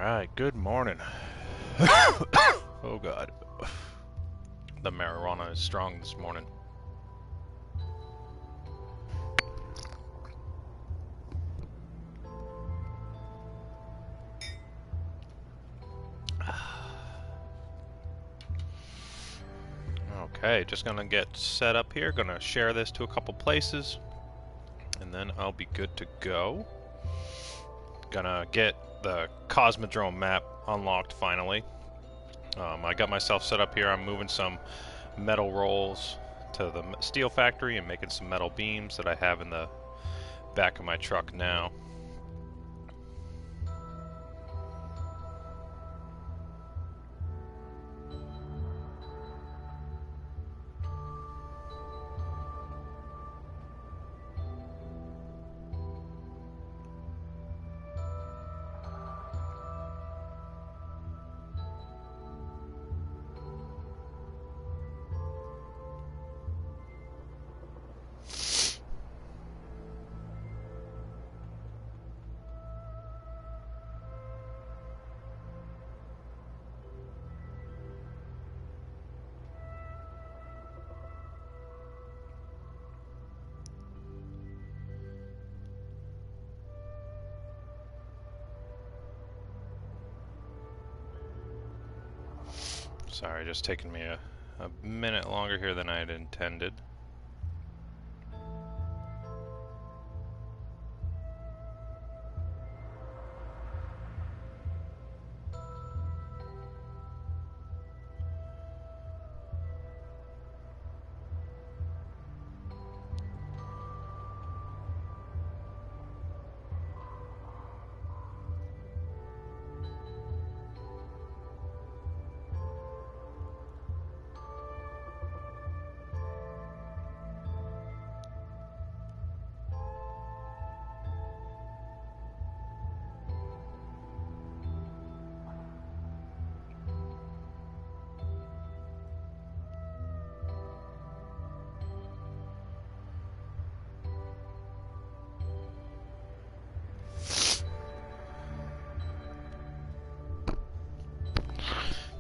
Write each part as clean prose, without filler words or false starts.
Alright, good morning. Oh god. The marijuana is strong this morning. Okay, just gonna get set up here. Gonna share this to a couple places. And then I'll be good to go. Gonna get the Cosmodrome map unlocked finally. I got myself set up here. I'm moving some metal rolls to the steel factory and making some metal beams that I have in the back of my truck now. Sorry, just taking me a minute longer here than I had intended.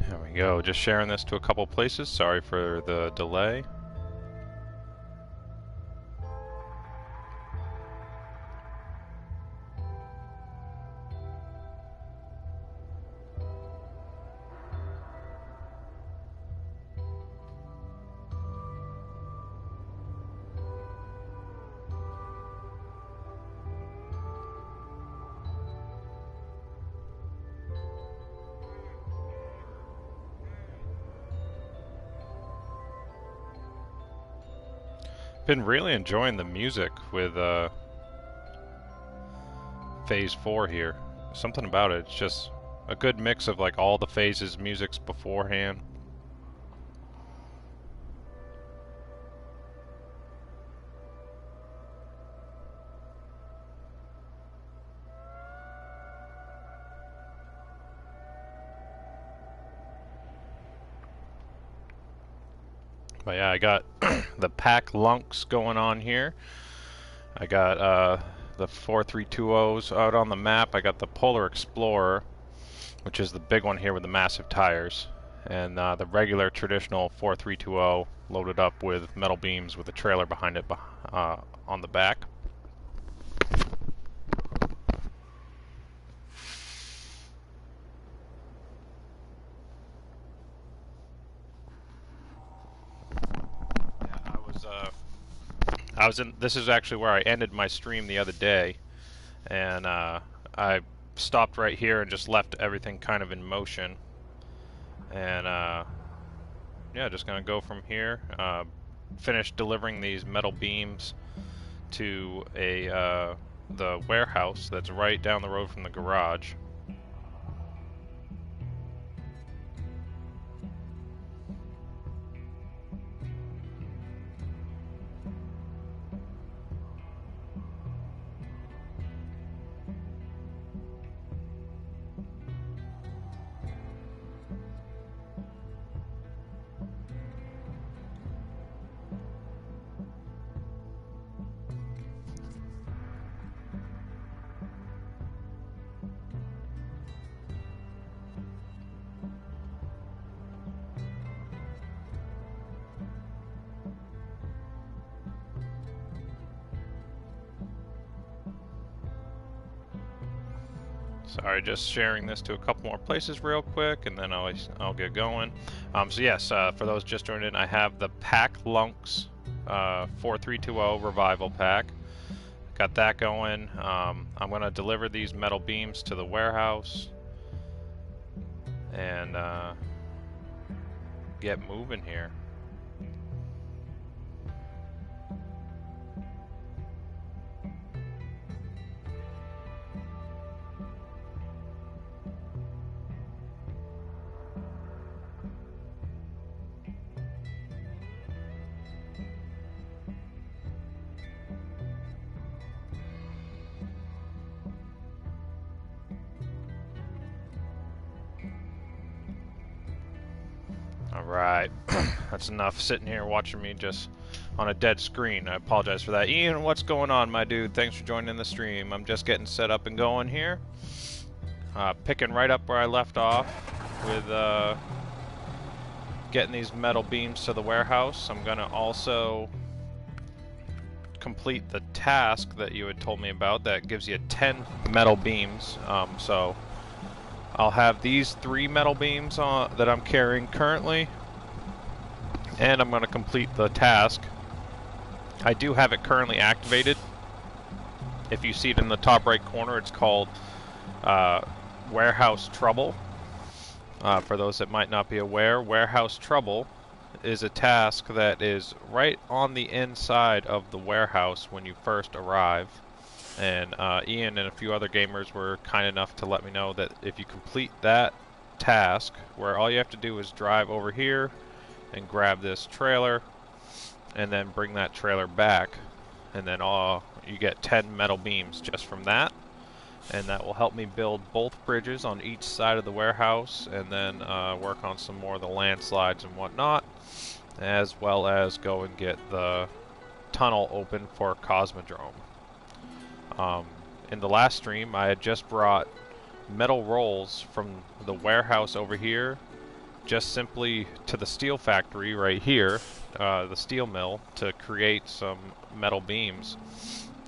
There we go, just sharing this to a couple places. Sorry for the delay. Been really enjoying the music with Phase 4 here. Something about it, it's just a good mix of like all the phases, musics beforehand. But yeah, I got the pack lunks going on here. I got the 4320s out on the map. I got the Polar Explorer, which is the big one here with the massive tires, and the regular traditional 4320 loaded up with metal beams with a trailer behind it on the back. This is actually where I ended my stream the other day, and I stopped right here and just left everything kind of in motion. And yeah, just gonna go from here. Finish delivering these metal beams to the warehouse that's right down the road from the garage. Sorry, just sharing this to a couple more places real quick, and then I'll get going. So yes, for those just joined in, I have the Pack Lunks 4320 Revival Pack. Got that going. I'm going to deliver these metal beams to the warehouse and get moving here. Alright, that's enough sitting here watching me just on a dead screen. I apologize for that. Ian, what's going on, my dude? Thanks for joining the stream. I'm just getting set up and going here. Picking right up where I left off with getting these metal beams to the warehouse. I'm going to also complete the task that you had told me about that gives you 10 metal beams. So I'll have these 3 metal beams that I'm carrying currently, and I'm going to complete the task. I do have it currently activated. If you see it in the top right corner, it's called Warehouse Trouble. For those that might not be aware, Warehouse Trouble is a task that is right on the inside of the warehouse when you first arrive. And Ian and a few other gamers were kind enough to let me know that if you complete that task, where all you have to do is drive over here and grab this trailer and then bring that trailer back, and then you get 10 metal beams just from that. And that will help me build both bridges on each side of the warehouse, and then work on some more of the landslides and whatnot, as well as go and get the tunnel open for Cosmodrome. In the last stream, I had just brought metal rolls from the warehouse over here just simply to the steel factory right here, the steel mill, to create some metal beams.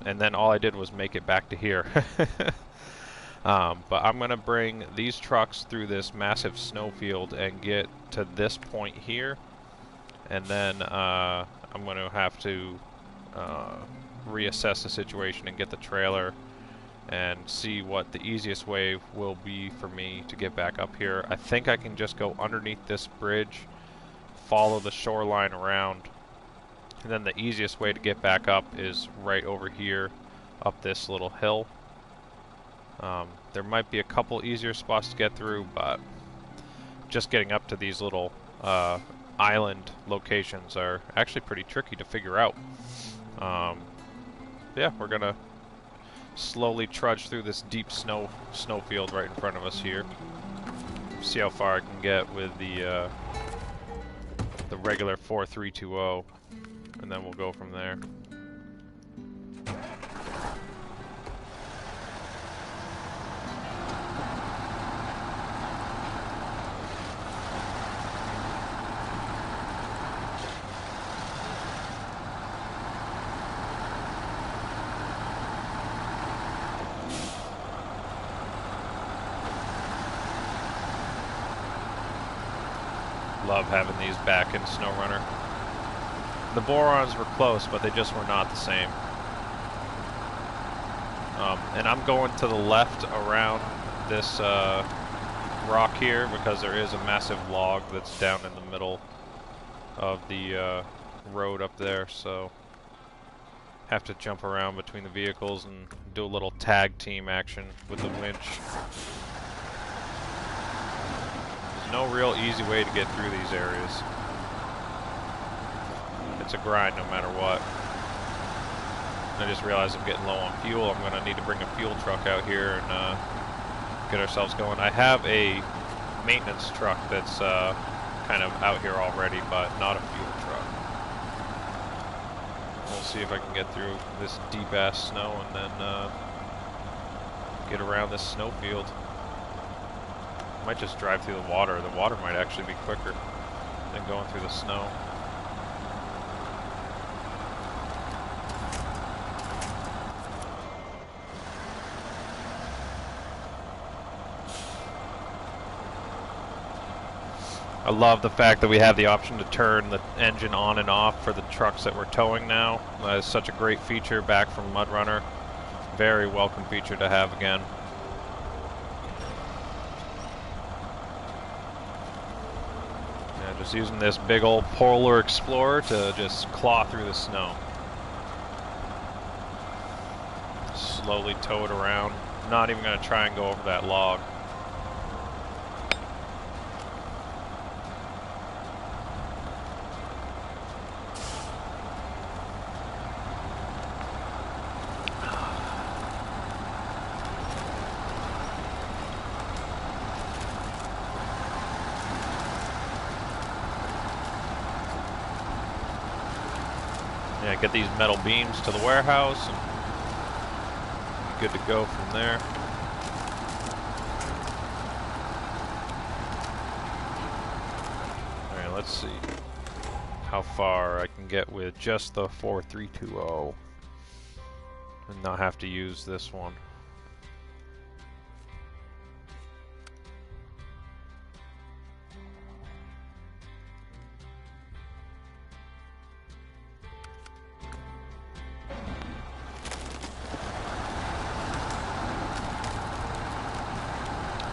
And then all I did was make it back to here. But I'm going to bring these trucks through this massive snowfield and get to this point here. And then I'm going to have to reassess the situation and get the trailer and see what the easiest way will be for me to get back up here. I think I can just go underneath this bridge, follow the shoreline around, and then the easiest way to get back up is right over here up this little hill. There might be a couple easier spots to get through, but just getting up to these little island locations are actually pretty tricky to figure out. Yeah, we're gonna slowly trudge through this deep snowfield right in front of us here. See how far I can get with the regular 4320, and then we'll go from there. Love having these back in SnowRunner. The Borons were close, but they just were not the same. And I'm going to the left around this rock here because there is a massive log that's down in the middle of the road up there, so have to jump around between the vehicles and do a little tag team action with the winch. No real easy way to get through these areas. It's a grind no matter what. I just realized I'm getting low on fuel. I'm going to need to bring a fuel truck out here and get ourselves going. I have a maintenance truck that's kind of out here already, but not a fuel truck. We'll see if I can get through this deep ass snow and then get around this snowfield. Might just drive through the water. The water might actually be quicker than going through the snow. I love the fact that we have the option to turn the engine on and off for the trucks that we're towing now. That is such a great feature back from MudRunner. Very welcome feature to have again. Yeah, just using this big old Polar Explorer to just claw through the snow. Slowly tow it around. Not even going to try and go over that log. Yeah, get these metal beams to the warehouse and good to go from there. Alright, let's see how far I can get with just the 4320 and not have to use this one.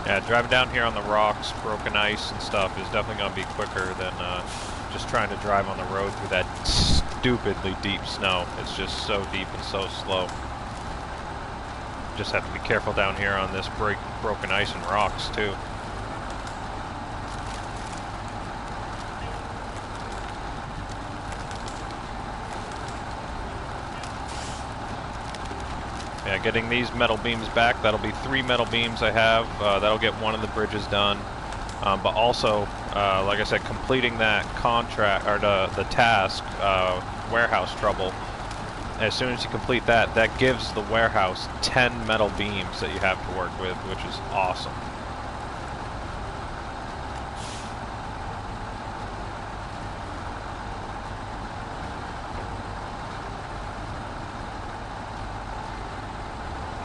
Yeah, driving down here on the rocks, broken ice and stuff is definitely going to be quicker than just trying to drive on the road through that stupidly deep snow. It's just so deep and so slow. Just have to be careful down here on this broken ice and rocks too. Yeah, getting these metal beams back, that'll be 3 metal beams I have. That'll get one of the bridges done. But also, like I said, completing that contract, or the task, warehouse trouble, as soon as you complete that, that gives the warehouse 10 metal beams that you have to work with, which is awesome.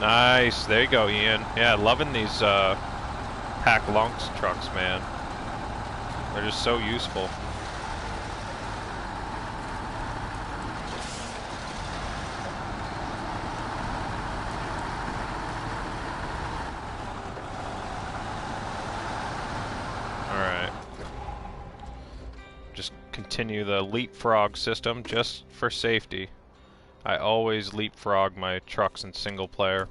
Nice, there you go, Ian. Yeah, loving these Hack Lunks trucks, man. They're just so useful. Alright. Just continue the leapfrog system just for safety. I always leapfrog my trucks in single player.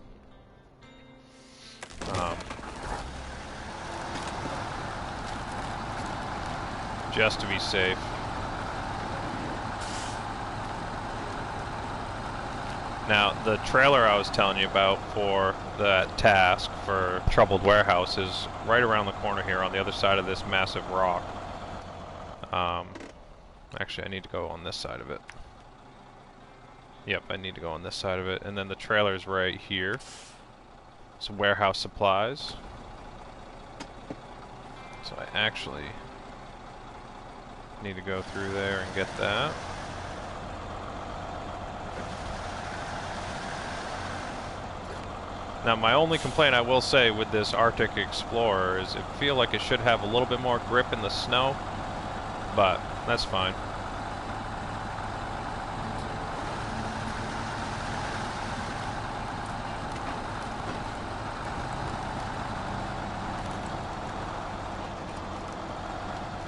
Just to be safe. Now, the trailer I was telling you about for that task for troubled warehouse is right around the corner here on the other side of this massive rock. Actually, I need to go on this side of it. Yep, I need to go on this side of it. And then the trailer's right here. Some warehouse supplies. So I actually need to go through there and get that. Now, my only complaint I will say with this Arctic Explorer is it feels like it should have a little bit more grip in the snow, but that's fine.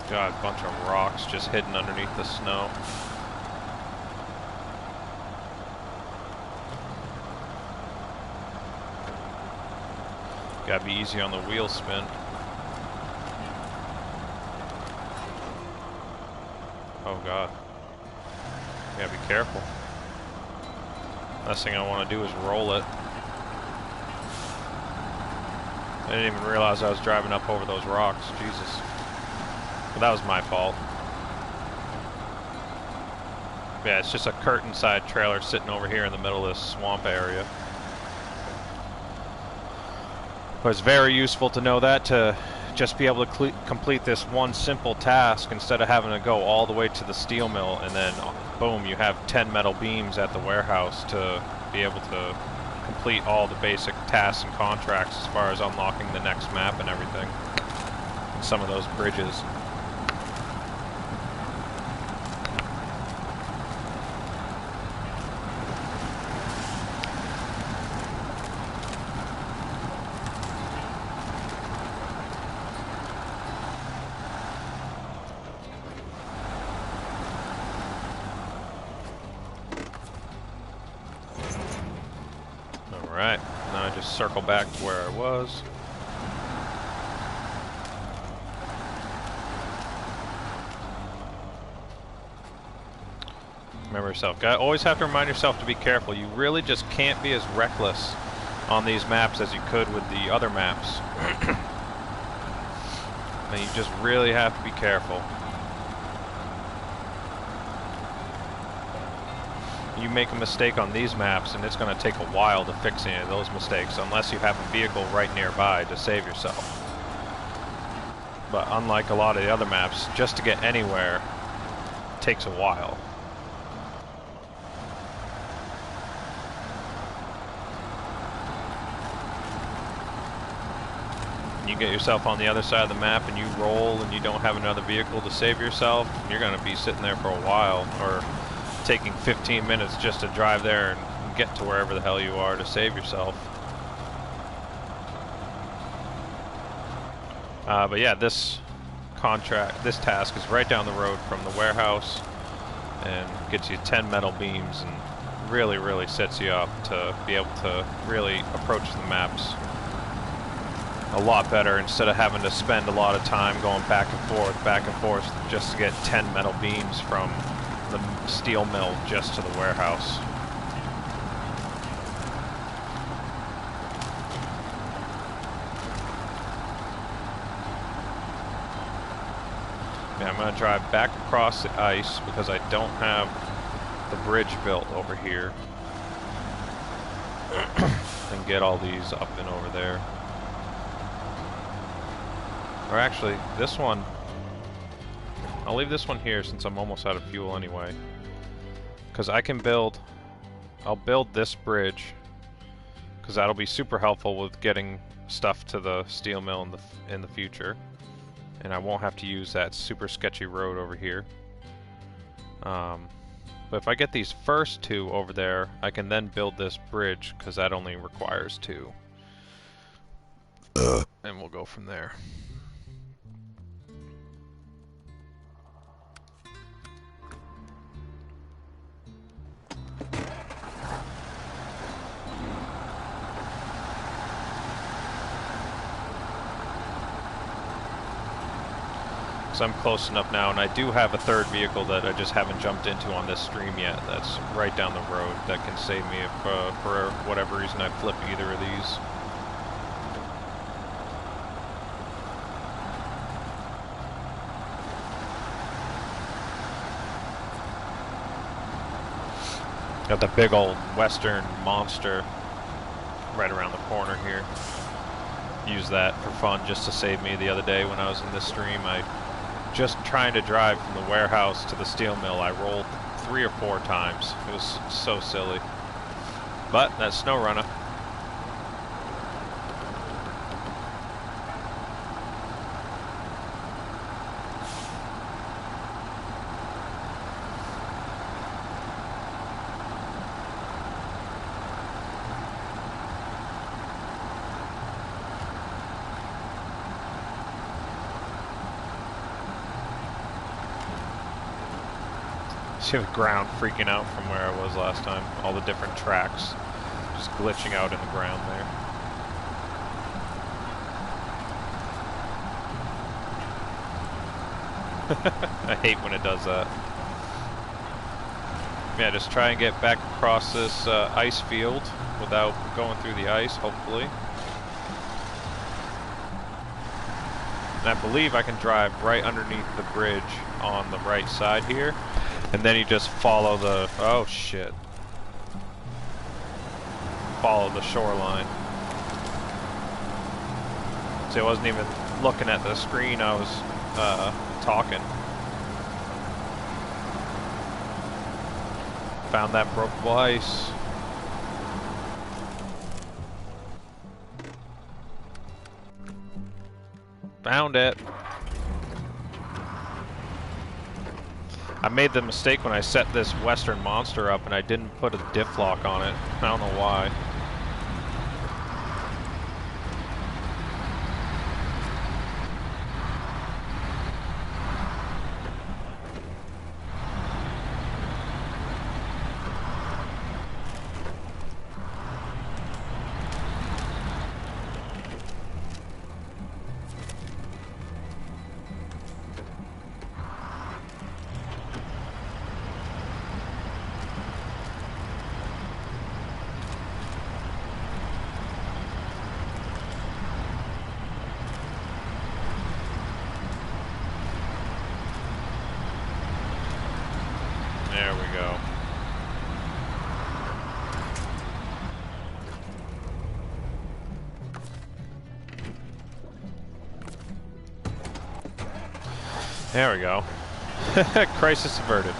God, a bunch of rocks just hidden underneath the snow. Gotta be easy on the wheel spin. Oh God. Gotta be careful. Last thing I want to do is roll it. I didn't even realize I was driving up over those rocks. Jesus. But that was my fault. Yeah, it's just a curtain side trailer sitting over here in the middle of this swamp area. But it's very useful to know that, to just be able to complete this one simple task instead of having to go all the way to the steel mill and then boom, you have 10 metal beams at the warehouse to be able to complete all the basic tasks and contracts as far as unlocking the next map and everything. And some of those bridges. Alright, now I just circle back to where I was. Remember yourself. Always have to remind yourself to be careful. You really just can't be as reckless on these maps as you could with the other maps. And you just really have to be careful. You make a mistake on these maps and it's going to take a while to fix any of those mistakes unless you have a vehicle right nearby to save yourself. But unlike a lot of the other maps, just to get anywhere takes a while. You get yourself on the other side of the map and you roll and you don't have another vehicle to save yourself, you're going to be sitting there for a while, or taking 15 minutes just to drive there and get to wherever the hell you are to save yourself. But yeah, this task is right down the road from the warehouse and gets you 10 metal beams and really sets you up to be able to really approach the maps a lot better instead of having to spend a lot of time going back and forth just to get 10 metal beams from the steel mill just to the warehouse. Yeah, I'm going to drive back across the ice because I don't have the bridge built over here and get all these up and over there. Or actually, this one, I'll leave this one here since I'm almost out of fuel anyway. Because I can I'll build this bridge, because that'll be super helpful with getting stuff to the steel mill in the future. And I won't have to use that super sketchy road over here. But if I get these first two over there, I can then build this bridge, because that only requires 2. And we'll go from there. I'm close enough now, and I do have a third vehicle that I just haven't jumped into on this stream yet. That's right down the road that can save me if for whatever reason I flip either of these. Got the big old Western monster right around the corner here. Use that for fun just to save me the other day when I was in this stream. Just trying to drive from the warehouse to the steel mill, I rolled 3 or 4 times. It was so silly. But that's SnowRunner. See the ground freaking out from where I was last time. All the different tracks just glitching out in the ground there. I hate when it does that. Yeah, just try and get back across this ice field without going through the ice, hopefully. And I believe I can drive right underneath the bridge on the right side here. And then you just follow the... oh shit. Follow the shoreline. See, I wasn't even looking at the screen, I was talking. Found that brokeable ice. Found it. I made the mistake when I set this Western monster up and I didn't put a diff lock on it. I don't know why. There we go. Crisis averted.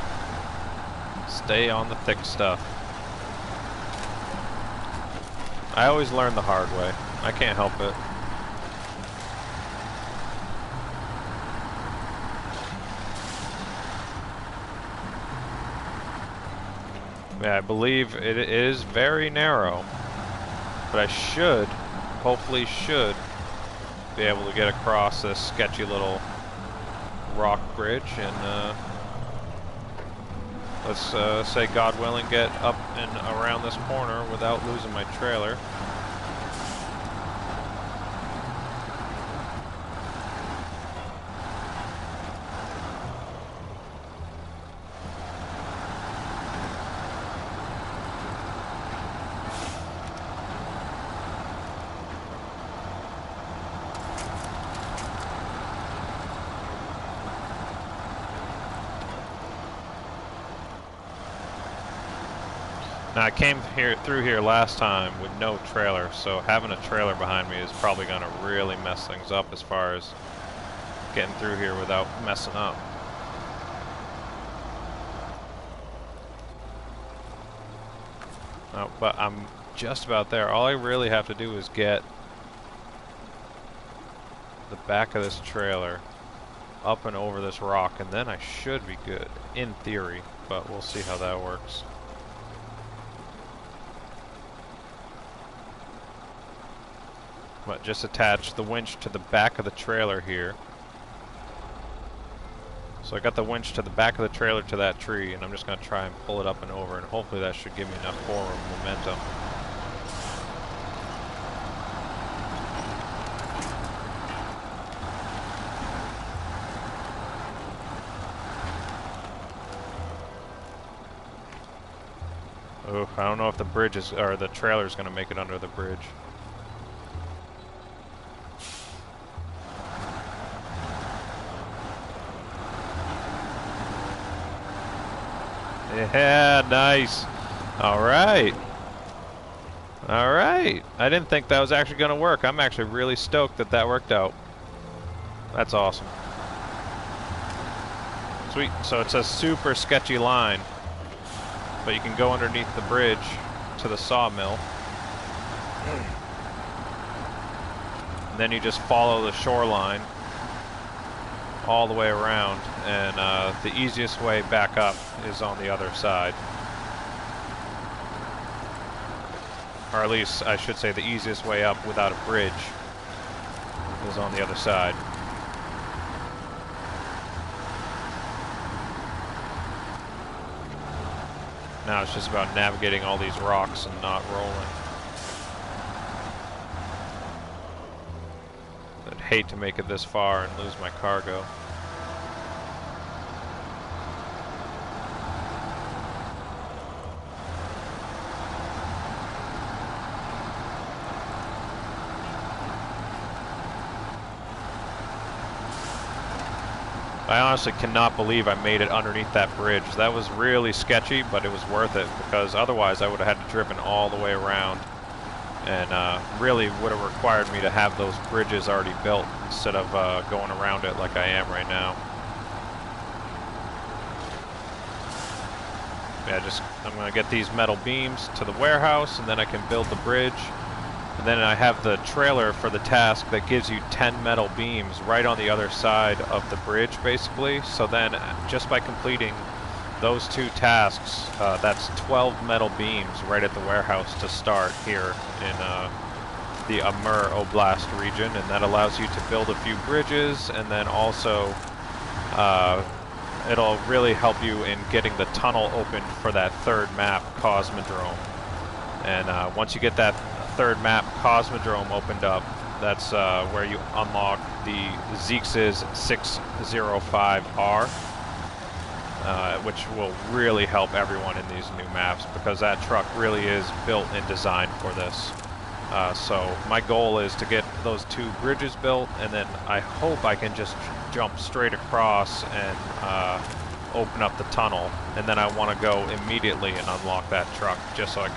Stay on the thick stuff. I always learn the hard way. I can't help it. Yeah, I believe it is very narrow, but I should, hopefully should, be able to get across this sketchy little rock bridge and let's say, God willing, get up and around this corner without losing my trailer. Now, I came through here last time with no trailer, so having a trailer behind me is probably going to really mess things up as far as getting through here without messing up. Oh, but I'm just about there. All I really have to do is get the back of this trailer up and over this rock, and then I should be good, in theory, but we'll see how that works. But just attach the winch to the back of the trailer here. So I got the winch to the back of the trailer to that tree, and I'm just going to try and pull it up and over, and hopefully that should give me enough forward momentum. Oh, I don't know if the bridge is, or the trailer is going to make it under the bridge. Yeah, nice. All right. All right. I didn't think that was actually going to work. I'm actually really stoked that that worked out. That's awesome. Sweet. So it's a super sketchy line, but you can go underneath the bridge to the sawmill. And then you just follow the shoreline all the way around, and the easiest way back up is on the other side. Or at least, I should say, the easiest way up without a bridge is on the other side. Now it's just about navigating all these rocks and not rolling. I'd hate to make it this far and lose my cargo. I honestly cannot believe I made it underneath that bridge. That was really sketchy, but it was worth it, because otherwise I would have had to driven all the way around, and really would have required me to have those bridges already built instead of going around it like I am right now. Yeah, I'm going to get these metal beams to the warehouse, and then I can build the bridge. And then I have the trailer for the task that gives you 10 metal beams right on the other side of the bridge, basically. So then, just by completing those two tasks, that's 12 metal beams right at the warehouse to start here in the Amur Oblast region. And that allows you to build a few bridges, and then also it'll really help you in getting the tunnel open for that third map, Cosmodrome. And once you get that third map, Cosmodrome, opened up, that's where you unlock the Zeex's 605R, which will really help everyone in these new maps, because that truck really is built and designed for this. So my goal is to get those two bridges built, and then I hope I can just jump straight across and open up the tunnel, and then I want to go immediately and unlock that truck, just so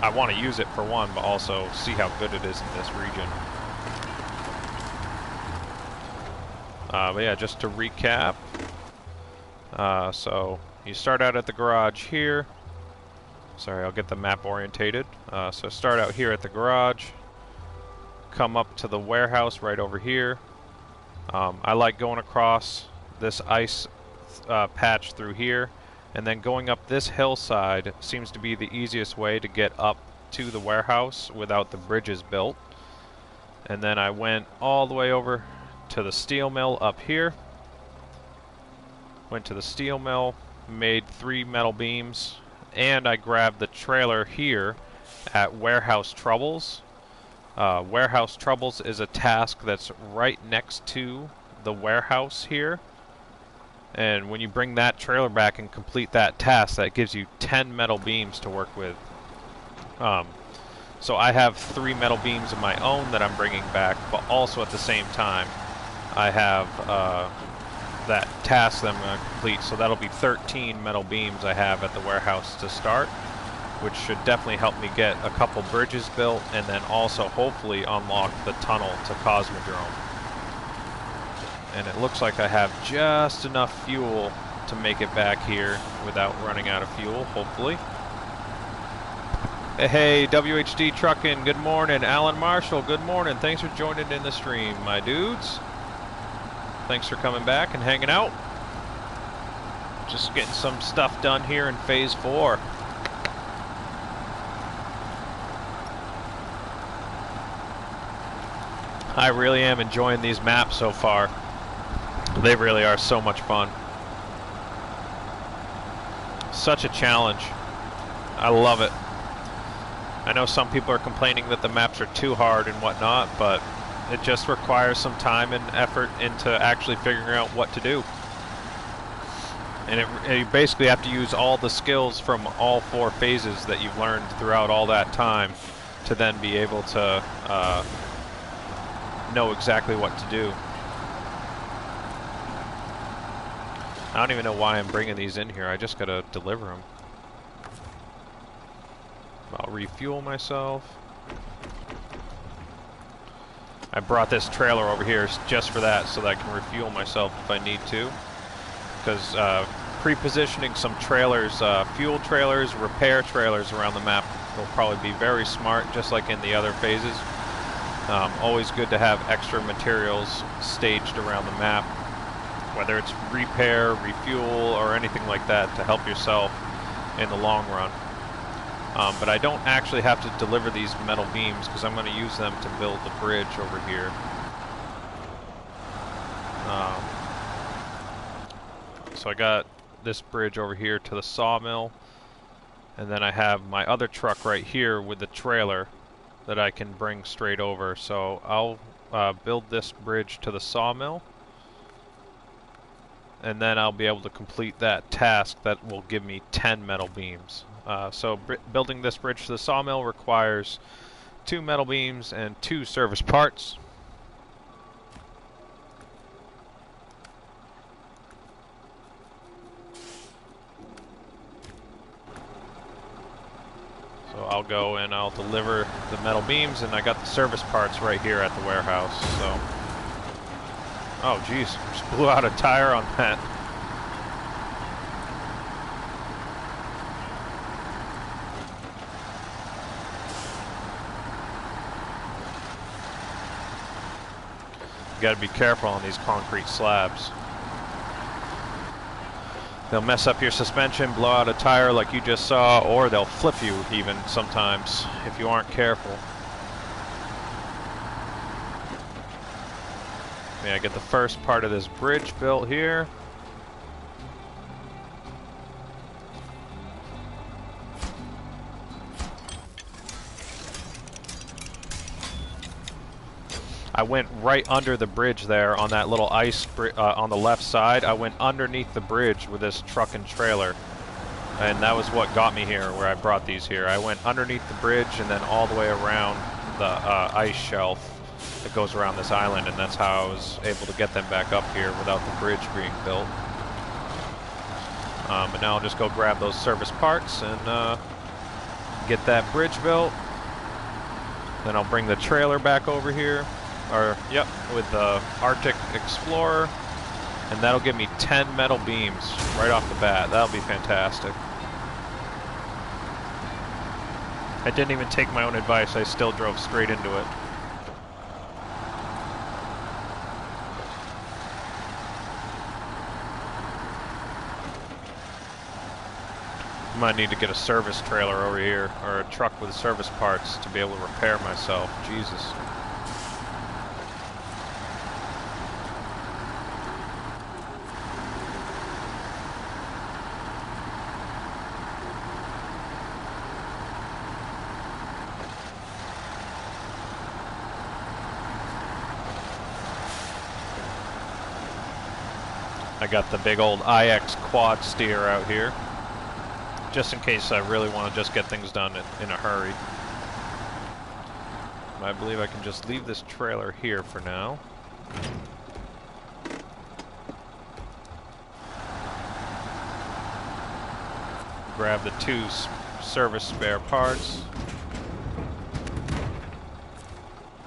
I want to use it for one, but also see how good it is in this region. But yeah, just to recap. So you start out at the garage here. Sorry, I'll get the map orientated. So start out here at the garage. Come up to the warehouse right over here. I like going across this ice patch through here, and then going up this hillside seems to be the easiest way to get up to the warehouse without the bridges built. And then I went all the way over to the steel mill up here. Went to the steel mill, made 3 metal beams, and I grabbed the trailer here at Warehouse Troubles. Warehouse Troubles is a task that's right next to the warehouse here. And when you bring that trailer back and complete that task, that gives you 10 metal beams to work with. So I have 3 metal beams of my own that I'm bringing back, but also at the same time, I have that task that I'm going to complete. So that'll be 13 metal beams I have at the warehouse to start, which should definitely help me get a couple bridges built, and then also hopefully unlock the tunnel to Cosmodrome. And it looks like I have just enough fuel to make it back here without running out of fuel, hopefully. Hey, WHD Truckin', good morning. Alan Marshall, good morning. Thanks for joining in the stream, my dudes. Thanks for coming back and hanging out. Just getting some stuff done here in Phase 4. I really am enjoying these maps so far. They really are so much fun. Such a challenge. I love it. I know some people are complaining that the maps are too hard and whatnot, but it just requires some time and effort into actually figuring out what to do. And you basically have to use all the skills from all 4 phases that you've learned throughout all that time to then be able to know exactly what to do. I don't even know why I'm bringing these in here. I just gotta deliver them. I'll refuel myself. I brought this trailer over here just for that, so that I can refuel myself if I need to. Because pre-positioning some trailers, fuel trailers, repair trailers around the map will probably be very smart, just like in the other phases. Always good to have extra materials staged around the map, whether it's repair, refuel, or anything like that to help yourself in the long run. But I don't actually have to deliver these metal beams because I'm going to use them to build the bridge over here. So I got this bridge over here to the sawmill, and then I have my other truck right here with the trailer that I can bring straight over. So I'll build this bridge to the sawmill, and then I'll be able to complete that task that will give me 10 metal beams. So building this bridge to the sawmill requires 2 metal beams and 2 service parts. So I'll go and I'll deliver the metal beams, and I got the service parts right here at the warehouse. So, oh geez, just blew out a tire on that. You gotta be careful on these concrete slabs. They'll mess up your suspension, blow out a tire like you just saw, or they'll flip you even sometimes if you aren't careful. Yeah, I get the first part of this bridge built here. I went right under the bridge there on that little ice on the left side. I went underneath the bridge with this truck and trailer, and that was what got me here, where I brought these here. I went underneath the bridge and then all the way around the ice shelf that goes around this island, and that's how I was able to get them back up here without the bridge being built. But now I'll just go grab those service parts and get that bridge built. Then I'll bring the trailer back over here. Or, yep, with the Arctic Explorer. And that'll give me 10 metal beams right off the bat. That'll be fantastic. I didn't even take my own advice. I still drove straight into it. I might need to get a service trailer over here, or a truck with service parts to be able to repair myself. Jesus. I got the big old IX quad steer out here, just in case I really want to just get things done in a hurry. I believe I can just leave this trailer here for now. Grab the 2 service spare parts.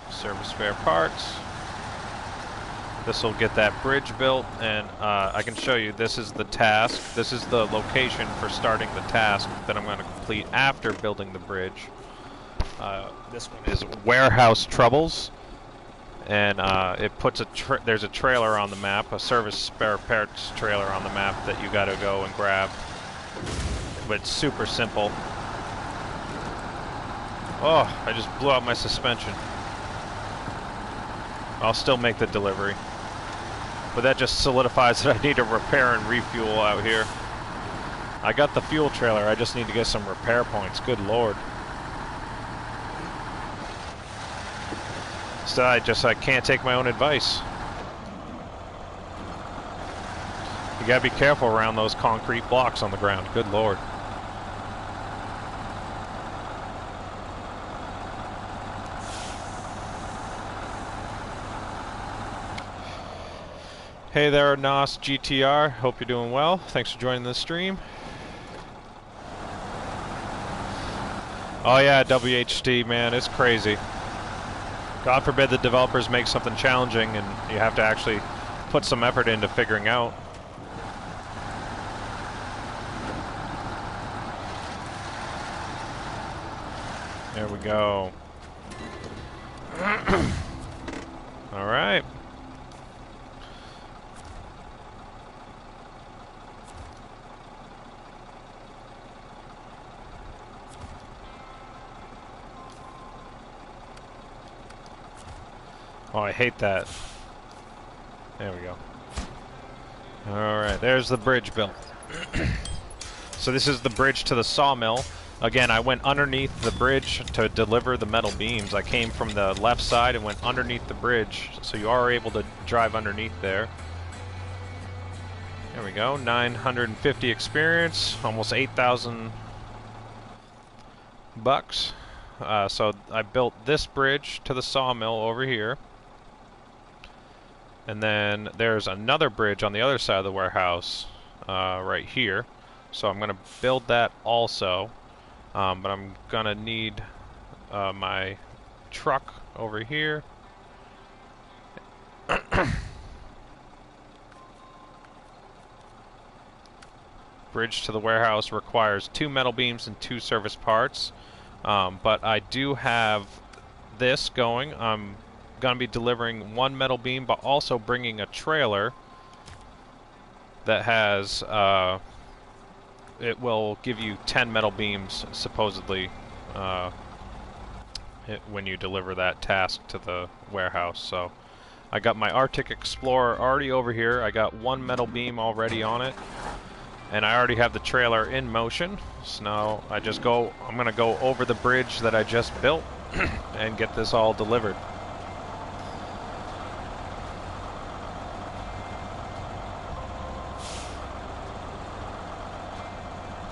Service spare parts. This will get that bridge built, and I can show you, this is the task. This is the location for starting the task that I'm going to complete after building the bridge. This one is Warehouse Troubles, and it puts there's a trailer on the map, a service spare parts trailer on the map that you got to go and grab. But it's super simple. Oh, I just blew out my suspension. I'll still make the delivery. But that just solidifies that I need to repair and refuel out here. I got the fuel trailer, I just need to get some repair points. Good lord. So I can't take my own advice. You gotta be careful around those concrete blocks on the ground. Good lord. Hey there, NOS GTR. Hope you're doing well. Thanks for joining the stream. Oh yeah, WHD, man, it's crazy. God forbid the developers make something challenging and you have to actually put some effort into figuring out. There we go. All right. Oh, I hate that. There we go. Alright, there's the bridge built. So this is the bridge to the sawmill. Again, I went underneath the bridge to deliver the metal beams. I came from the left side and went underneath the bridge, so you are able to drive underneath there. There we go, 950 experience, almost 8,000 bucks. So I built this bridge to the sawmill over here. And then there's another bridge on the other side of the warehouse, right here. So I'm going to build that also. But I'm going to need my truck over here. Bridge to the warehouse requires 2 metal beams and 2 service parts. But I do have this going. I'm going to be delivering 1 metal beam, but also bringing a trailer that has, it will give you 10 metal beams, supposedly, when you deliver that task to the warehouse. So I got my Arctic Explorer already over here. I got 1 metal beam already on it, and I already have the trailer in motion. So now I'm going to go over the bridge that I just built and get this all delivered.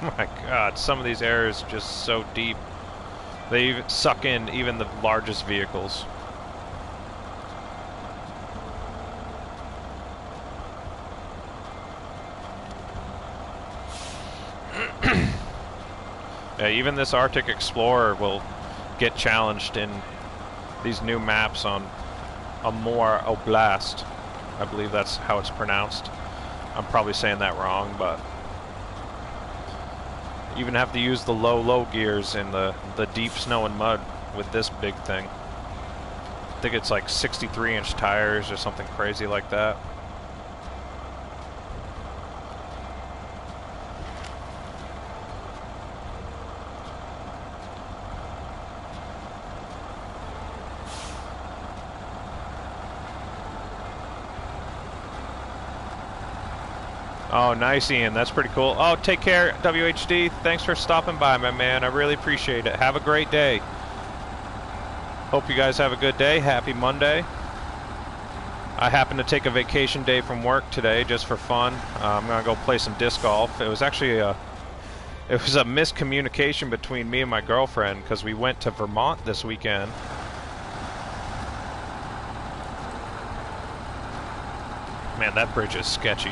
Oh my god, some of these areas are just so deep. They even suck in even the largest vehicles. Yeah, even this Arctic Explorer will get challenged in these new maps on Amur Oblast. I believe that's how it's pronounced. I'm probably saying that wrong, but you even have to use the low gears in the deep snow and mud with this big thing. I think it's like 63-inch tires or something crazy like that. Oh, nice, Ian. That's pretty cool. Oh, take care, WHD. Thanks for stopping by, my man. I really appreciate it. Have a great day. Hope you guys have a good day. Happy Monday. I happened to take a vacation day from work today just for fun. I'm going to go play some disc golf. It was actually a miscommunication between me and my girlfriend because we went to Vermont this weekend. Man, that bridge is sketchy.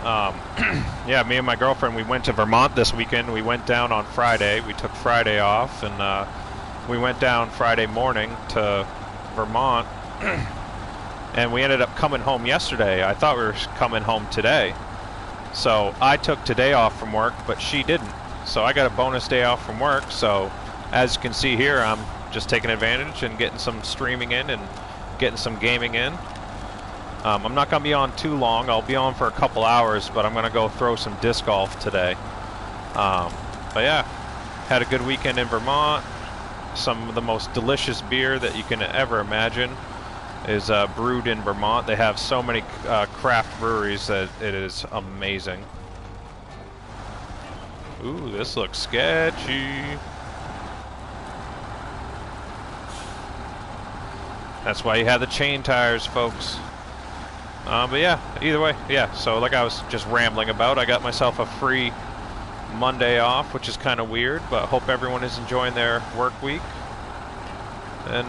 Yeah, me and my girlfriend, we went to Vermont this weekend. We went down on Friday. We took Friday off, and we went down Friday morning to Vermont, and we ended up coming home yesterday. I thought we were coming home today. So I took today off from work, but she didn't. So I got a bonus day off from work. So as you can see here, I'm just taking advantage and getting some streaming in and getting some gaming in. I'm not going to be on too long. I'll be on for a couple hours, but I'm going to go throw some disc golf today. But yeah, had a good weekend in Vermont. Some of the most delicious beer that you can ever imagine is brewed in Vermont. They have so many craft breweries that it is amazing. Ooh, this looks sketchy. That's why you have the chain tires, folks. But yeah, either way, yeah, so like I was just rambling about, I got myself a free Monday off, which is kind of weird, but hope everyone is enjoying their work week and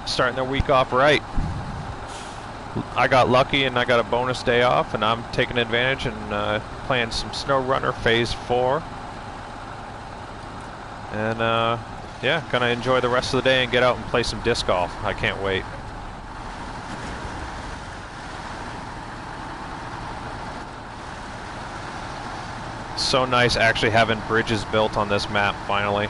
starting their week off right. I got lucky and I got a bonus day off, and I'm taking advantage and playing some SnowRunner Phase 4. And yeah, gonna enjoy the rest of the day and get out and play some disc golf. I can't wait. So nice actually having bridges built on this map finally.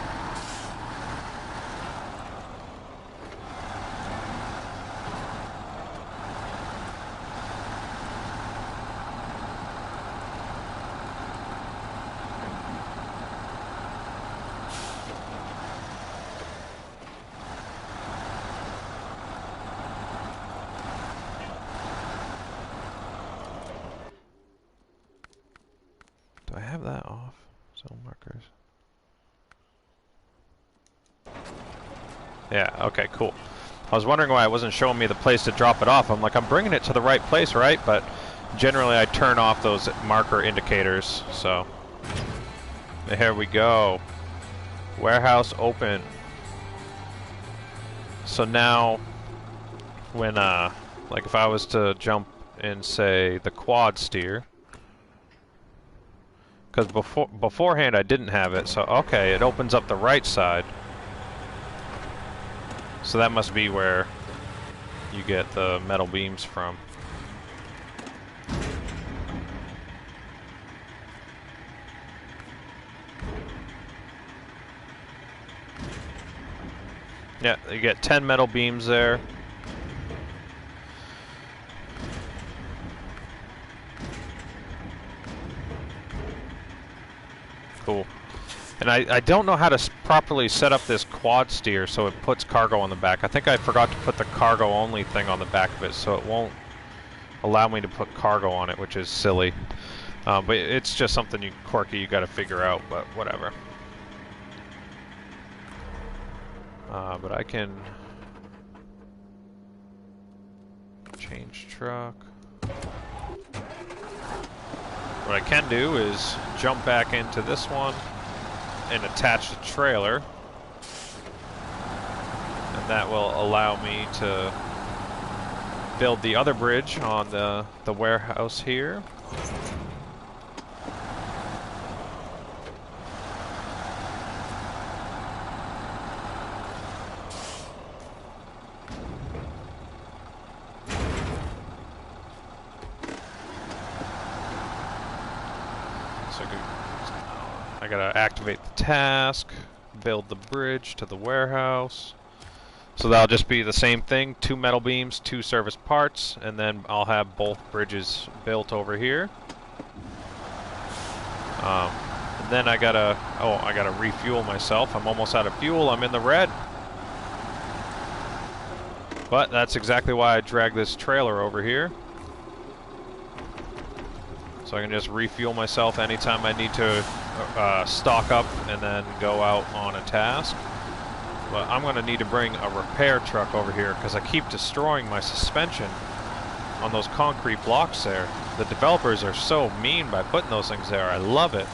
Do I have that off? Zone markers. Yeah, okay, cool. I was wondering why it wasn't showing me the place to drop it off. I'm like, I'm bringing it to the right place, right? But generally I turn off those marker indicators, so. Here we go. Warehouse open. So now, when, like if I was to jump in, say, the quad steer, because beforehand I didn't have it, so okay, it opens up the right side. So that must be where you get the metal beams from. Yeah, you get 10 metal beams there. Cool. And I don't know how to properly set up this quad steer so it puts cargo on the back. I think I forgot to put the cargo only thing on the back of it, so it won't allow me to put cargo on it, which is silly. But it's just something quirky you got to figure out, but whatever. But I can change truck. What I can do is jump back into this one and attach the trailer, and that will allow me to build the other bridge on the warehouse here. So I gotta activate the task, build the bridge to the warehouse. So that'll just be the same thing, 2 metal beams, 2 service parts, and then I'll have both bridges built over here. And then I gotta refuel myself. I'm almost out of fuel, I'm in the red. But that's exactly why I dragged this trailer over here. So I can just refuel myself anytime I need to stock up and then go out on a task. But I'm going to need to bring a repair truck over here because I keep destroying my suspension on those concrete blocks there. The developers are so mean by putting those things there. I love it.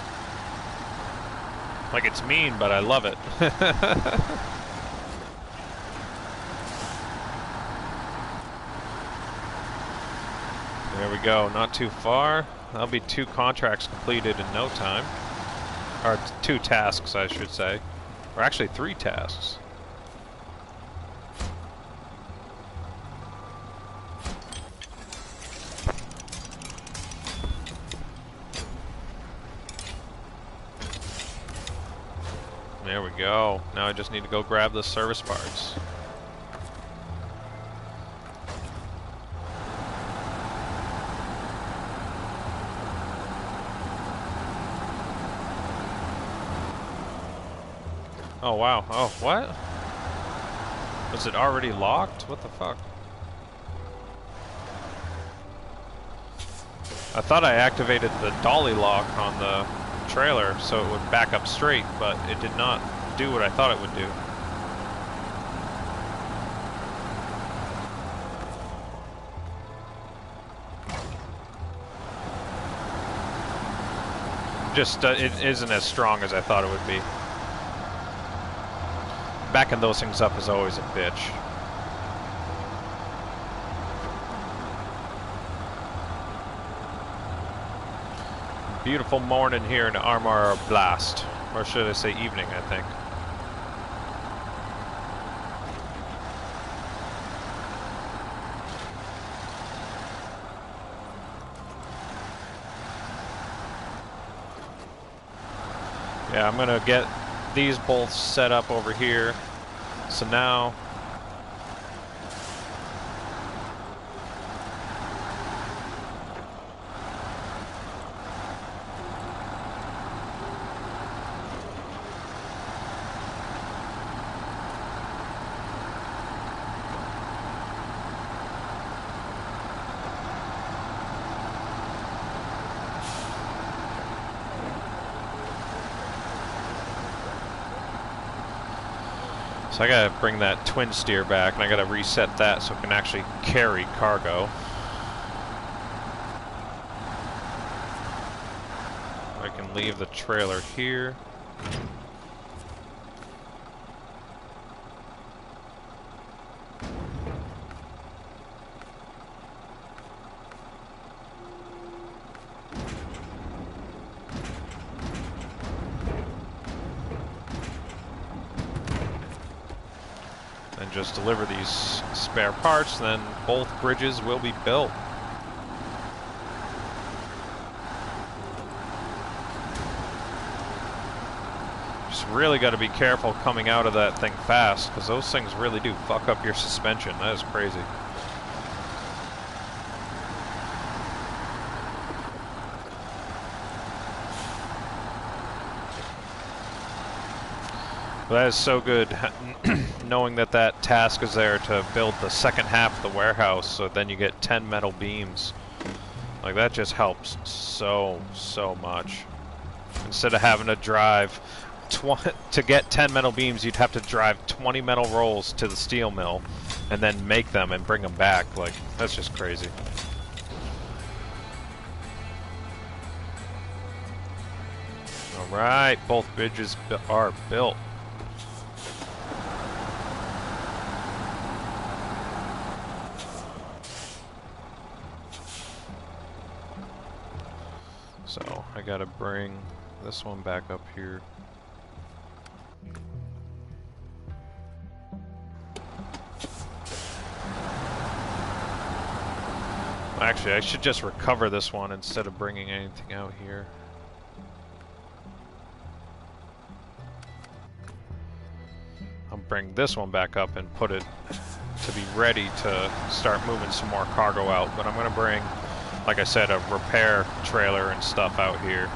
Like, it's mean, but I love it. There we go, not too far. That'll be 2 contracts completed in no time. Or 2 tasks, I should say. Or actually 3 tasks. There we go. Now I just need to go grab the service parts. Oh wow. Oh, what? Was it already locked? What the fuck? I thought I activated the dolly lock on the trailer so it would back up straight, but it did not do what I thought it would do. Just, it isn't as strong as I thought it would be. Backing those things up is always a bitch. Beautiful morning here in Amur Oblast. Or should I say evening, I think. Yeah, I'm gonna get these both set up over here. So now I gotta bring that twin steer back, and I gotta reset that so it can actually carry cargo. I can leave the trailer here. And just deliver these spare parts, then both bridges will be built. Just really got to be careful coming out of that thing fast, because those things really do fuck up your suspension. That is crazy. That is so good, knowing that that task is there to build the second half of the warehouse, so then you get 10 metal beams. Like, that just helps so much. Instead of having to drive, to get 10 metal beams, you'd have to drive 20 metal rolls to the steel mill, and then make them and bring them back. Like, that's just crazy. Alright, both bridges are built. So I gotta bring this one back up here. Actually, I should just recover this one instead of bringing anything out here. bring this one back up and put it to be ready to start moving some more cargo out. But I'm going to bring, like I said, a repair trailer and stuff out here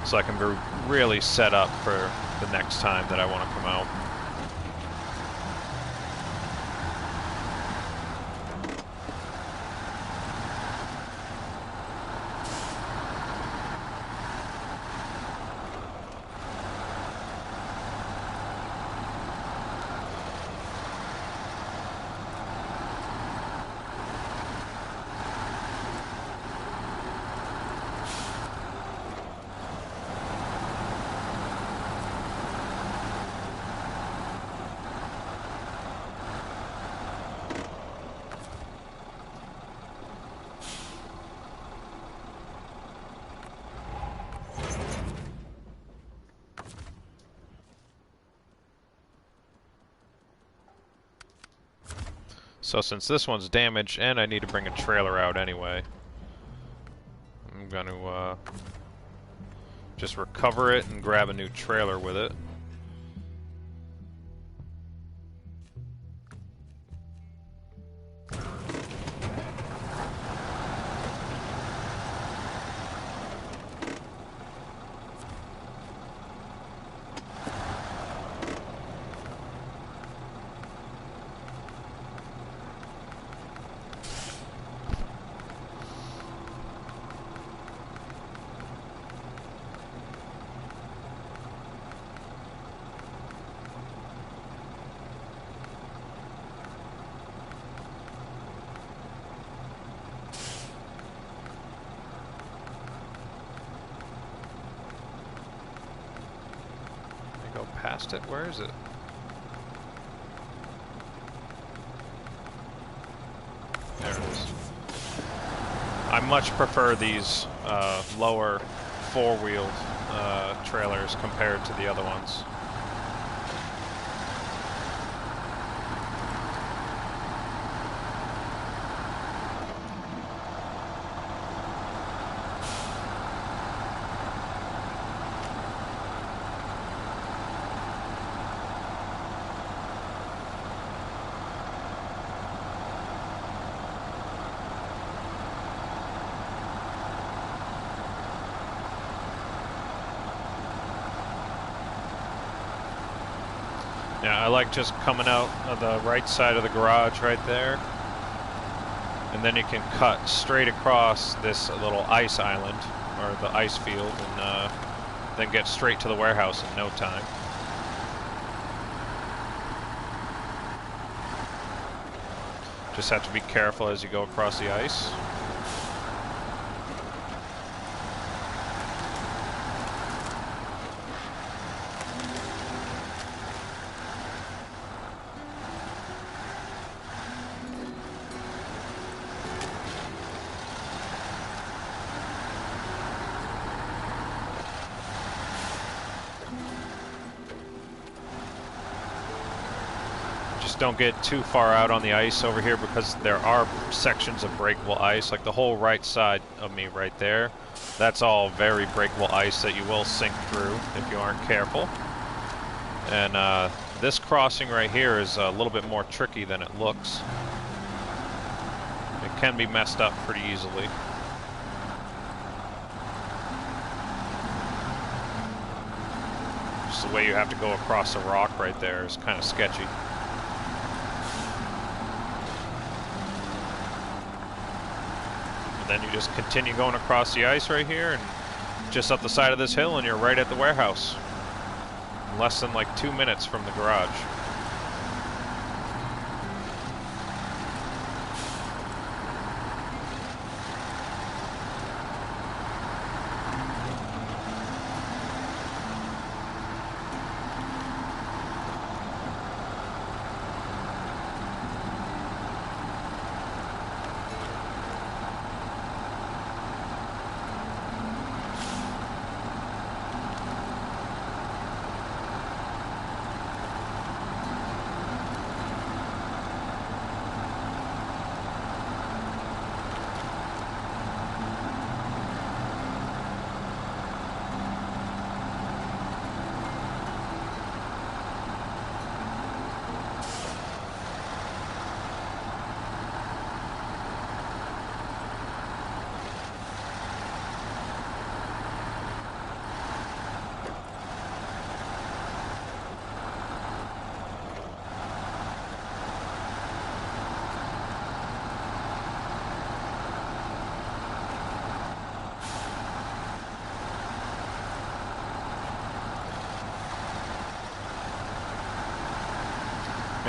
so I can be really set up for the next time that I want to come out. So since this one's damaged and I need to bring a trailer out anyway, I'm going to just recover it and grab a new trailer with it. Past it? Where is it? There it is. I much prefer these lower four-wheeled trailers compared to the other ones. Yeah, I like just coming out of the right side of the garage right there. And then you can cut straight across this little ice island, or the ice field, and then get straight to the warehouse in no time. Just have to be careful as you go across the ice. Don't get too far out on the ice over here because there are sections of breakable ice, like the whole right side of me right there. That's all very breakable ice that you will sink through if you aren't careful. And this crossing right here is a little bit more tricky than it looks. It can be messed up pretty easily. Just the way you have to go across the rock right there is kind of sketchy. Then you just continue going across the ice right here and just up the side of this hill and you're right at the warehouse. In less than like 2 minutes from the garage.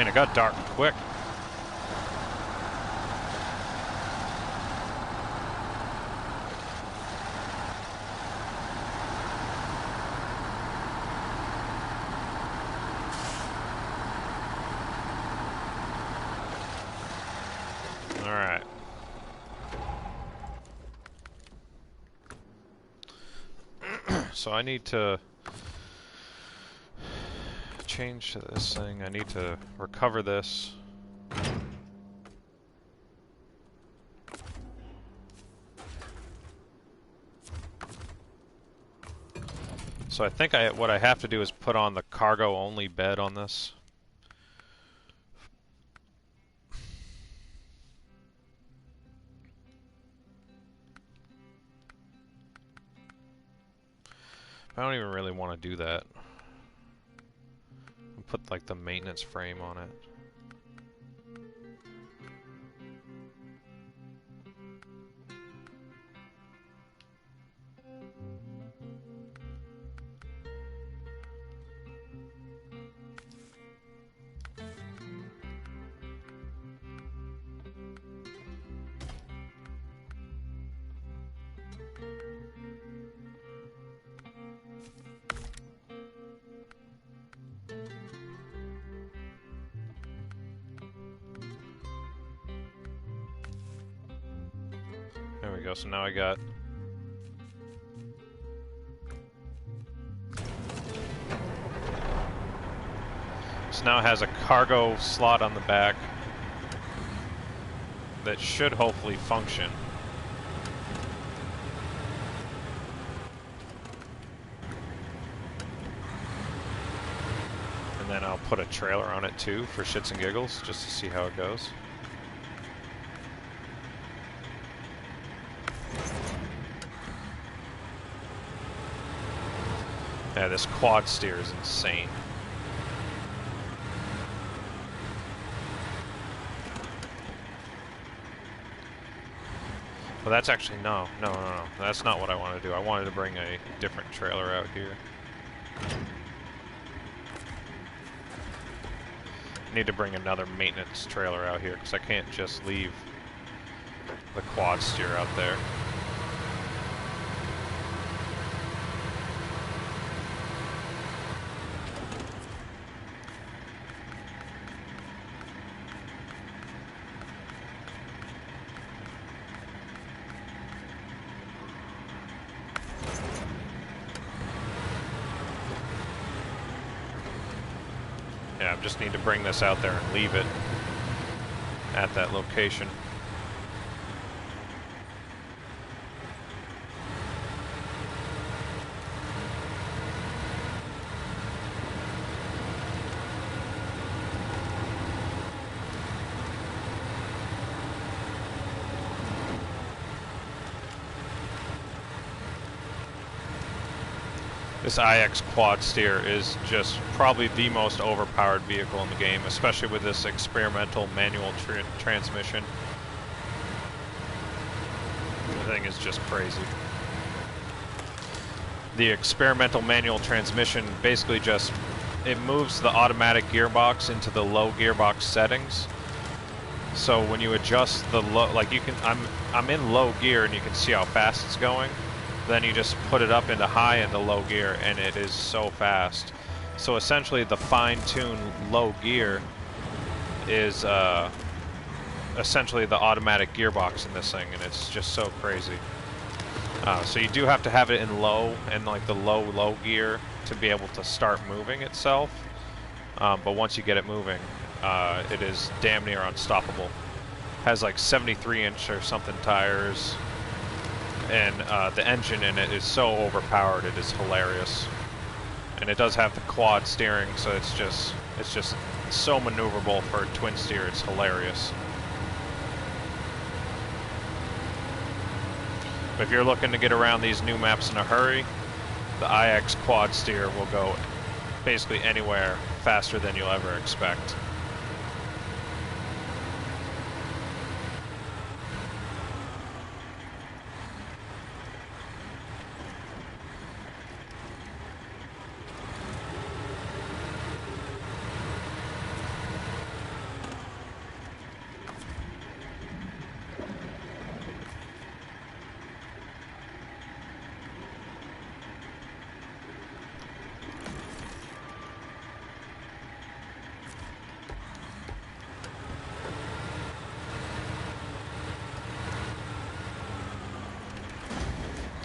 Man, it got dark quick. All right. So I need to change to this thing. I need to recover this. So I think what I have to do is put on the cargo only bed on this. I don't even really want to do that. I'll put like the maintenance frame on it. There we go, so now I got... So now it has a cargo slot on the back that should hopefully function. And then I'll put a trailer on it too for shits and giggles, just to see how it goes. Yeah, this quad steer is insane. Well, that's actually, no. That's not what I want to do. I wanted to bring a different trailer out here. I need to bring another maintenance trailer out here because I can't just leave the quad steer out there. Yeah, I just need to bring this out there and leave it at that location. This IX quad steer is just probably the most overpowered vehicle in the game, especially with this experimental manual transmission. The thing is just crazy. The experimental manual transmission basically just, it moves the automatic gearbox into the low gearbox settings. So when you adjust the low, like you can, I'm in low gear and you can see how fast it's going. Then you just put it up into high and the low gear and it is so fast. So essentially the fine-tuned low gear is essentially the automatic gearbox in this thing, and it's just so crazy. So you do have to have it in low and like the low gear to be able to start moving itself. But once you get it moving, it is damn near unstoppable. Has like 73-inch or something tires. And the engine in it is so overpowered, it is hilarious. And it does have the quad steering, so it's just so maneuverable for a twin steer. It's hilarious. But if you're looking to get around these new maps in a hurry, the IX quad steer will go basically anywhere faster than you'll ever expect.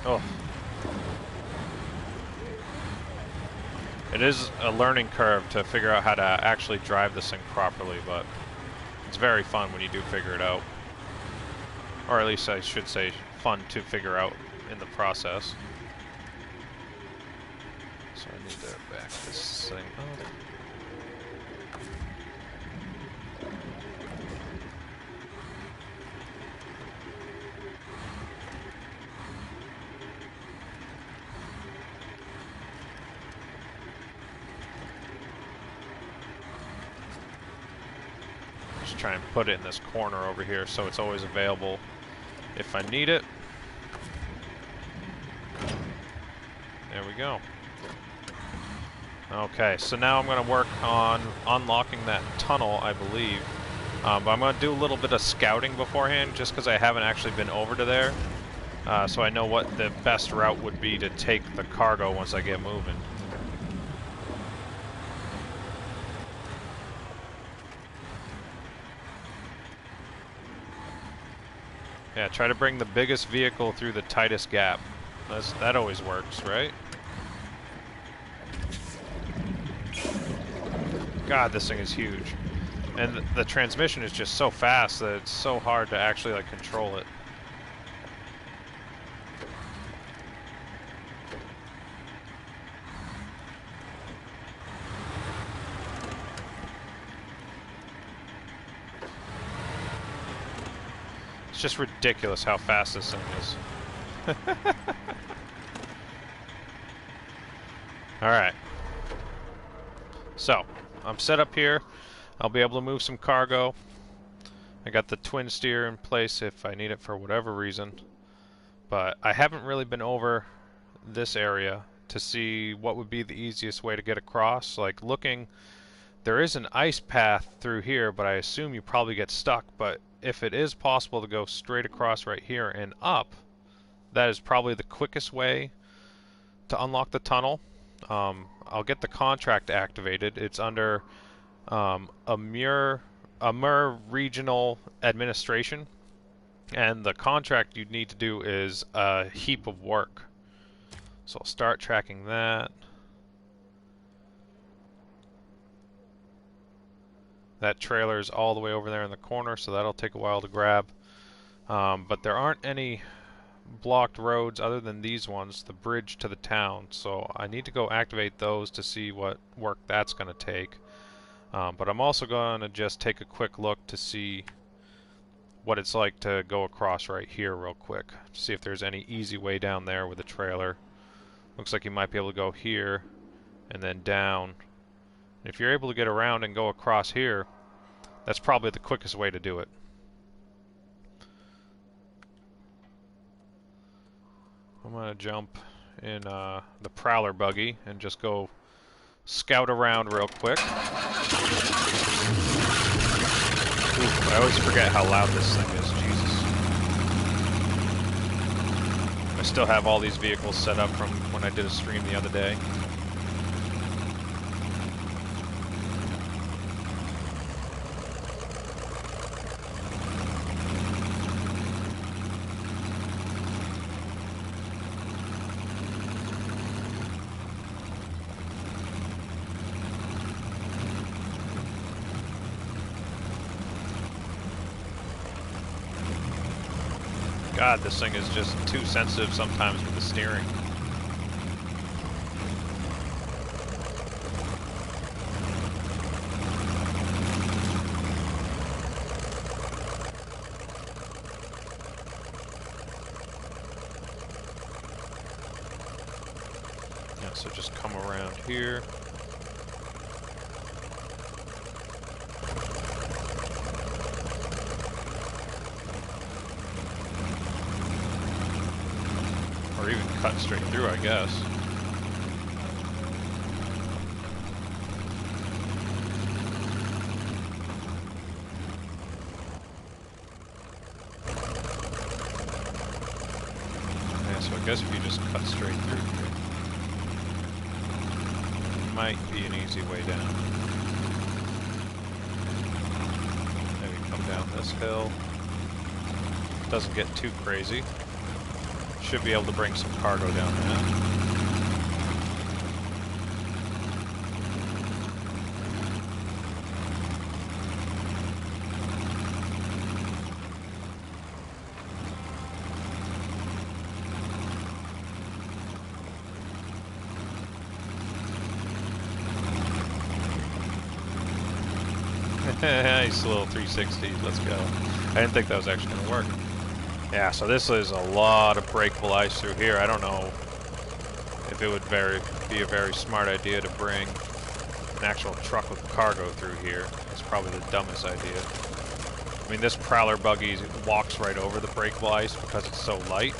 Oh. It is a learning curve to figure out how to actually drive this thing properly, but it's very fun when you do figure it out. Or at least I should say fun to figure out in the process. So I need to back this thing up. Just try and put it in this corner over here so it's always available if I need it. There we go. Okay, so now I'm going to work on unlocking that tunnel, I believe. But I'm going to do a little bit of scouting beforehand, just because I haven't actually been over to there. So I know what the best route would be to take the cargo once I get moving. Yeah, try to bring the biggest vehicle through the tightest gap. That always works, right? God, this thing is huge. And the transmission is just so fast that it's so hard to actually like control it. It's just ridiculous how fast this thing is. Alright. So, I'm set up here. I'll be able to move some cargo. I got the twin steer in place if I need it for whatever reason. But I haven't really been over this area to see what would be the easiest way to get across. Like looking, there is an ice path through here, but I assume you probably get stuck. But if it is possible to go straight across right here and up, that is probably the quickest way to unlock the tunnel. I'll get the contract activated. It's under Amur Regional Administration, and the contract you'd need to do is a heap of work. So I'll start tracking that. That trailer is all the way over there in the corner, so that'll take a while to grab. But there aren't any blocked roads other than these ones, the bridge to the town, so I need to go activate those to see what work that's going to take. But I'm also going to just take a quick look to see what it's like to go across right here real quick, see if there's any easy way down there with a trailer. Looks like you might be able to go here and then down. If you're able to get around and go across here, that's probably the quickest way to do it. I'm going to jump in the Prowler buggy and just go scout around real quick. Ooh, I always forget how loud this thing is, Jesus. I still have all these vehicles set up from when I did a stream the other day. God, this thing is just too sensitive sometimes with the steering. Yeah, so just come around here. Or even cut straight through, I guess. Yeah, so I guess if you just cut straight through here, might be an easy way down. Maybe come down this hill. Doesn't get too crazy. Should be able to bring some cargo down there. Nice little 360. Let's go. I didn't think that was actually going to work. Yeah, so this is a lot of breakable ice through here. I don't know if it would be a very smart idea to bring an actual truck with cargo through here. It's probably the dumbest idea. I mean, this prowler buggy walks right over the breakable ice because it's so light.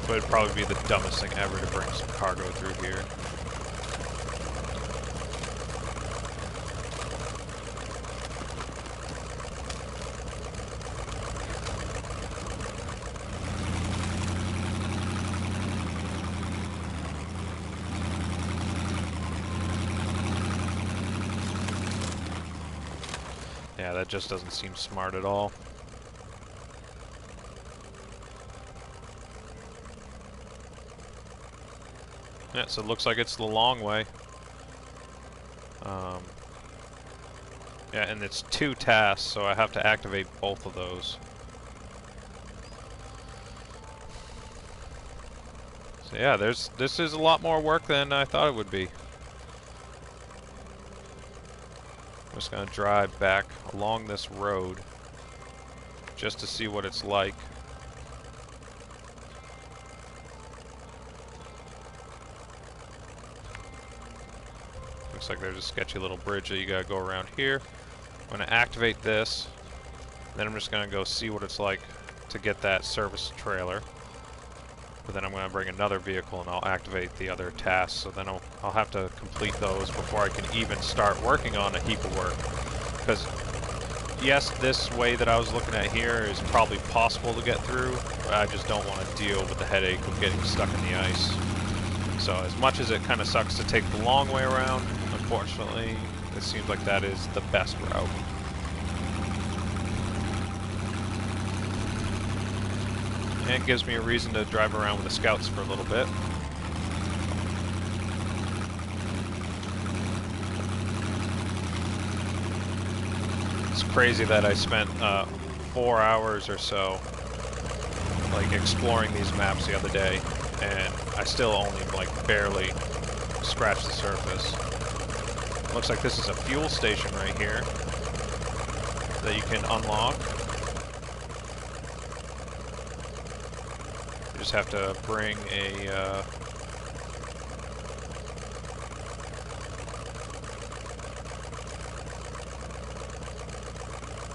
But it'd probably be the dumbest thing ever to bring some cargo through here. Yeah, that just doesn't seem smart at all. Yeah, so it looks like it's the long way. Yeah, and it's 2 tasks, so I have to activate both of those. So yeah, this is a lot more work than I thought it would be. I'm just gonna drive back along this road just to see what it's like. Looks like there's a sketchy little bridge that you gotta go around here. I'm gonna activate this, then I'm just gonna go see what it's like to get that service trailer. But then I'm gonna bring another vehicle and I'll activate the other tasks, so then I'll have to complete those before I can even start working on a heap of work. Because yes, this way that I was looking at here is probably possible to get through, but I just don't want to deal with the headache of getting stuck in the ice. So as much as it kind of sucks to take the long way around, unfortunately, it seems like that is the best route. And it gives me a reason to drive around with the scouts for a little bit. It's crazy that I spent 4 hours or so like exploring these maps the other day, and I still only like barely scratched the surface. Looks like this is a fuel station right here that you can unlock. You just have to bring a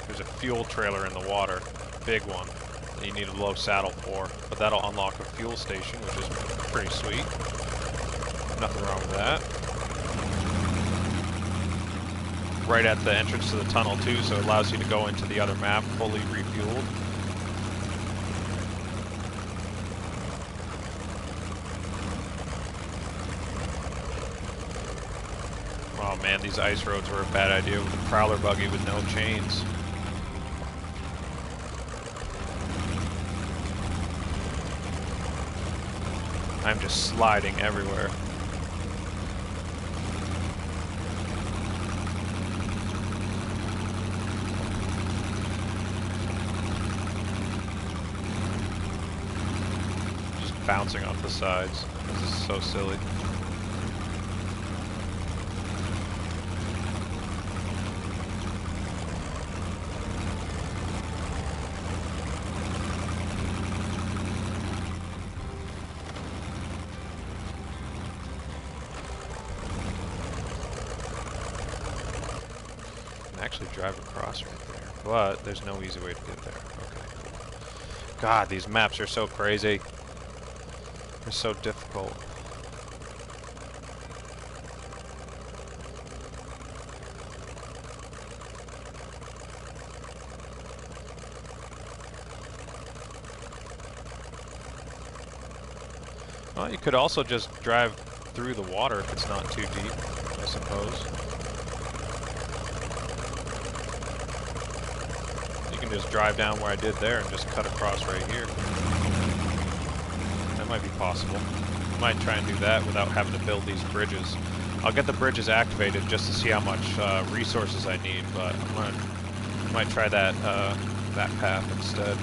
there's a fuel trailer in the water, big one, that you need a low saddle for, but that'll unlock a fuel station, which is pretty sweet. Nothing wrong with that. Right at the entrance to the tunnel too, so it allows you to go into the other map fully refueled. Oh man, these ice roads were a bad idea with a prowler buggy with no chains. I'm just sliding everywhere. Just bouncing off the sides. This is so silly. Actually drive across right there, but there's no easy way to get there. Okay, cool. God, these maps are so crazy. They're so difficult. Well, you could also just drive through the water if it's not too deep, I suppose. can just drive down where I did there and just cut across right here. That might be possible. I might try and do that without having to build these bridges. I'll get the bridges activated just to see how much resources I need, but I might try that that path instead.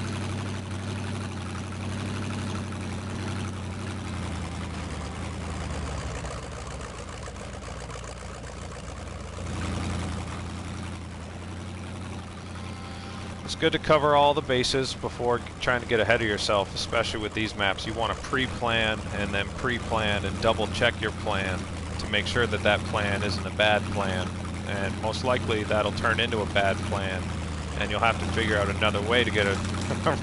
It's good to cover all the bases before trying to get ahead of yourself, especially with these maps. You want to pre-plan and then pre-plan and double check your plan to make sure that that plan isn't a bad plan. And most likely that'll turn into a bad plan and you'll have to figure out another way to get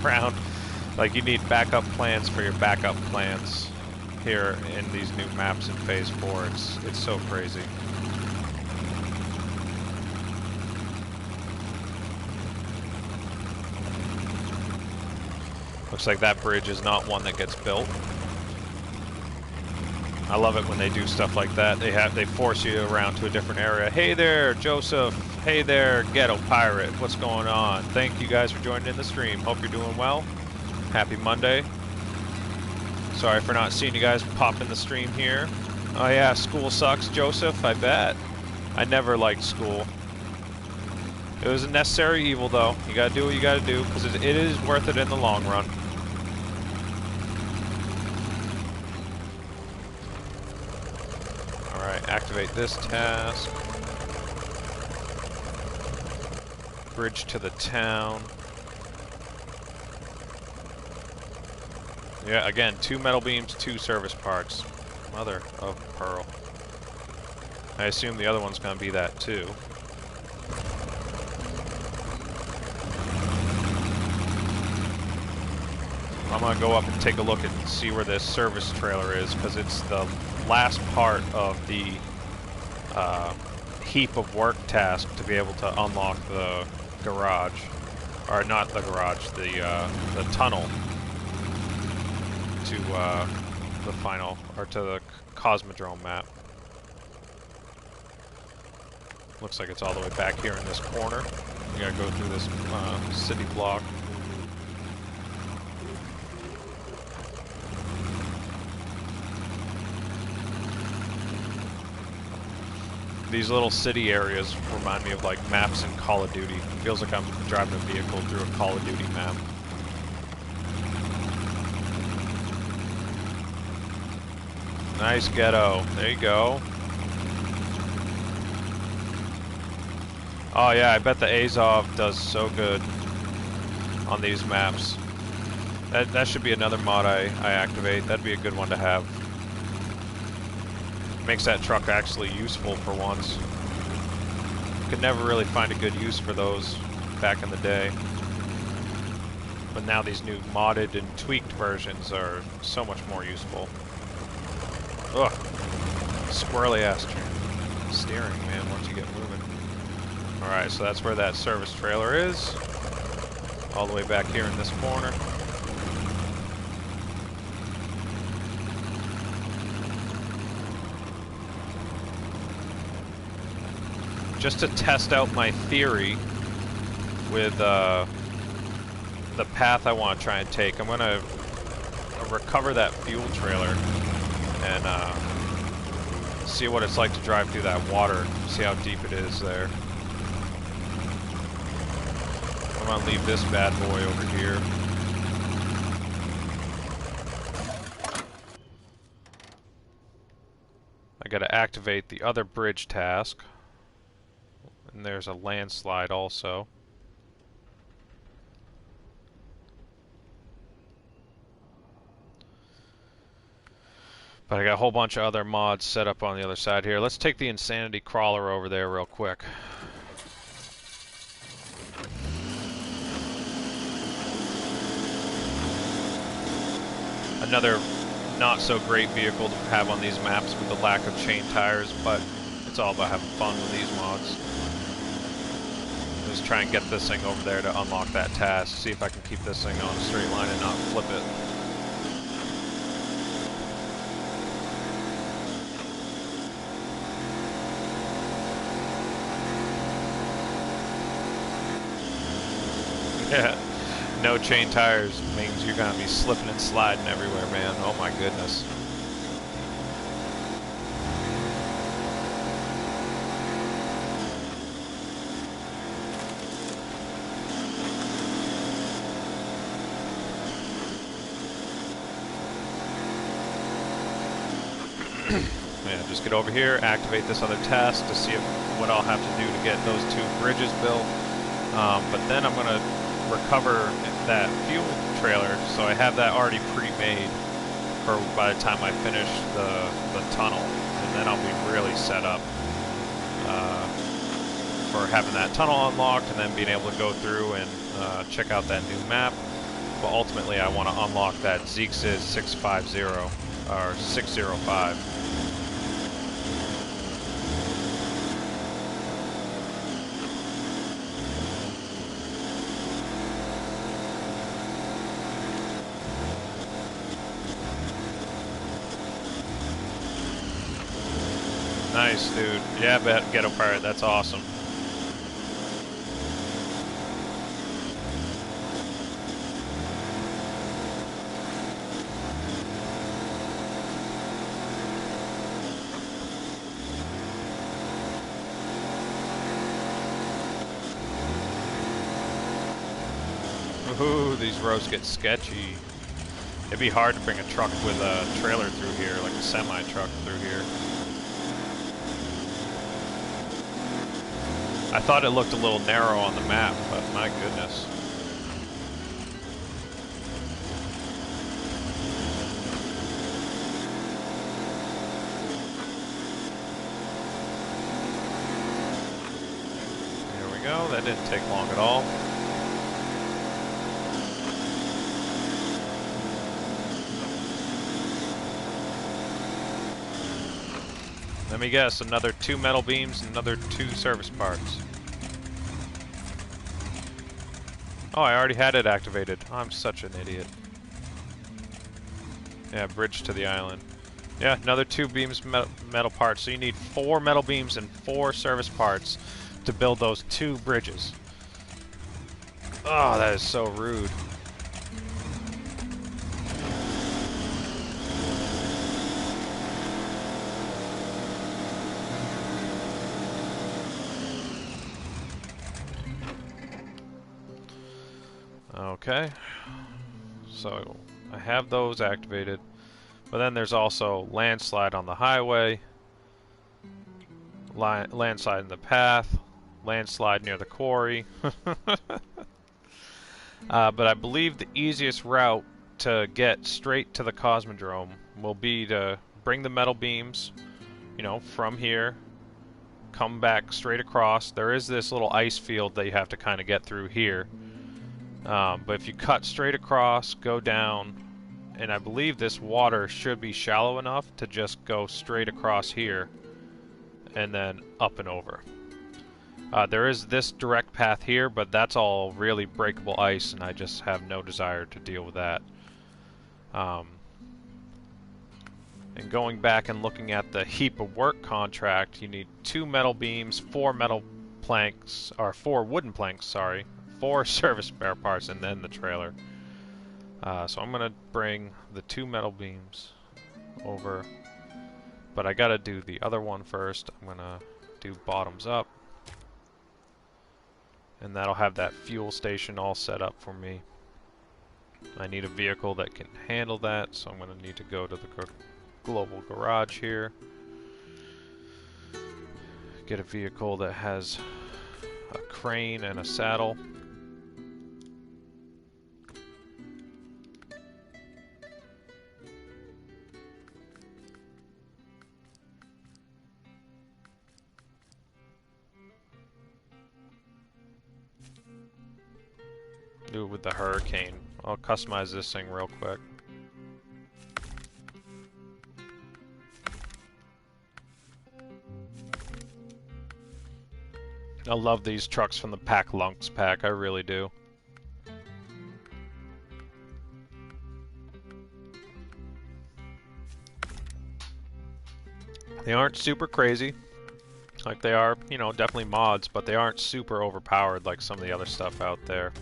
around. Like, you need backup plans for your backup plans here in these new maps in Phase 4. It's so crazy. Looks like that bridge is not one that gets built. I love it when they do stuff like that. They force you around to a different area. Hey there, Joseph. Hey there, Ghetto Pirate. What's going on? Thank you guys for joining in the stream. Hope you're doing well. Happy Monday. Sorry for not seeing you guys pop in the stream here. Oh yeah, school sucks, Joseph. I bet. I never liked school. It was a necessary evil, though. You gotta do what you gotta do, because it is worth it in the long run. Alright, activate this task. Bridge to the town. Yeah, again, 2 metal beams, 2 service parts. Mother of pearl. I assume the other one's gonna be that, too. I'm gonna go up and take a look and see where this service trailer is, because it's the last part of the heap of work task to be able to unlock the garage, or not the garage, the tunnel to the final, or to the Cosmodrome map. Looks like it's all the way back here in this corner. We gotta go through this city block. These little city areas remind me of like maps in Call of Duty. It feels like I'm driving a vehicle through a Call of Duty map. Nice ghetto. There you go. Oh yeah, I bet the Azov does so good on these maps. That should be another mod I activate. That'd be a good one to have. Makes that truck actually useful for once. Could never really find a good use for those back in the day. But now these new modded and tweaked versions are so much more useful. Ugh. Squirrely ass steering, man, once you get moving. Alright, so that's where that service trailer is. All the way back here in this corner. Just to test out my theory with the path I want to try and take, I'm going to recover that fuel trailer and see what it's like to drive through that water, see how deep it is there. I'm going to leave this bad boy over here. I got to activate the other bridge task. And there's a landslide also. But I got a whole bunch of other mods set up on the other side here. Let's take the Insanity Crawler over there real quick. Another not so great vehicle to have on these maps with the lack of chain tires, but it's all about having fun with these mods. Just try and get this thing over there to unlock that task. See if I can keep this thing on a straight line and not flip it. Yeah. No chain tires means you're gonna be slipping and sliding everywhere, man. Oh my goodness. Yeah, just get over here, activate this other task to see what I'll have to do to get those 2 bridges built. But then I'm gonna recover that fuel trailer, so I have that already pre-made for by the time I finish the tunnel, and then I'll be really set up for having that tunnel unlocked and then being able to go through and check out that new map. But ultimately I want to unlock that Zeexis 650 or 605. Nice, dude. Yeah, Ghetto Pirate, that's awesome. Ooh, these roads get sketchy. It'd be hard to bring a truck with a trailer through here, like a semi-truck through here. I thought it looked a little narrow on the map, but my goodness. There we go, that didn't take long at all. Let me guess, another 2 metal beams and another 2 service parts. Oh, I already had it activated. I'm such an idiot. Yeah, bridge to the island. Yeah, another 2 beams metal parts. So you need 4 metal beams and 4 service parts to build those 2 bridges. Oh, that is so rude. Okay, so I have those activated, but then there's also landslide on the highway, landslide in the path, landslide near the quarry. But I believe the easiest route to get straight to the Cosmodrome will be to bring the metal beams, you know, from here, come back straight across. There is this little ice field that you have to kind of get through here. But if you cut straight across, go down, and I believe this water should be shallow enough to just go straight across here and then up and over. There is this direct path here, but that's all really breakable ice, and I just have no desire to deal with that. And going back and looking at the heap of work contract, you need 2 metal beams, 4 metal planks, or 4 wooden planks, sorry. 4 service spare parts, and then the trailer. So I'm gonna bring the 2 metal beams over, but I gotta do the other one first. I'm gonna do bottoms up, and that'll have that fuel station all set up for me. I need a vehicle that can handle that, so I'm gonna need to go to the global garage here, get a vehicle that has a crane and a saddle. Do it with the Hurricane. I'll customize this thing real quick. I love these trucks from the Pack Lunks pack, I really do. They aren't super crazy, like they are, you know, definitely mods, but they aren't super overpowered like some of the other stuff out there.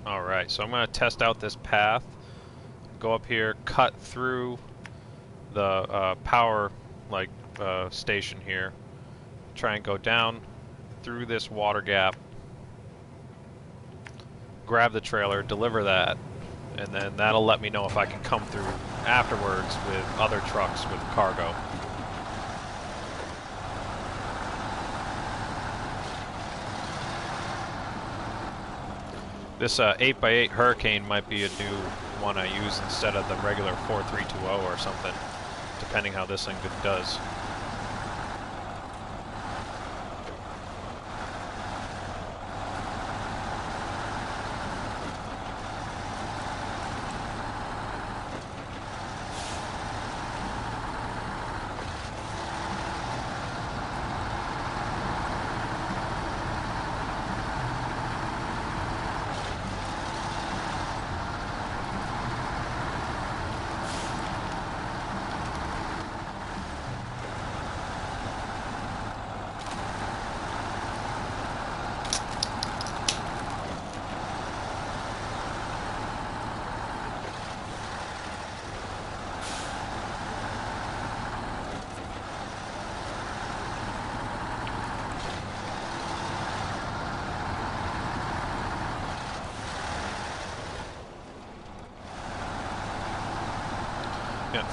Alright, so I'm going to test out this path. Go up here, cut through the power station here. Try and go down through this water gap. Grab the trailer, deliver that, and then that'll let me know if I can come through afterwards with other trucks with cargo. This 8x8 Hurricane might be a new one I use instead of the regular 4320 or something, depending how this thing does.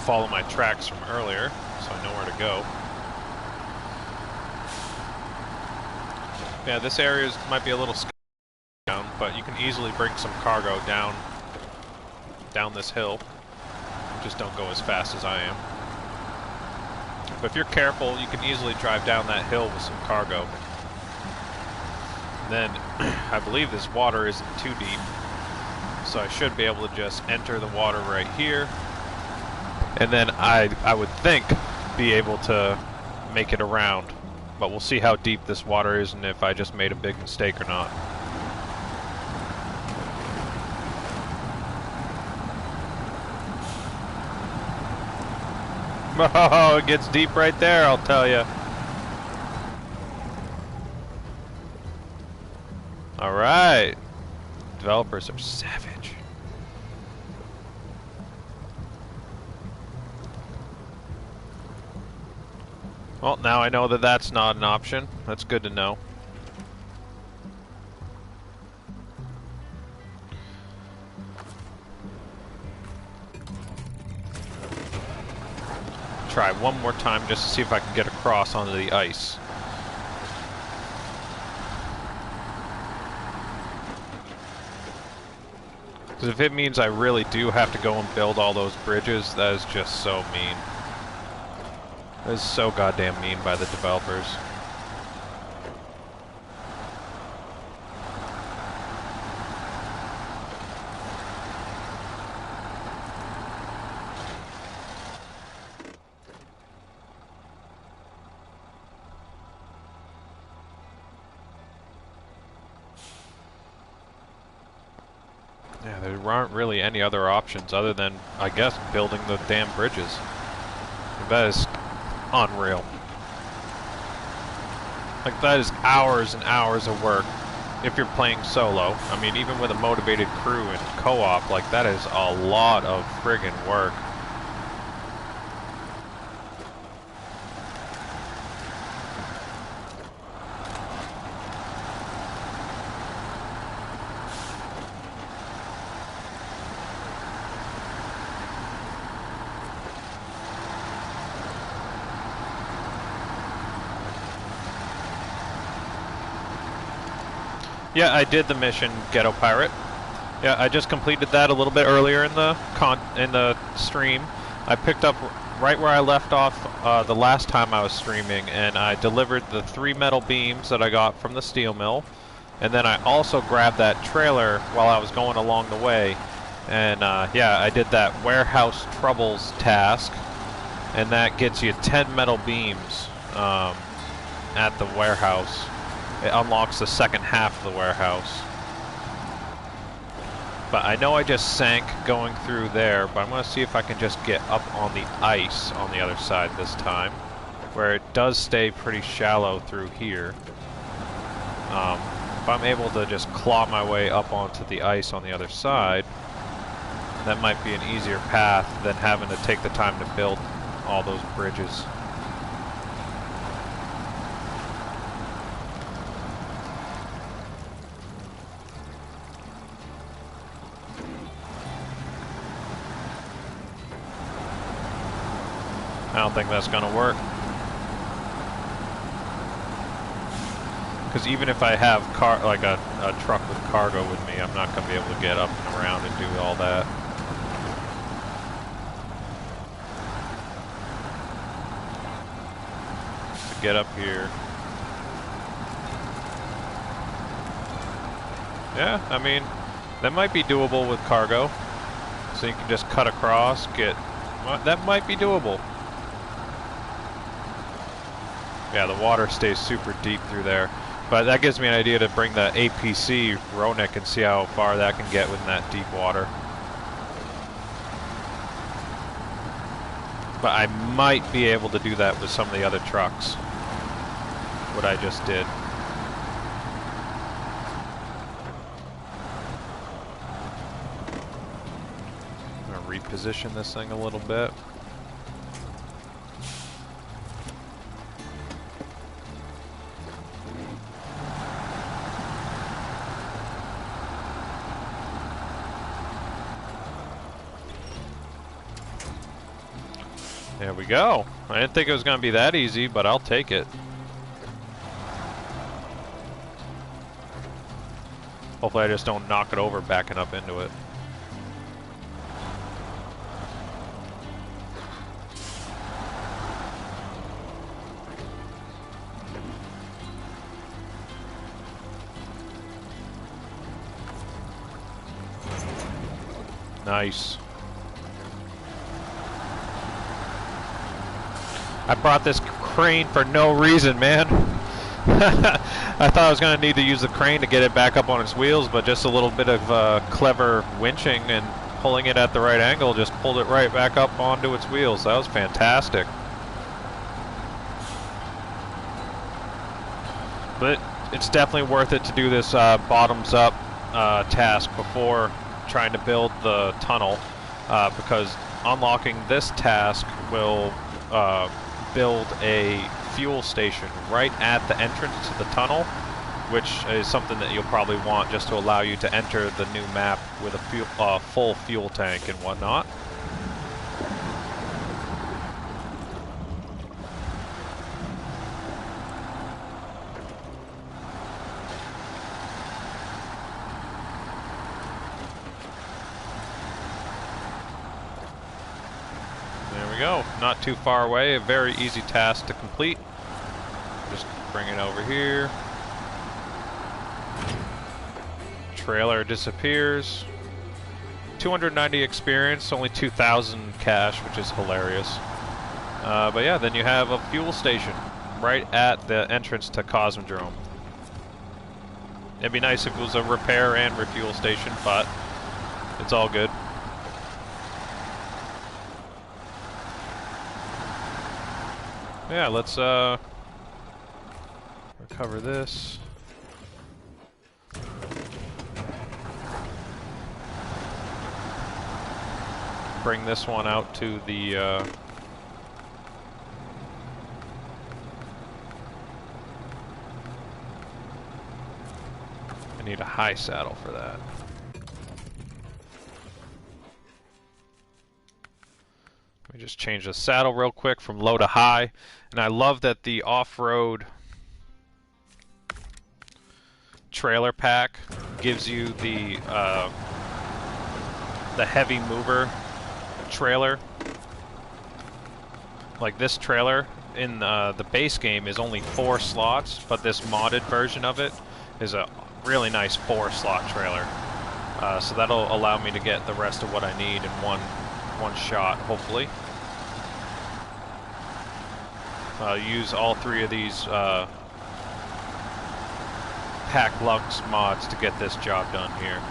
Follow my tracks from earlier, so I know where to go. Yeah, this area might be a little down, but you can easily bring some cargo down this hill. Just don't go as fast as I am. But if you're careful, you can easily drive down that hill with some cargo. Then, I believe this water isn't too deep, so I should be able to just enter the water right here. And then I would think be able to make it around, but we'll see how deep this water is and if I just made a big mistake or not. Oh, it gets deep right there, I'll tell you. Alright. Developers are savage. Well, now I know that that's not an option. That's good to know. Try one more time just to see if I can get across onto the ice. Because if it means I really do have to go and build all those bridges, that is just so mean. That is so goddamn mean by the developers. Yeah, there aren't really any other options other than, I guess, building the damn bridges. That is unreal. Like, that is hours and hours of work if you're playing solo. I mean, even with a motivated crew and co-op, like, that is a lot of friggin' work. Yeah, I did the mission, Ghetto Pirate. Yeah, I just completed that a little bit earlier in the stream. I picked up right where I left off the last time I was streaming, and I delivered the 3 metal beams that I got from the steel mill. And then I also grabbed that trailer while I was going along the way. And yeah, I did that warehouse troubles task, and that gets you 10 metal beams at the warehouse. It unlocks the second half of the warehouse. But I know I just sank going through there, but I'm going to see if I can just get up on the ice on the other side this time, where it does stay pretty shallow through here. if I'm able to just claw my way up onto the ice on the other side, that might be an easier path than having to take the time to build all those bridges. I don't think that's gonna work. Because even if I have a truck with cargo with me, I'm not gonna be able to get up and around and do all that. To get up here. Yeah, I mean, that might be doable with cargo. So you can just cut across, that might be doable. Yeah, the water stays super deep through there. But that gives me an idea to bring the APC Ronik and see how far that can get within that deep water. But I might be able to do that with some of the other trucks. What I just did. I'm gonna reposition this thing a little bit. There we go. I didn't think it was going to be that easy, but I'll take it. Hopefully I just don't knock it over backing up into it. Nice. I brought this crane for no reason, man. I thought I was going to need to use the crane to get it back up on its wheels, but just a little bit of clever winching and pulling it at the right angle just pulled it right back up onto its wheels. That was fantastic. But it's definitely worth it to do this bottoms-up task before trying to build the tunnel, because unlocking this task will build a fuel station right at the entrance to the tunnel, which is something that you'll probably want just to allow you to enter the new map with a full fuel tank and whatnot. Not too far away, a very easy task to complete. Just bring it over here. Trailer disappears. 290 experience, only 2,000 cash, which is hilarious. But yeah, then you have a fuel station right at the entrance to Cosmodrome. It'd be nice if it was a repair and refuel station, but it's all good. Yeah, let's recover this. Bring this one out to the I need a high saddle for that. Let me just change the saddle real quick from low to high. And I love that the off-road trailer pack gives you the heavy mover trailer. Like this trailer in the base game is only 4 slots, but this modded version of it is a really nice 4-slot trailer. So that'll allow me to get the rest of what I need in one shot, hopefully. Use all 3 of these Pack Lux mods to get this job done here.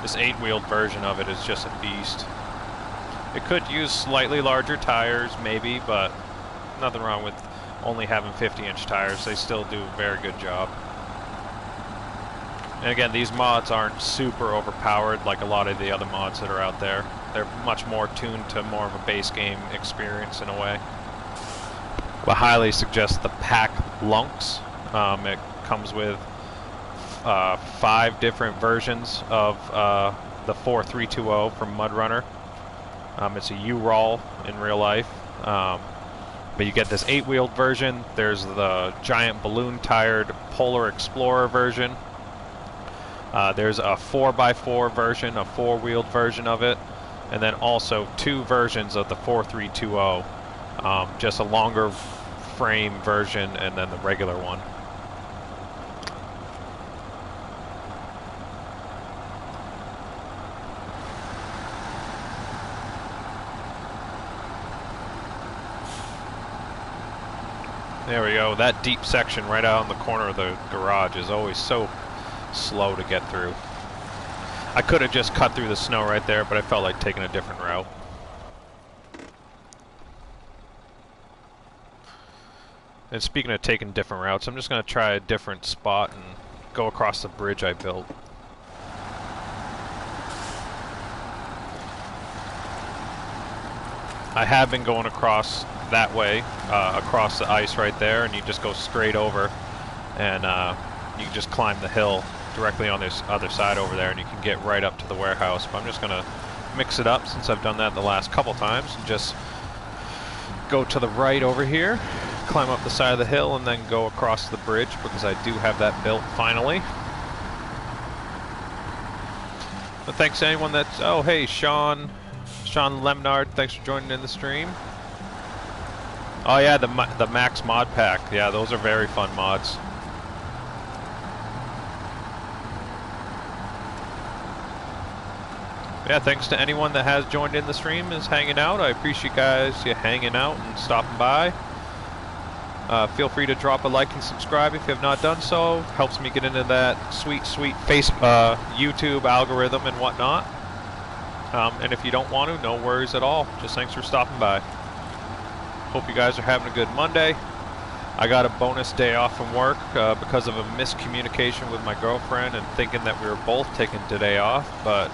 This 8-wheeled version of it is just a beast. It could use slightly larger tires, maybe, but nothing wrong with only having 50-inch tires. They still do a very good job. And again, these mods aren't super overpowered like a lot of the other mods that are out there. They're much more tuned to more of a base game experience in a way. I highly suggest the Pack Lunks. It comes with 5 different versions of the 4320 from MudRunner. It's a U-Roll in real life. But you get this 8-wheeled version. There's the giant balloon-tired Polar Explorer version. There's a 4x4 version, a 4-wheeled version of it, and then also 2 versions of the 4320. Just a longer frame version and then the regular one. There we go. That deep section right out in the corner of the garage is always so slow to get through. I could have just cut through the snow right there, but I felt like taking a different route. And speaking of taking different routes, I'm just going to try a different spot and go across the bridge I built. I have been going across that way, across the ice right there, and you just go straight over, and you can just climb the hill directly on this other side over there, and you can get right up to the warehouse. But I'm just going to mix it up since I've done that the last couple times, and just go to the right over here, climb up the side of the hill, and then go across the bridge, because I do have that built finally. But thanks to anyone that's... Oh, hey, Sean Lemnard, thanks for joining in the stream. Oh yeah, the Max mod pack. Yeah, those are very fun mods. Yeah, thanks to anyone that has joined in the stream, is hanging out. I appreciate you hanging out and stopping by. Feel free to drop a like and subscribe if you have not done so. Helps me get into that sweet YouTube algorithm and whatnot. And if you don't want to, no worries at all. Just thanks for stopping by. Hope you guys are having a good Monday. I got a bonus day off from work because of a miscommunication with my girlfriend and thinking that we were both taking today off, but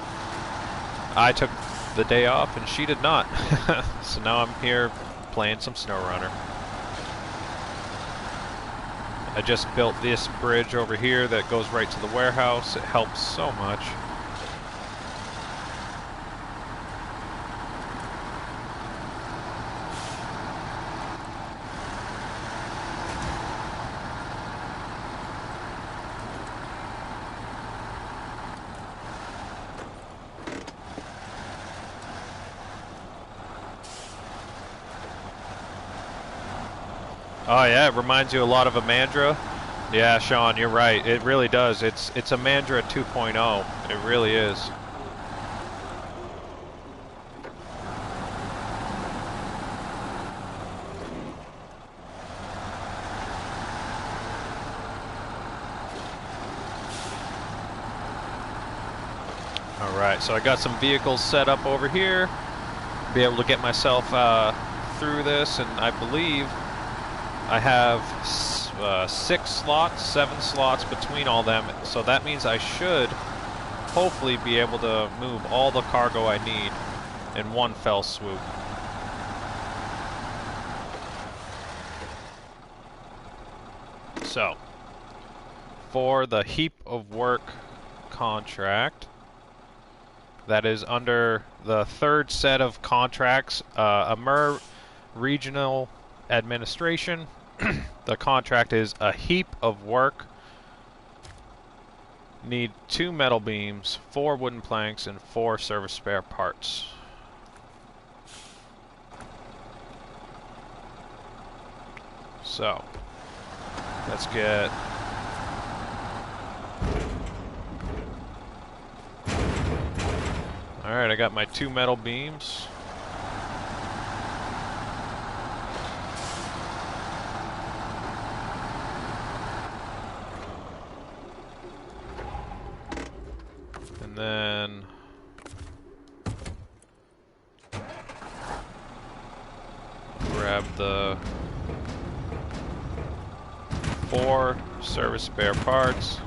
I took the day off and she did not. So now I'm here playing some SnowRunner. I just built this bridge over here that goes right to the warehouse. It helps so much. Oh yeah, it reminds you a lot of Amandra. Yeah, Sean, you're right. It really does. It's Amandra 2.0. It really is. All right, so I got some vehicles set up over here. Be able to get myself through this, and I believe I have 6 slots, 7 slots between all them, so that means I should hopefully be able to move all the cargo I need in one fell swoop. So, for the heap of work contract, that is under the 3rd set of contracts, Amur Regional Administration. The contract is a heap of work. Need 2 metal beams, 4 wooden planks, and 4 service spare parts. So, let's get... Alright, I got my 2 metal beams. And And then grab the 4 service spare parts.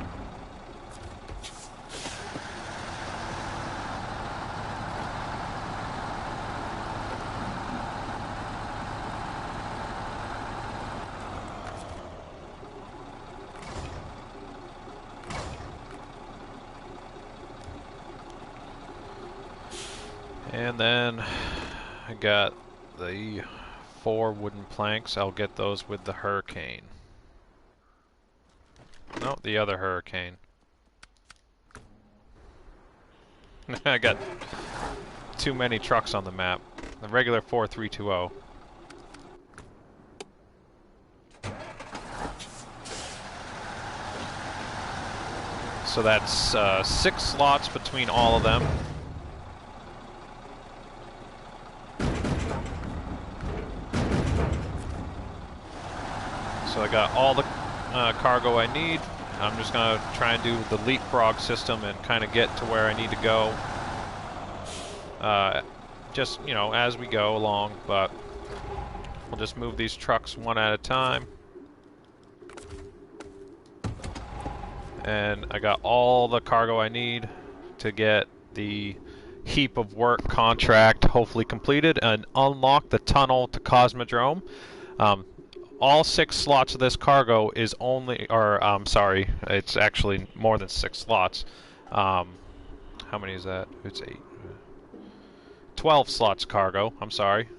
And then I got the 4 wooden planks. I'll get those with the Hurricane. No, the other Hurricane. I got too many trucks on the map. The regular 4320. So that's 6 slots between all of them. So I got all the cargo I need. I'm just going to try and do the leapfrog system and kind of get to where I need to go. Just, you know, as we go along, but we'll just move these trucks one at a time. And I got all the cargo I need to get the heap of work contract hopefully completed and unlock the tunnel to Cosmodrome. All 6 slots of this cargo is only, or sorry, it's actually more than 6 slots. How many is that? It's 8. 12 slots cargo, I'm sorry.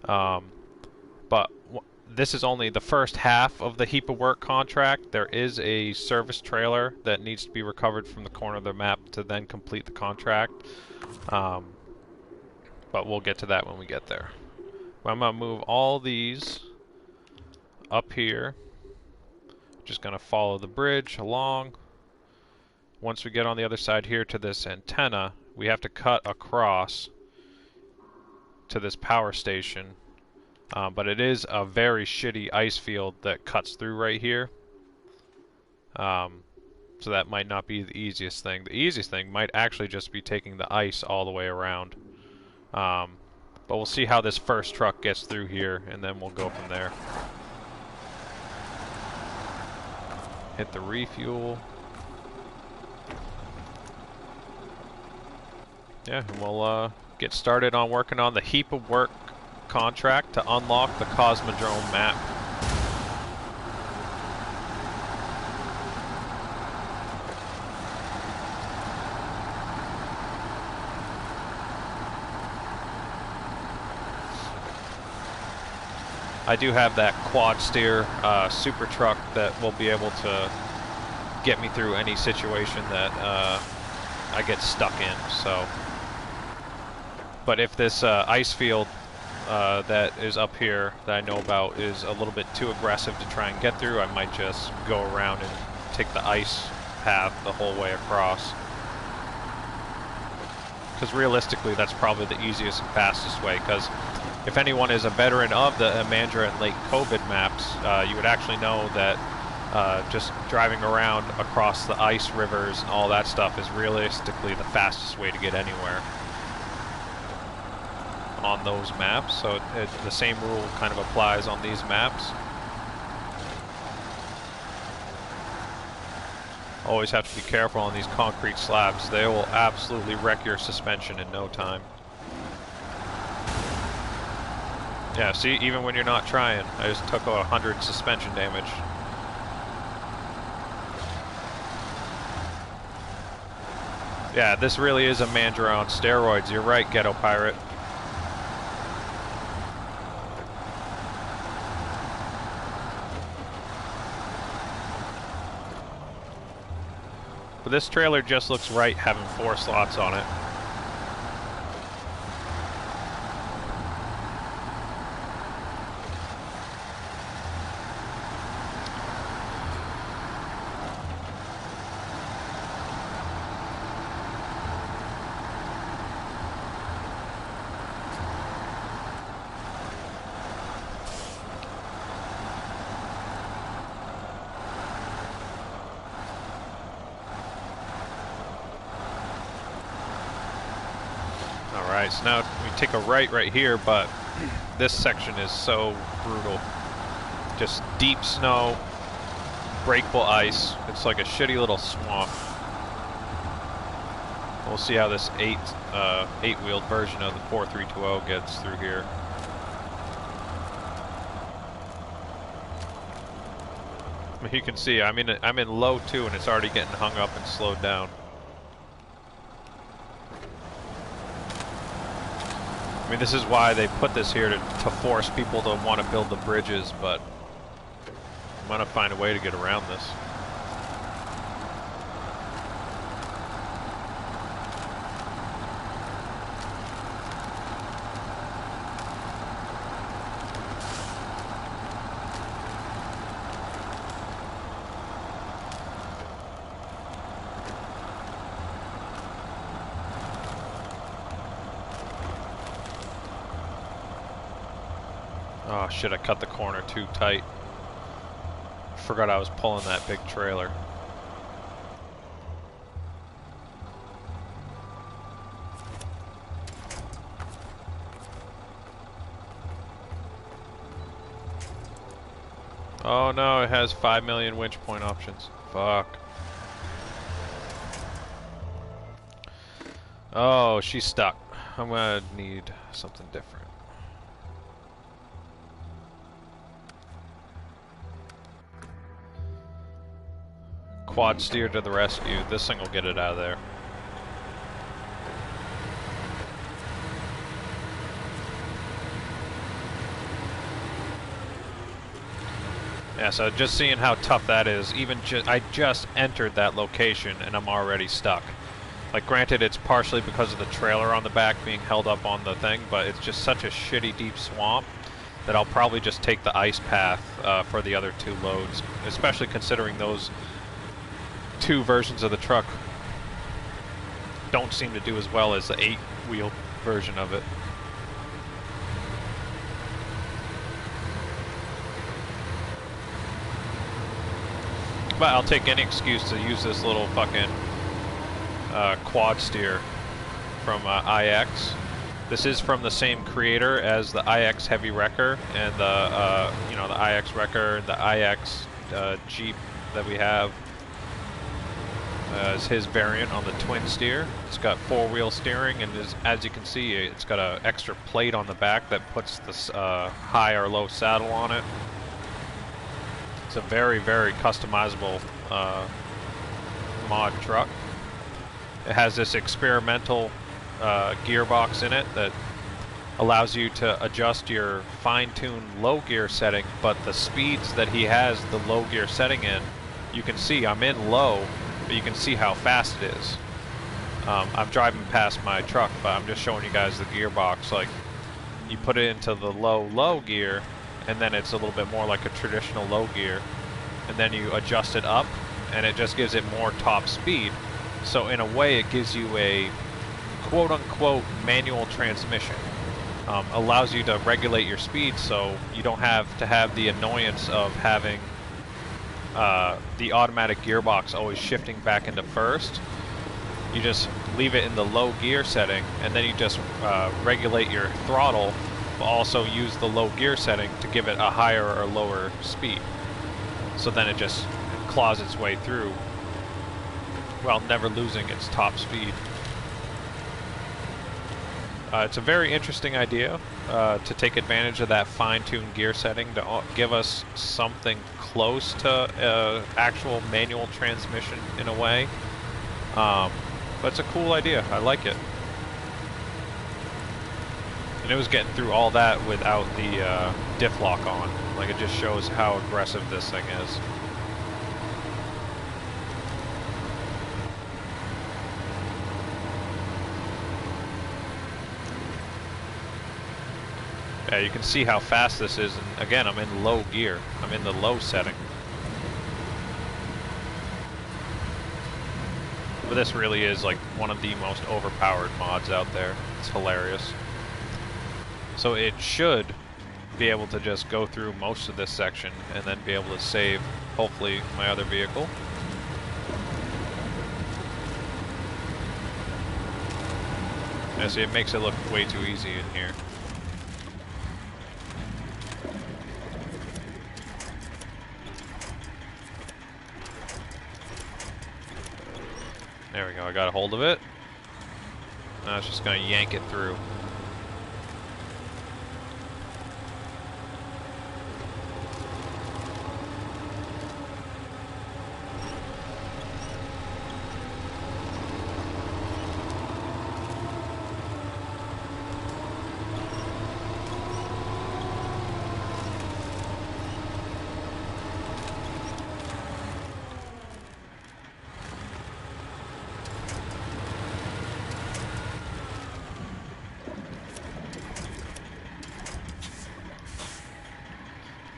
But this is only the first half of the heap of work contract. There is a service trailer that needs to be recovered from the corner of the map to then complete the contract. But we'll get to that when we get there. I'm going to move all these up here. Just going to follow the bridge along. Once we get on the other side here to this antenna, we have to cut across to this power station. But it is a very shitty ice field that cuts through right here. So that might not be the easiest thing. The easiest thing might actually just be taking the ice all the way around. But we'll see how this first truck gets through here, and then we'll go from there. Hit the refuel. Yeah, and we'll get started on working on the heap of work contract to unlock the Cosmodrome map. I do have that quad steer super truck that will be able to get me through any situation that I get stuck in. So, but if this ice field that is up here that I know about is a little bit too aggressive to try and get through, I might just go around and take the ice path the whole way across. Because realistically, that's probably the easiest and fastest way, because if anyone is a veteran of the Amandra and Lake COVID maps, you would actually know that just driving around across the ice rivers and all that stuff is realistically the fastest way to get anywhere on those maps. So the same rule kind of applies on these maps. Always have to be careful on these concrete slabs. They will absolutely wreck your suspension in no time. Yeah, see, even when you're not trying, I just took 100 suspension damage. Yeah, this really is a Mandra on steroids. You're right, Ghetto Pirate. But this trailer just looks right having 4 slots on it. Alright, so now we take a right here, but this section is so brutal. Just deep snow, breakable ice. It's like a shitty little swamp. We'll see how this eight-wheeled version of the 4320 gets through here. You can see I'm in low 2 and it's already getting hung up and slowed down. I mean, this is why they put this here to force people to want to build the bridges, but I'm gonna find a way to get around this. Oh shit, I cut the corner too tight. Forgot I was pulling that big trailer. Oh no, it has 5 million winch point options. Fuck. Oh, she's stuck. I'm gonna need something different. Quad steer to the rescue. This thing will get it out of there. Yeah, so just seeing how tough that is, even I just entered that location and I'm already stuck. Like, granted, it's partially because of the trailer on the back being held up on the thing, but it's just such a shitty deep swamp that I'll probably just take the ice path for the other 2 loads, especially considering those 2 versions of the truck don't seem to do as well as the 8-wheel version of it. But I'll take any excuse to use this little fucking quad steer from IX. This is from the same creator as the IX Heavy Wrecker and the the IX Wrecker, the IX Jeep that we have. Is his variant on the twin steer. It's got 4-wheel steering, and as you can see, it's got an extra plate on the back that puts this high or low saddle on it. It's a very, very customizable mod truck. It has this experimental gearbox in it that allows you to adjust your fine-tuned low gear setting, but the speeds that he has the low gear setting in, you can see I'm in low, but you can see how fast it is. I'm driving past my truck, but I'm just showing you guys the gearbox. Like, you put it into the low gear, and then it's a little bit more like a traditional low gear, and then you adjust it up, and it just gives it more top speed. So in a way, it gives you a quote-unquote manual transmission. Allows you to regulate your speed, so you don't have to have the annoyance of having the automatic gearbox always shifting back into first. You just leave it in the low gear setting, and then you just regulate your throttle, but also use the low gear setting to give it a higher or lower speed. So then it just claws its way through while never losing its top speed. It's a very interesting idea to take advantage of that fine-tuned gear setting to give us something close to actual manual transmission in a way. But it's a cool idea. I like it. And it was getting through all that without the diff lock on. Like, it just shows how aggressive this thing is. Yeah, you can see how fast this is, and again, I'm in low gear. I'm in the low setting. But this really is like one of the most overpowered mods out there. It's hilarious. So it should be able to just go through most of this section and then be able to save, hopefully, my other vehicle. Yeah, see, it makes it look way too easy in here. There we go, I got a hold of it. Now I was just gonna yank it through.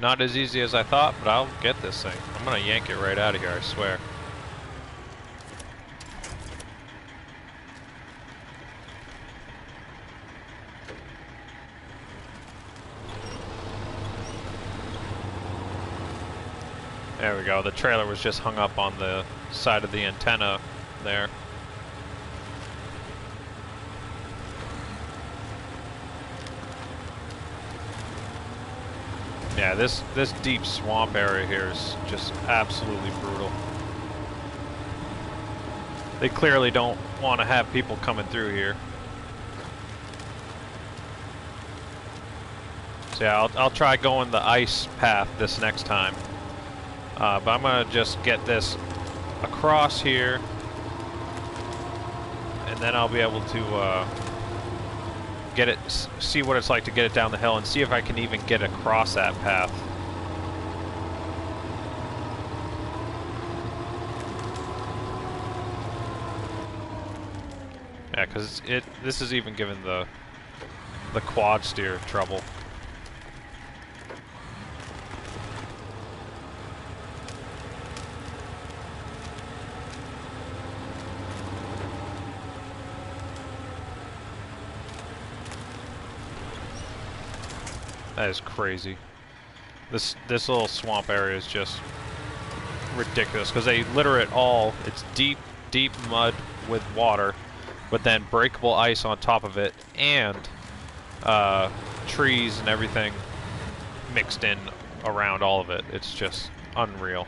Not as easy as I thought, but I'll get this thing. I'm gonna yank it right out of here, I swear. There we go, the trailer was just hung up on the side of the antenna there. Yeah, this deep swamp area here is just absolutely brutal. They clearly don't want to have people coming through here. So yeah, I'll try going the ice path this next time. But I'm gonna just get this across here, and then I'll be able to get it, see what it's like to get it down the hill, and see if I can even get across that path. Yeah, because this is even giving the quad steer trouble. That is crazy. This little swamp area is just ridiculous because they litter it all. It's deep mud with water, but then breakable ice on top of it, and trees and everything mixed in around all of it. It's just unreal.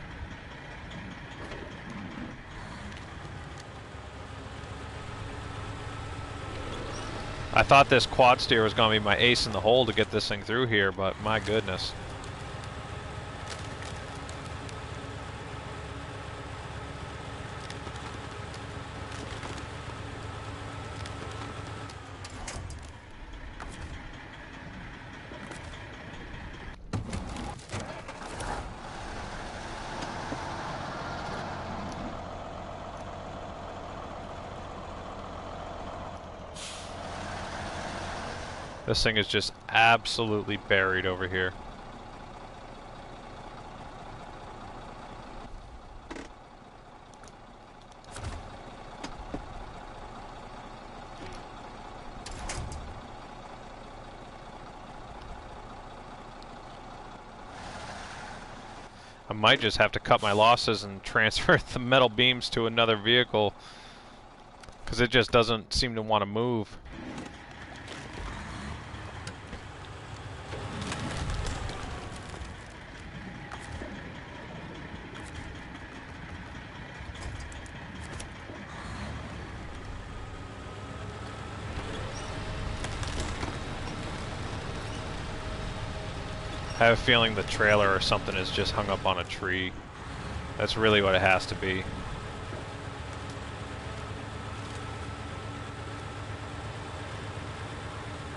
I thought this quad steer was going to be my ace in the hole to get this thing through here, but my goodness. This thing is just absolutely buried over here. I might just have to cut my losses and transfer the metal beams to another vehicle, because it just doesn't seem to want to move. I have a feeling the trailer or something is just hung up on a tree. That's really what it has to be.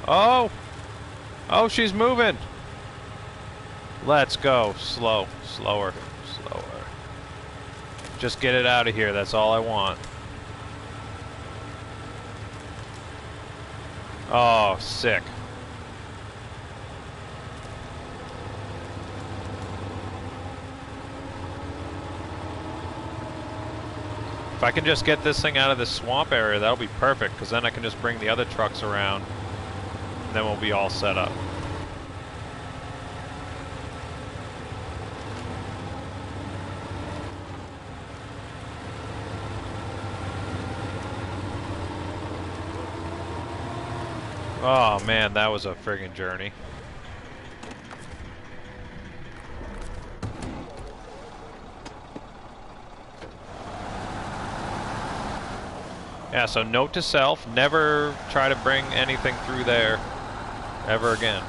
Oh! Oh, she's moving! Let's go. Slower. Just get it out of here, that's all I want. Oh, sick. If I can just get this thing out of this swamp area, that'll be perfect, because then I can just bring the other trucks around, and then we'll be all set up. Oh man, that was a friggin' journey. Yeah, so note to self, never try to bring anything through there ever again.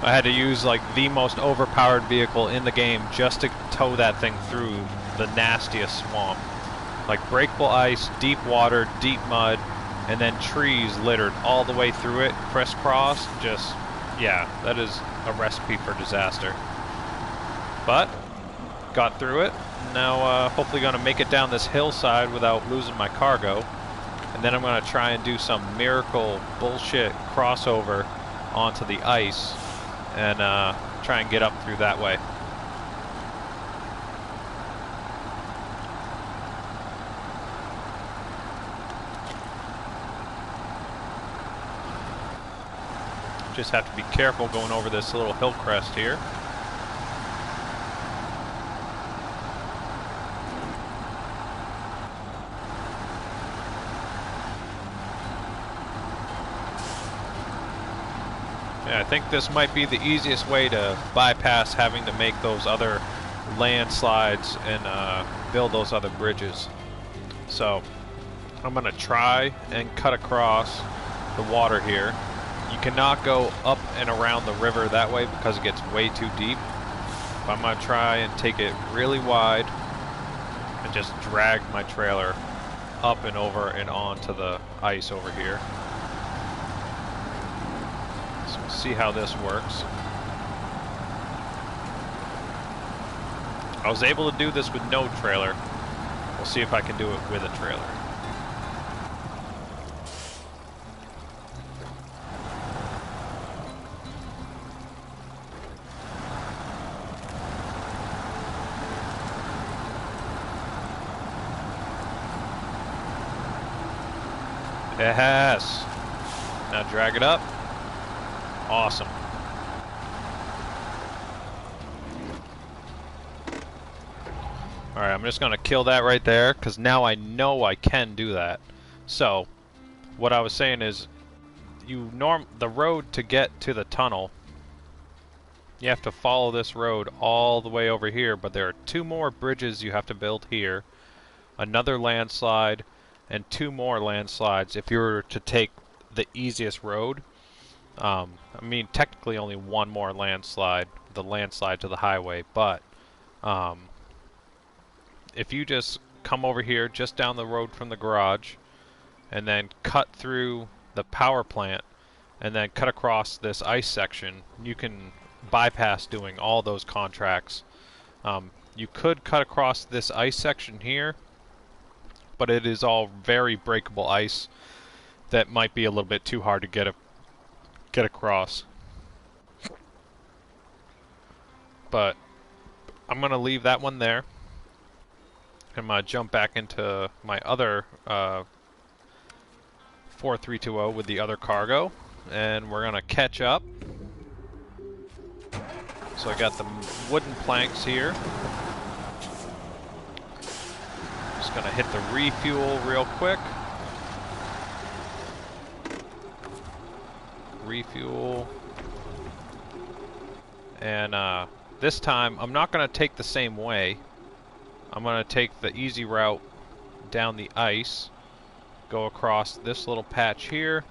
I had to use like the most overpowered vehicle in the game just to tow that thing through the nastiest swamp. Like breakable ice, deep water, deep mud, and then trees littered all the way through it, crisscross. Just, yeah, that is a recipe for disaster. But got through it. Now hopefully going to make it down this hillside without losing my cargo. And then I'm going to try and do some miracle bullshit crossover onto the ice and try and get up through that way. Just have to be careful going over this little hill crest here. Yeah, I think this might be the easiest way to bypass having to make those other landslides and build those other bridges. So I'm going to try and cut across the water here. You cannot go up and around the river that way because it gets way too deep. But I'm going to try and take it really wide and just drag my trailer up and over and onto the ice over here. So we'll see how this works. I was able to do this with no trailer. We'll see if I can do it with a trailer. Yes. Now drag it up. Awesome. Alright, I'm just going to kill that right there because now I know I can do that. So, what I was saying is, the road to get to the tunnel, you have to follow this road all the way over here, but there are 2 more bridges you have to build here, another landslide, and 2 more landslides if you were to take the easiest road. I mean, technically only 1 more landslide, the landslide to the highway, but if you just come over here, just down the road from the garage, and then cut through the power plant, and then cut across this ice section, you can bypass doing all those contracts. You could cut across this ice section here, but it is all very breakable ice that might be a little bit too hard to get across. But I'm going to leave that one there. I'm going to jump back into my other 4320 with the other cargo, and we're going to catch up. So I got the wooden planks here. Just going to hit the refuel real quick. Refuel. And this time, I'm not going to take the same way. I'm going to take the easy route down the ice, go across this little patch here,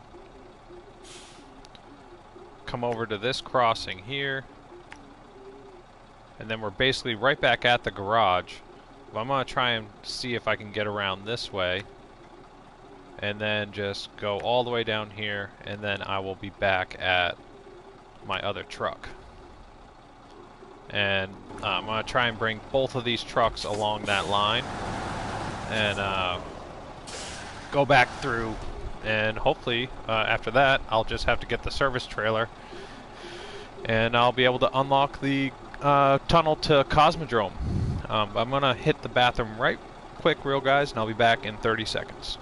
come over to this crossing here, and then we're basically right back at the garage. But I'm going to try and see if I can get around this way, and then just go all the way down here, and then I will be back at my other truck. And I'm going to try and bring both of these trucks along that line and go back through, and hopefully after that I'll just have to get the service trailer and I'll be able to unlock the tunnel to Cosmodrome. I'm going to hit the bathroom right quick, real guys, and I'll be back in 30 seconds.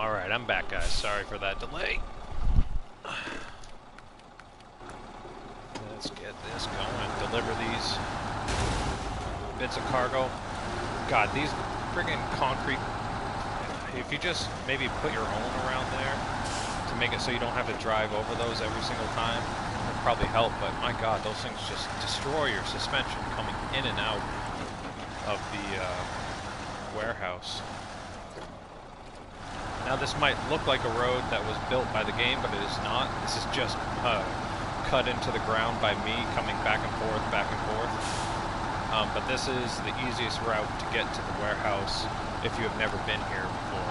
Alright, I'm back, guys. Sorry for that delay. Let's get this going. Deliver these bits of cargo. God, these friggin' concrete... If you just maybe put your own around there to make it so you don't have to drive over those every single time, it would probably help, but my God, those things just destroy your suspension coming in and out of the warehouse. Now this might look like a road that was built by the game, but it is not. This is just cut into the ground by me coming back and forth, but this is the easiest route to get to the warehouse if you have never been here before.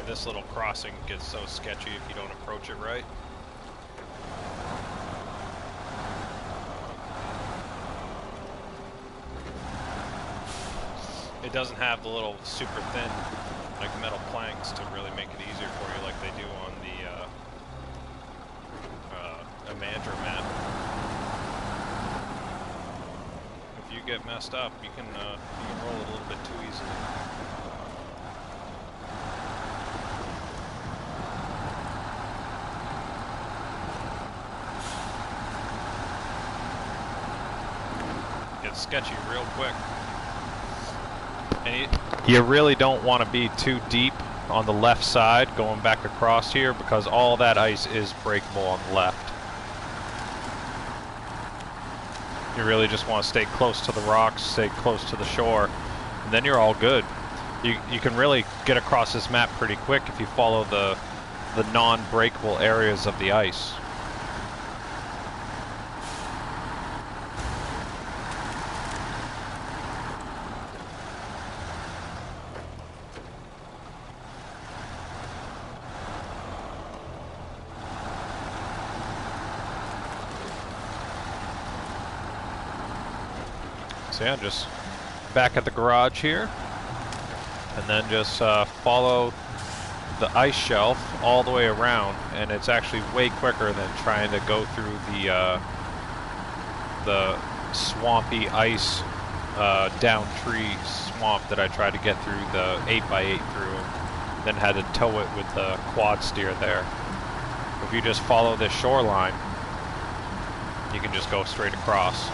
This little crossing gets so sketchy if you don't approach it right. It doesn't have the little super thin, like metal planks to really make it easier for you like they do on the Amandra map. If you get messed up, you can roll it a little bit too easily. Sketchy real quick, and you really don't want to be too deep on the left side going back across here because all that ice is breakable on the left. You really just want to stay close to the rocks, stay close to the shore, and then you're all good. You can really get across this map pretty quick if you follow the non-breakable areas of the ice. So yeah, just back at the garage here, and then just follow the ice shelf all the way around, and it's actually way quicker than trying to go through the swampy ice down tree swamp that I tried to get through the 8x8 through, and then had to tow it with the quad steer there. If you just follow this shoreline, you can just go straight across.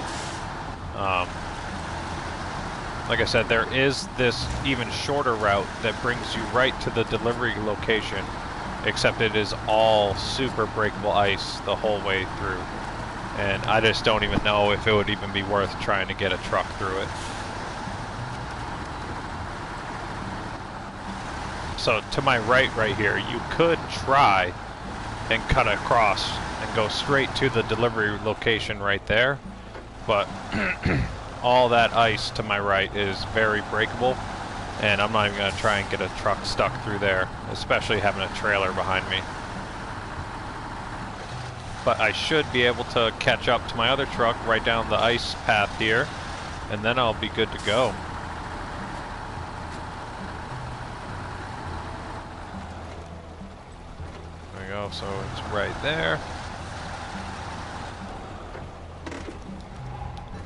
Like I said, there is this even shorter route that brings you right to the delivery location, except it is all super breakable ice the whole way through. And I just don't even know if it would even be worth trying to get a truck through it. So to my right here, you could try and cut across and go straight to the delivery location right there, but all that ice to my right is very breakable, and I'm not even going to try and get a truck stuck through there, especially having a trailer behind me. But I should be able to catch up to my other truck right down the ice path here, and then I'll be good to go. There we go, so it's right there.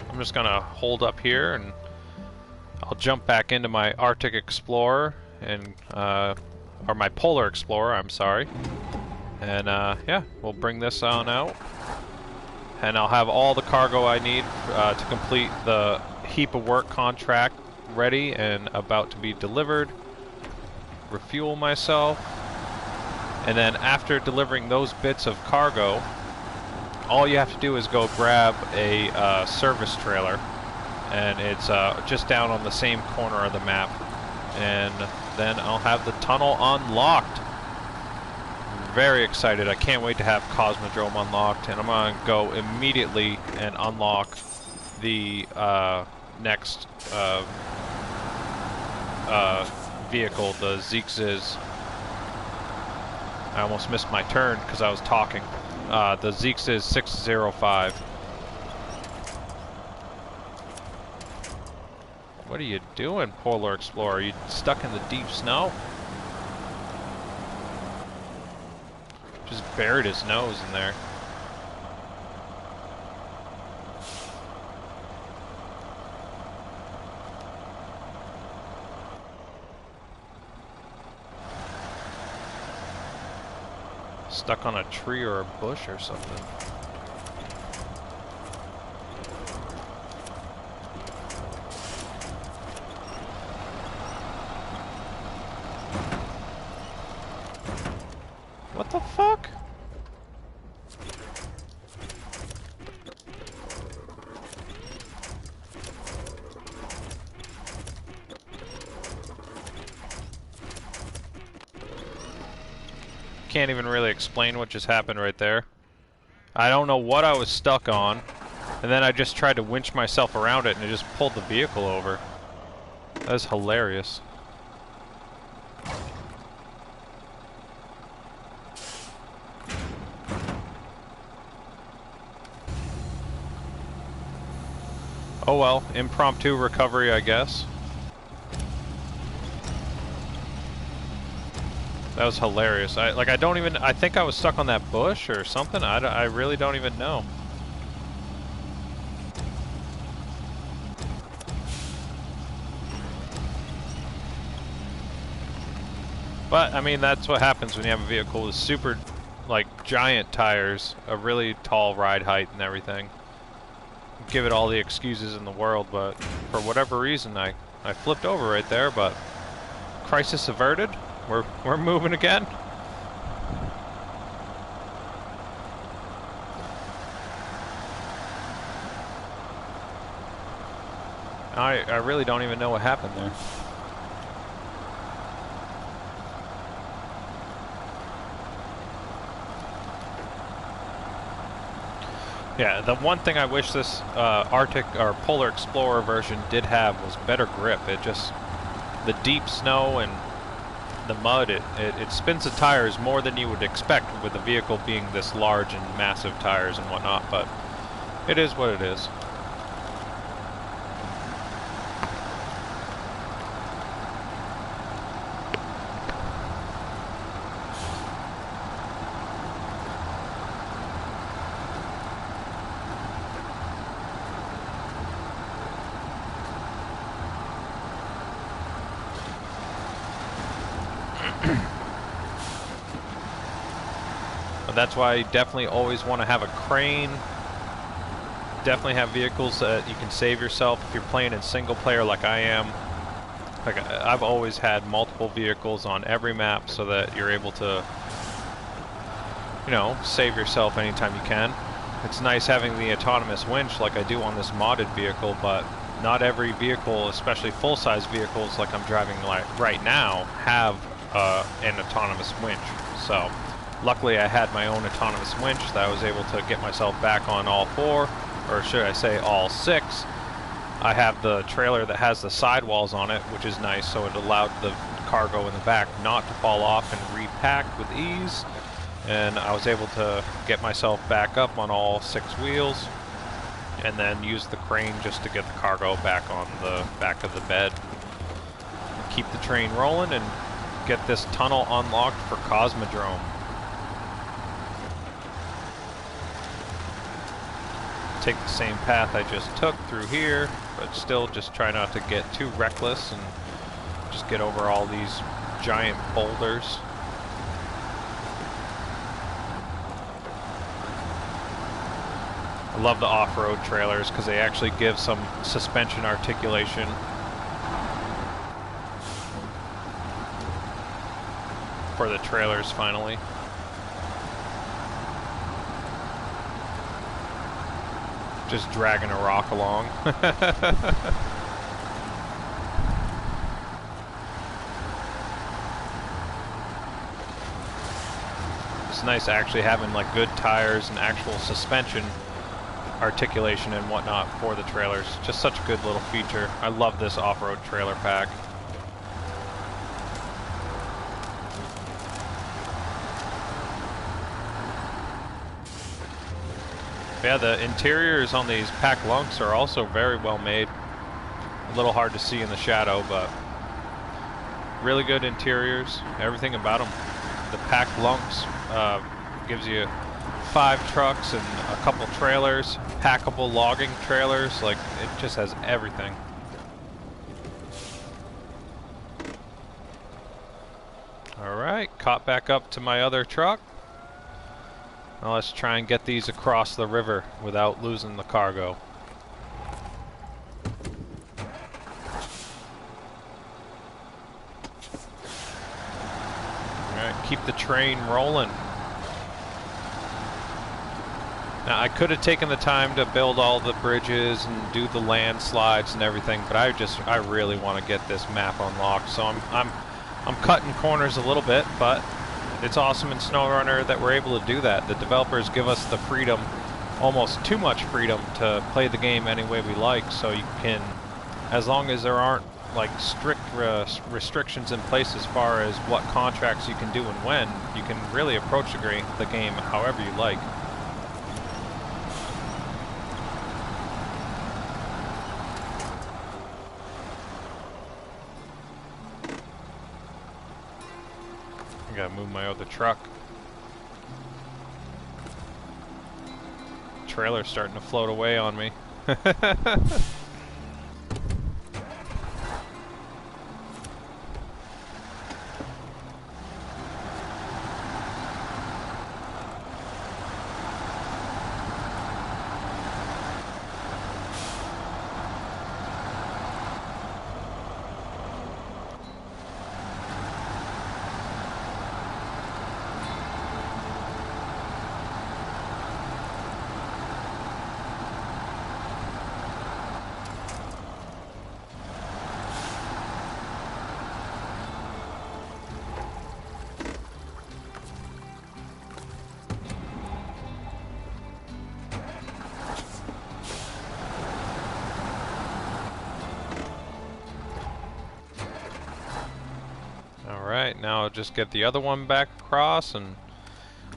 I'm just gonna hold up here, and I'll jump back into my Arctic Explorer and or my Polar Explorer, I'm sorry, and yeah, we'll bring this on out, and I'll have all the cargo I need to complete the heap of work contract ready and about to be delivered. Refuel myself, and then after delivering those bits of cargo, all you have to do is go grab a service trailer, and it's just down on the same corner of the map, and then I'll have the tunnel unlocked. very excited. I can't wait to have Cosmodrome unlocked, and I'm going to go immediately and unlock the next vehicle, the Zeek's. I almost missed my turn because I was talking. The Zeek's 605. What are you doing, Polar Explorer? Are you stuck in the deep snow? Just buried his nose in there. Stuck on a tree or a bush or something. What the fuck? Can't even really explain what just happened right there. I don't know what I was stuck on, and then I just tried to winch myself around it and it just pulled the vehicle over. That was hilarious. Oh well, impromptu recovery, I guess. That was hilarious. I think I was stuck on that bush or something. I really don't even know. But, I mean, that's what happens when you have a vehicle with super, like, giant tires, a really tall ride height and everything. Give it all the excuses in the world, but for whatever reason, I flipped over right there, but crisis averted. We're moving again. I really don't even know what happened there. Yeah, the one thing I wish this Arctic or Polar Explorer version did have was better grip. It just, the deep snow and the mud, it spins the tires more than you would expect with the vehicle being this large and massive tires and whatnot, but it is what it is. That's why I definitely always want to have a crane. Definitely have vehicles that you can save yourself if you're playing in single player like I am. Like I've always had multiple vehicles on every map so that you're able to, you know, save yourself anytime you can. It's nice having the autonomous winch like I do on this modded vehicle, but not every vehicle, especially full-size vehicles like I'm driving like right now, have an autonomous winch. So luckily I had my own autonomous winch that I was able to get myself back on all four, or should I say all six. I have the trailer that has the sidewalls on it, which is nice, so it allowed the cargo in the back not to fall off and repack with ease. And I was able to get myself back up on all six wheels, and then use the crane just to get the cargo back on the back of the bed. Keep the train rolling and get this tunnel unlocked for Cosmodrome. Take the same path I just took through here, but still just try not to get too reckless and just get over all these giant boulders. I love the off-road trailers because they actually give some suspension articulation. For the trailers, finally. Just dragging a rock along. nice actually having like good tires and actual suspension articulation and whatnot for the trailers. Just such a good little feature. I love this off-road trailer pack. Yeah, the interiors on these pack lunks are also very well made. A little hard to see in the shadow, but really good interiors. Everything about them. The pack lunks gives you 5 trucks and a couple trailers, packable logging trailers. Like, it just has everything. Alright, caught back up to my other truck. Now let's try and get these across the river without losing the cargo. Alright, keep the train rolling. Now I could have taken the time to build all the bridges and do the landslides and everything, but I really want to get this map unlocked. So I'm cutting corners a little bit, but it's awesome in SnowRunner that we're able to do that. The developers give us the freedom, almost too much freedom, to play the game any way we like. So you can, as long as there aren't like strict restrictions in place as far as what contracts you can do and when, you can really approach the game however you like. Gotta move my other truck. Trailer's starting to float away on me. Alright, now I'll just get the other one back across and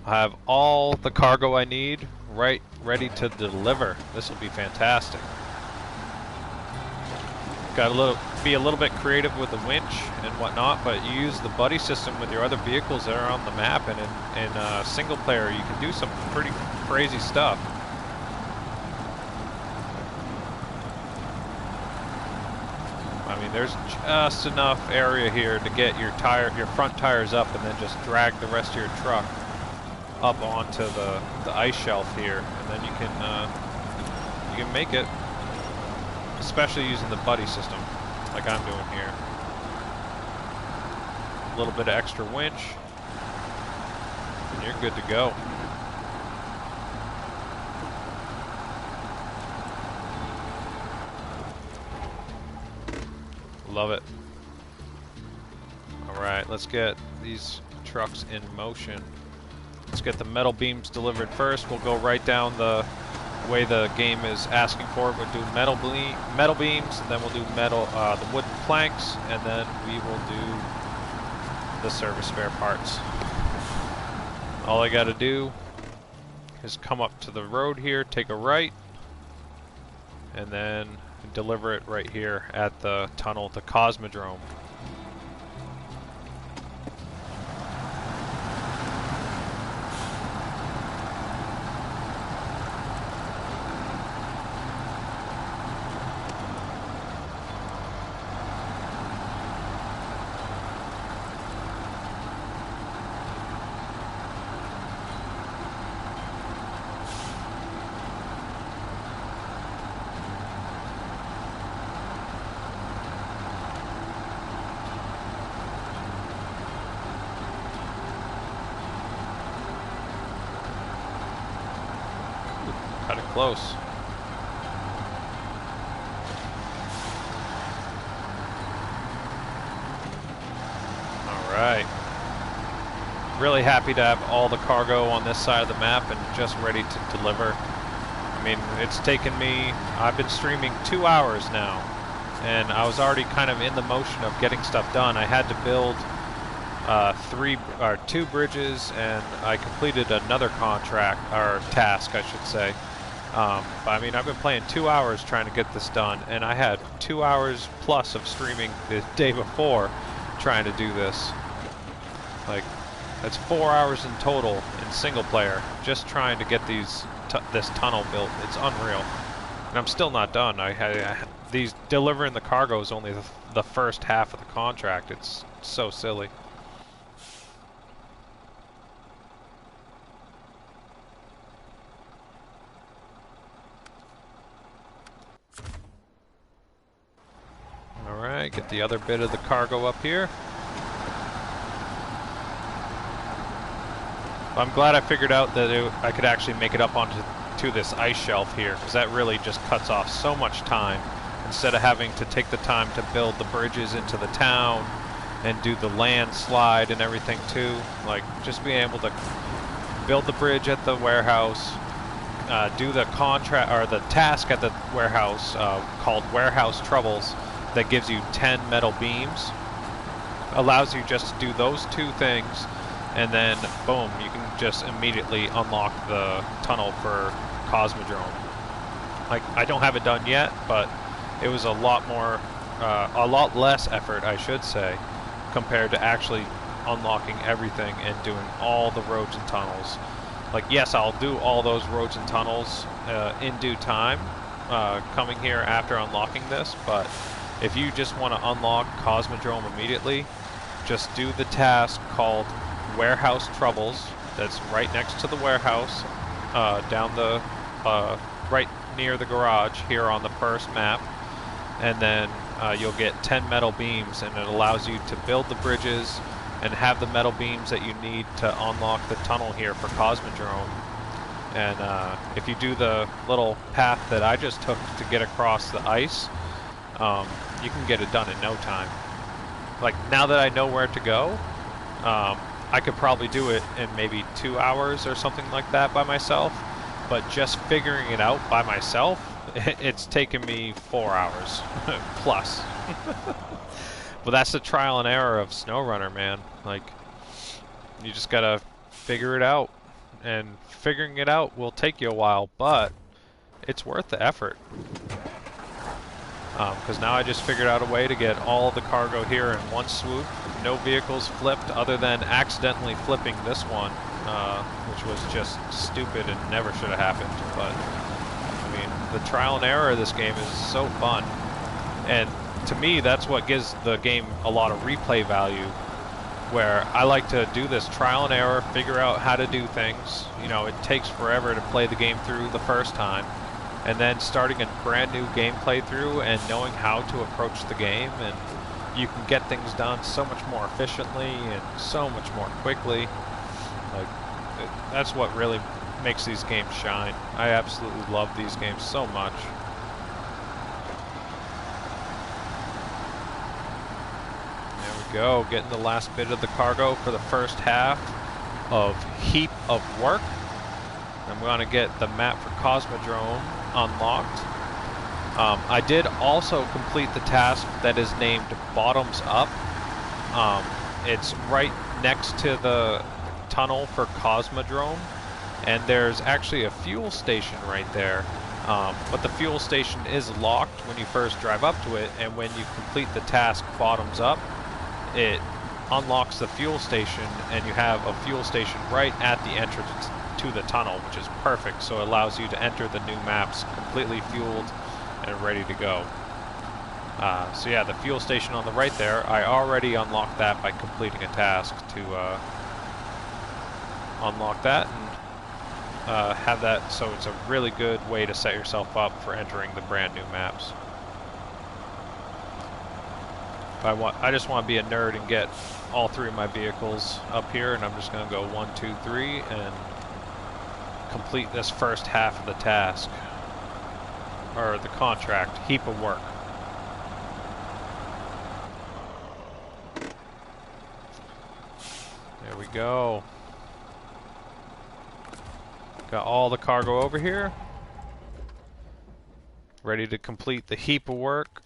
I have all the cargo I need ready to deliver. This will be fantastic. Got be a little bit creative with the winch and whatnot, but you use the buddy system with your other vehicles that are on the map, and in single player you can do some pretty crazy stuff. I mean, there's just enough area here to get your front tires up, and then just drag the rest of your truck up onto the ice shelf here, and then you can make it. Especially using the buddy system, like I'm doing here. A little bit of extra winch, and you're good to go. Love it. Alright, let's get these trucks in motion. Let's get the metal beams delivered first. We'll go right down the way the game is asking for it. We'll do metal beams, and then we'll do the wooden planks, and then we will do the service spare parts. All I gotta do is come up to the road here, take a right, and then deliver it right here at the tunnel, the Cosmodrome. Cut it close. All right. really happy to have all the cargo on this side of the map and just ready to deliver. I mean, it's taken me, I've been streaming 2 hours now, and I was already kind of in the motion of getting stuff done. I had to build 2 bridges, and I completed another contract, or task I should say. But I mean, I've been playing 2 hours trying to get this done, and I had 2 hours plus of streaming the day before trying to do this. Like, that's 4 hours in total in single player, just trying to get this tunnel built. It's unreal. And I'm still not done. These delivering the cargo is only the first half of the contract. It's so silly. Alright, get the other bit of the cargo up here. I'm glad I figured out that I could actually make it up onto this ice shelf here, because that really just cuts off so much time. Instead of having to take the time to build the bridges into the town and do the landslide and everything too. Like, just being able to build the bridge at the warehouse, do the contract or the task at the warehouse called Warehouse Troubles that gives you 10 metal beams. Allows you just to do those 2 things, and then boom, you can just immediately unlock the tunnel for Cosmodrome. Like, I don't have it done yet, but it was a lot less effort, I should say, compared to actually unlocking everything and doing all the roads and tunnels. Like, yes, I'll do all those roads and tunnels in due time, coming here after unlocking this, but if you just want to unlock Cosmodrome immediately, just do the task called Warehouse Troubles. That's right next to the warehouse, down the right near the garage here on the first map, and then you'll get 10 metal beams, and it allows you to build the bridges and have the metal beams that you need to unlock the tunnel here for Cosmodrome. And if you do the little path that I just took to get across the ice, you can get it done in no time. Like, now that I know where to go, I could probably do it in maybe 2 hours or something like that by myself, but just figuring it out by myself, it's taken me 4 hours plus. But that's the trial and error of SnowRunner, man. Like, you just gotta figure it out, and figuring it out will take you a while, but it's worth the effort. Because now I just figured out a way to get all the cargo here in one swoop. No vehicles flipped, other than accidentally flipping this one, which was just stupid and never should have happened. But, I mean, the trial and error of this game is so fun. And to me, that's what gives the game a lot of replay value, where I like to do this trial and error, figure out how to do things. You know, it takes forever to play the game through the first time. And then starting a brand new game playthrough and knowing how to approach the game, and you can get things done so much more efficiently and so much more quickly. Like, that's what really makes these games shine. I absolutely love these games so much. There we go, getting the last bit of the cargo for the first half of Heap of Work. I'm going to get the map for Cosmodrome unlocked. I did also complete the task that is named Bottoms Up. It's right next to the tunnel for Cosmodrome, and there's actually a fuel station right there. But the fuel station is locked when you first drive up to it, and when you complete the task Bottoms Up, it unlocks the fuel station, and you have a fuel station right at the entrance to the tunnel, which is perfect, so it allows you to enter the new maps completely fueled and ready to go. So yeah, the fuel station on the right there, I already unlocked that by completing a task to unlock that and have that, so it's a really good way to set yourself up for entering the brand new maps. I just want to be a nerd and get all 3 of my vehicles up here, and I'm just going to go 1, 2, 3 and complete this first half of the task, or the contract, Heap of Work. There we go. Got all the cargo over here. Ready to complete the heap of work.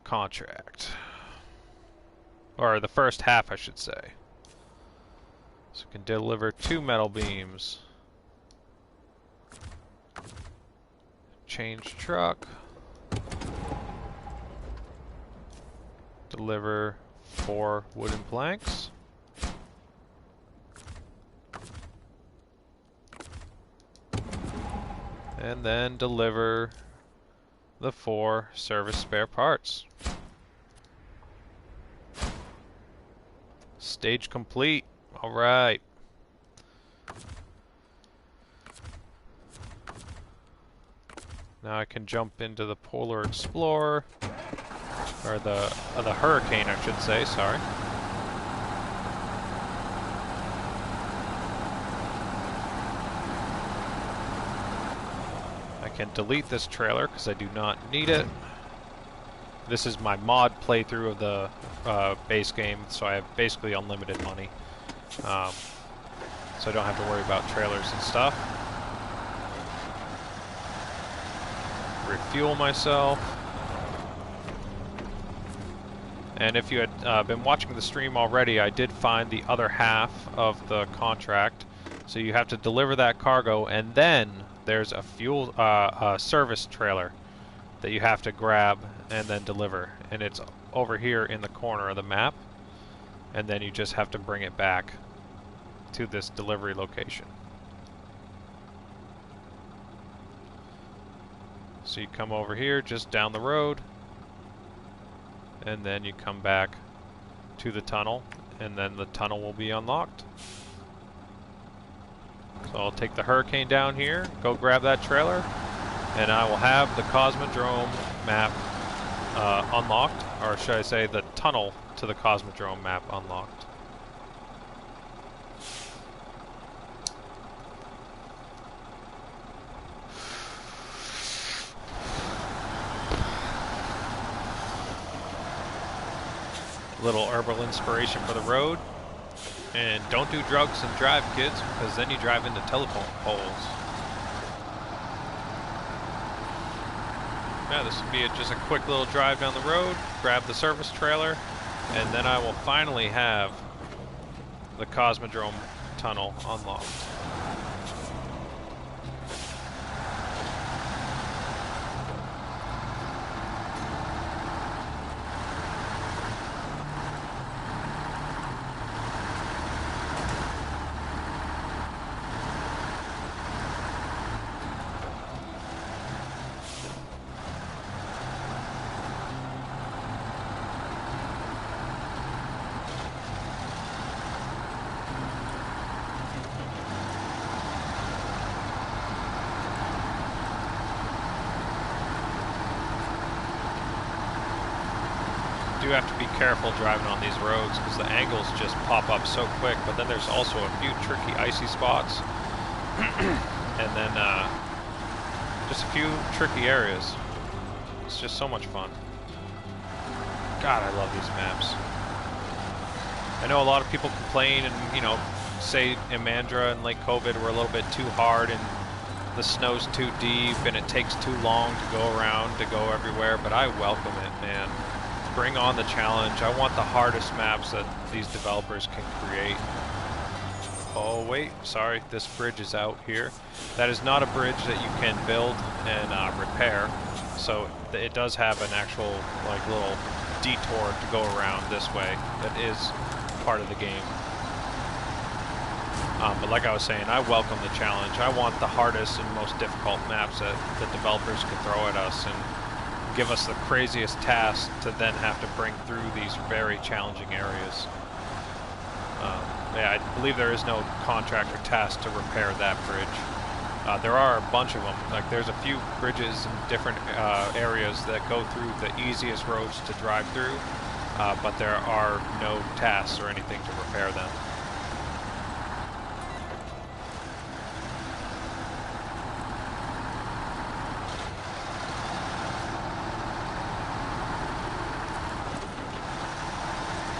Contract. Or the first half, I should say. So we can deliver 2 metal beams. Change truck. Deliver 4 wooden planks. And then deliver the 4 service spare parts. Stage complete. All right. Now I can jump into the Polar Explorer, or the Hurricane, I should say. Sorry. I can delete this trailer because I do not need it. This is my mod playthrough of the base game, so I have basically unlimited money. So I don't have to worry about trailers and stuff. Refuel myself. And if you had been watching the stream already, I did find the other half of the contract. So you have to deliver that cargo, and then there's a fuel service trailer that you have to grab and then deliver. And it's over here in the corner of the map. And then you just have to bring it back to this delivery location. So you come over here, just down the road, and then you come back to the tunnel, and then the tunnel will be unlocked. So I'll take the Hurricane down here, go grab that trailer, and I will have the Cosmodrome map unlocked, or should I say the tunnel to the Cosmodrome map unlocked. Little herbal inspiration for the road. And don't do drugs and drive, kids, because then you drive into telephone poles. Yeah, this would be just a quick little drive down the road, grab the service trailer, and then I will finally have the Cosmodrome tunnel unlocked. You have to be careful driving on these roads because the angles just pop up so quick, but then there's also a few tricky icy spots and then just a few tricky areas. It's just so much fun. God, I love these maps. I know a lot of people complain and, you know, say Imandra and Lake Covid were a little bit too hard and the snow's too deep and it takes too long to go around, to go everywhere, but I welcome it, man. Bring on the challenge. I want the hardest maps that these developers can create. Oh wait, sorry, this bridge is out here. That is not a bridge that you can build and repair. So it does have an actual like little detour to go around this way. That is part of the game. But like I was saying, I welcome the challenge. I want the hardest and most difficult maps that the developers can throw at us and give us the craziest task to then have to bring through these very challenging areas. Yeah, I believe there is no contract or task to repair that bridge. There are a bunch of them. Like there's a few bridges in different areas that go through the easiest roads to drive through, but there are no tasks or anything to repair them.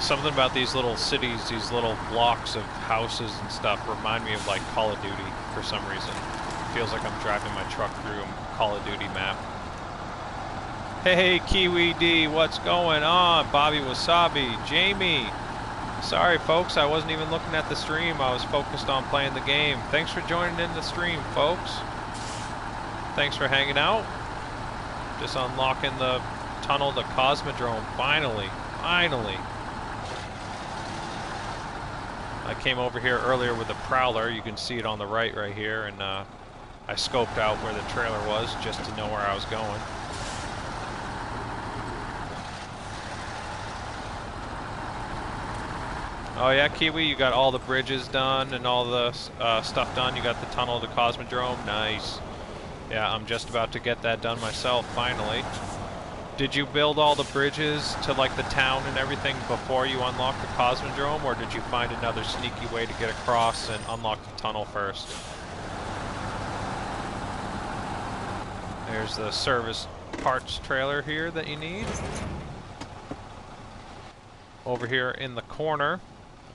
Something about these little cities, these little blocks of houses and stuff remind me of like Call of Duty for some reason. It feels like I'm driving my truck through a Call of Duty map. Hey, Kiwi D, what's going on? Bobby Wasabi, Jamie. Sorry, folks, I wasn't even looking at the stream. I was focused on playing the game. Thanks for joining in the stream, folks. Thanks for hanging out. Just unlocking the tunnel to Cosmodrome, finally. Finally. I came over here earlier with a prowler. You can see it on the right here, and I scoped out where the trailer was just to know where I was going. Oh yeah, Kiwi, you got all the bridges done and all the stuff done. You got the tunnel to Cosmodrome. Nice. Yeah, I'm just about to get that done myself, finally. Did you build all the bridges to like the town and everything before you unlocked the Cosmodrome, or did you find another sneaky way to get across and unlock the tunnel first? There's the service parts trailer here that you need. Over here in the corner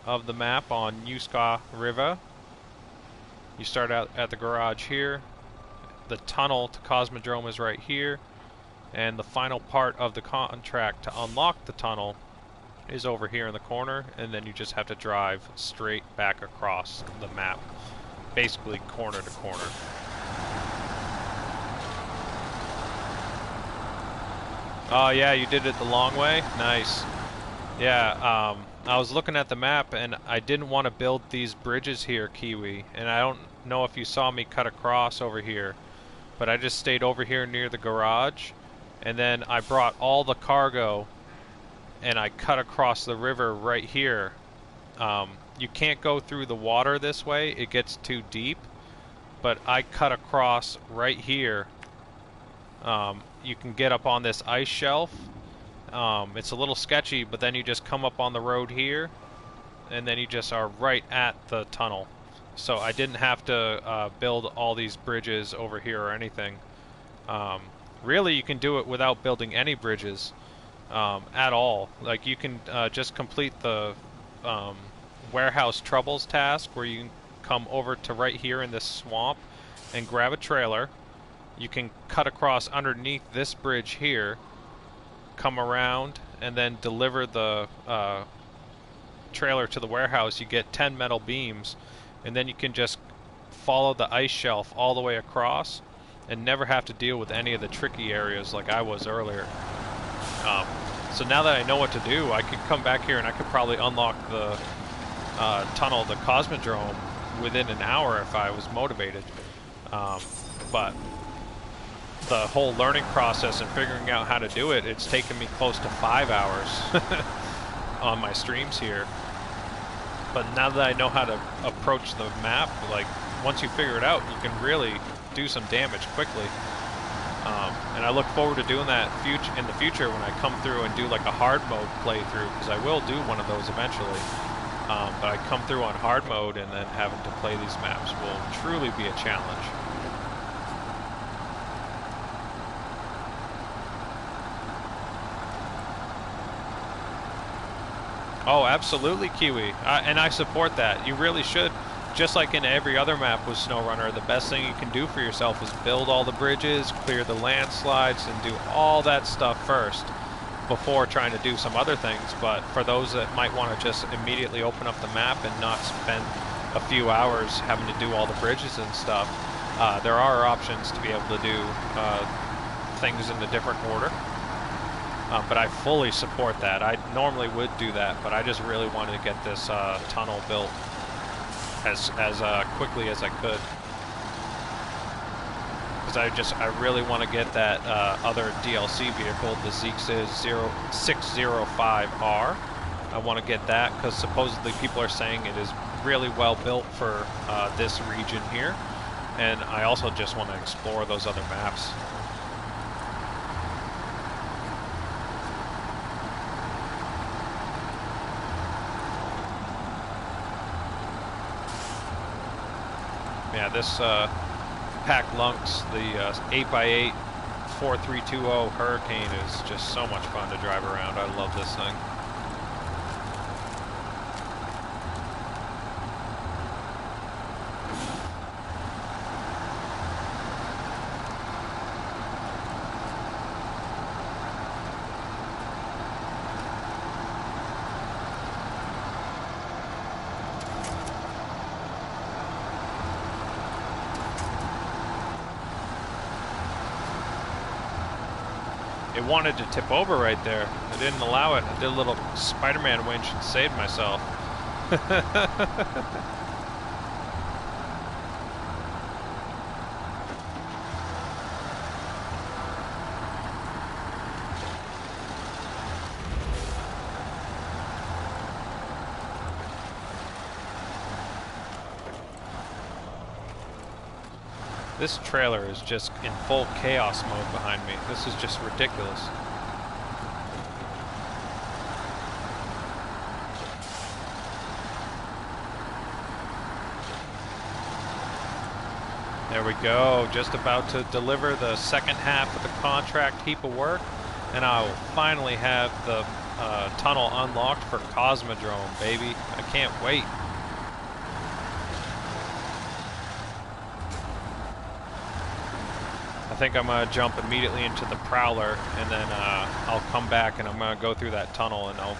of the map on Yuska River, you start out at the garage here. The tunnel to Cosmodrome is right here, and the final part of the contract to unlock the tunnel is over here in the corner, and then you just have to drive straight back across the map, basically corner to corner. Oh yeah, you did it the long way? Nice. Yeah, I was looking at the map and I didn't want to build these bridges here, Kiwi, and I don't know if you saw me cut across over here, but I just stayed over here near the garage, and then I brought all the cargo and I cut across the river right here. You can't go through the water this way, it gets too deep, but I cut across right here. You can get up on this ice shelf. It's a little sketchy, but then you just come up on the road here, and then you just are right at the tunnel. So I didn't have to build all these bridges over here or anything. Really, you can do it without building any bridges at all. Like, you can just complete the warehouse troubles task, where you can come over to right here in this swamp and grab a trailer. You can cut across underneath this bridge here, come around, and then deliver the trailer to the warehouse. You get 10 metal beams, and then you can just follow the ice shelf all the way across and never have to deal with any of the tricky areas like I was earlier. So now that I know what to do, I could come back here and I could probably unlock the tunnel to Cosmodrome within an hour if I was motivated. But the whole learning process and figuring out how to do it, it's taken me close to 5 hours on my streams here. But now that I know how to approach the map, like, once you figure it out, you can really do some damage quickly. And I look forward to doing that in the future when I come through and do like a hard mode playthrough, because I will do one of those eventually. But I come through on hard mode, and then having to play these maps will truly be a challenge. Oh, absolutely, Kiwi. And I support that. You really should. Just like in every other map with SnowRunner, the best thing you can do for yourself is build all the bridges, clear the landslides, and do all that stuff first before trying to do some other things. But for those that might want to just immediately open up the map and not spend a few hours having to do all the bridges and stuff, there are options to be able to do things in a different order. But I fully support that. I normally would do that, but I just really wanted to get this tunnel built as quickly as I could, because I really want to get that other DLC vehicle, the Zeek's 605R. I want to get that because supposedly people are saying it is really well built for this region here, and I also just want to explore those other maps. Yeah, this Pack Lunks, the 8x8 4320 Hurricane is just so much fun to drive around. I love this thing. It wanted to tip over right there. I didn't allow it. I did a little Spider-Man winch and saved myself. This trailer is just in full chaos mode behind me. This is just ridiculous. There we go, just about to deliver the second half of the contract heap of work, and I will finally have the tunnel unlocked for Cosmodrome, baby. I can't wait. I think I'm going to jump immediately into the Prowler, and then I'll come back and I'm going to go through that tunnel and I'll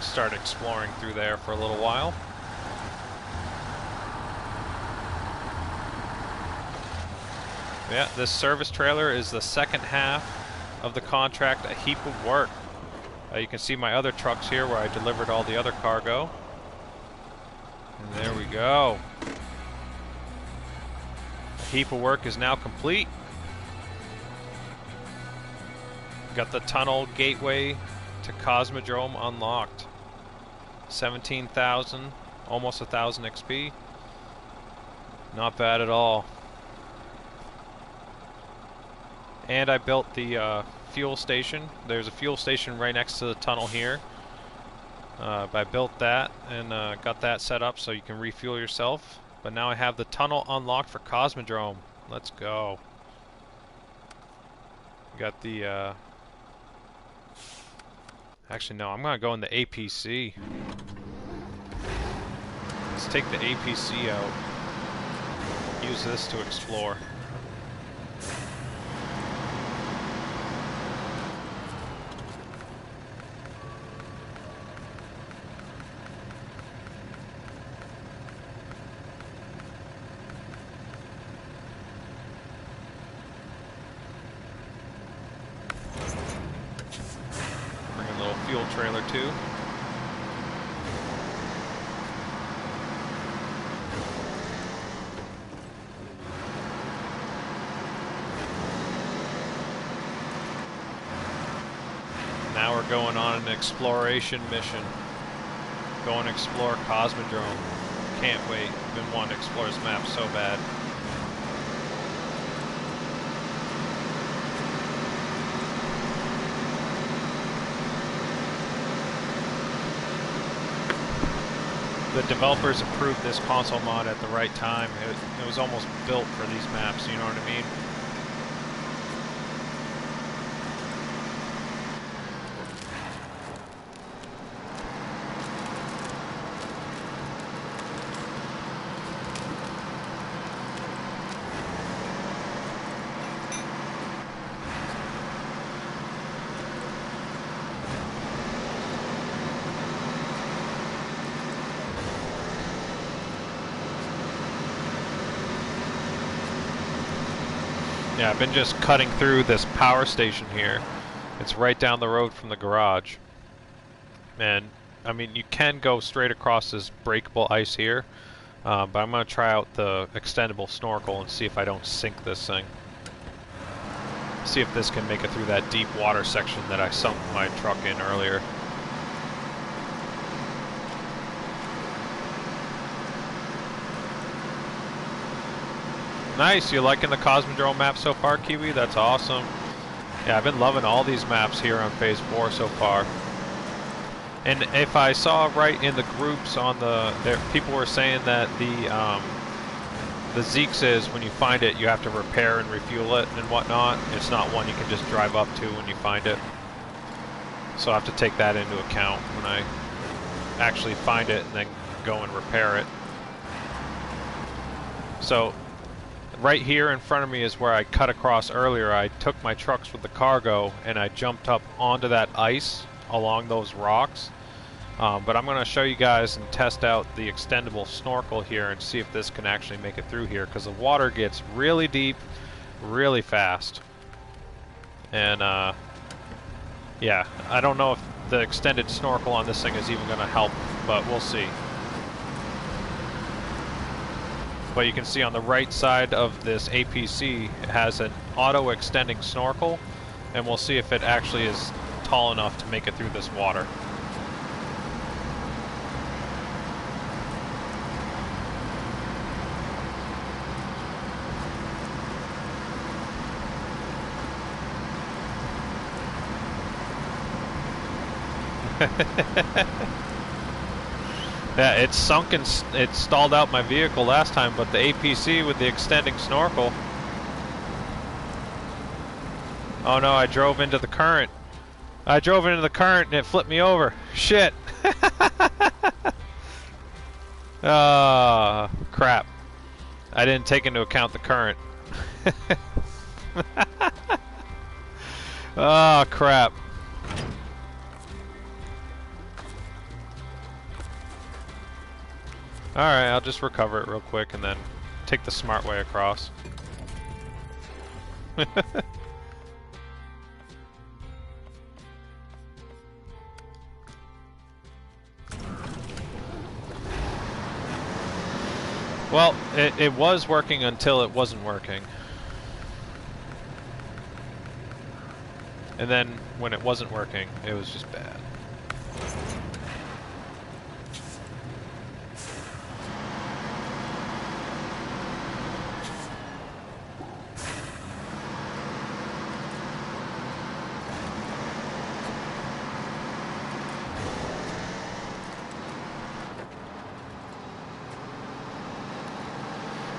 start exploring through there for a little while. Yeah, this service trailer is the second half of the contract, a heap of work. You can see my other trucks here where I delivered all the other cargo. And there we go. A heap of work is now complete. Got the tunnel gateway to Cosmodrome unlocked. 17,000, almost 1,000 XP. Not bad at all. And I built the fuel station. There's a fuel station right next to the tunnel here. I built that and got that set up so you can refuel yourself. But now I have the tunnel unlocked for Cosmodrome. Let's go. Got the... Actually, no, I'm going to go in the APC. Let's take the APC out. Use this to explore. Fuel trailer too. Now we're going on an exploration mission. Go and explore Cosmodrome. Can't wait. Been wanting to explore this map so bad. The developers approved this console mod at the right time. It was almost built for these maps, you know what I mean? Yeah, I've been just cutting through this power station here. It's right down the road from the garage. And, I mean, you can go straight across this breakable ice here, but I'm going to try out the extendable snorkel and see if I don't sink this thing. See if this can make it through that deep water section that I sunk my truck in earlier. Nice, you liking the Cosmodrome map so far, Kiwi? That's awesome. Yeah, I've been loving all these maps here on Phase 4 so far. And if I saw right in the groups on people were saying that the Zeeks is, when you find it, you have to repair and refuel it and whatnot. It's not one you can just drive up to when you find it. So I have to take that into account when I actually find it and then go and repair it. So right here in front of me is where I cut across earlier. I took my trucks with the cargo and I jumped up onto that ice along those rocks. But I'm going to show you guys and test out the extendable snorkel here and see if this can actually make it through here, because the water gets really deep really fast. And Yeah, I don't know if the extended snorkel on this thing is even going to help, but we'll see. But you can see on the right side of this APC, it has an auto-extending snorkel, and we'll see if it actually is tall enough to make it through this water. Yeah, it sunk and it stalled out my vehicle last time, but the APC with the extending snorkel. Oh no, I drove into the current. I drove into the current and it flipped me over. Shit. Ah, crap. I didn't take into account the current. Oh, crap. Alright, I'll just recover it real quick and then take the smart way across. Well, it was working until it wasn't working. And then when it wasn't working, it was just bad.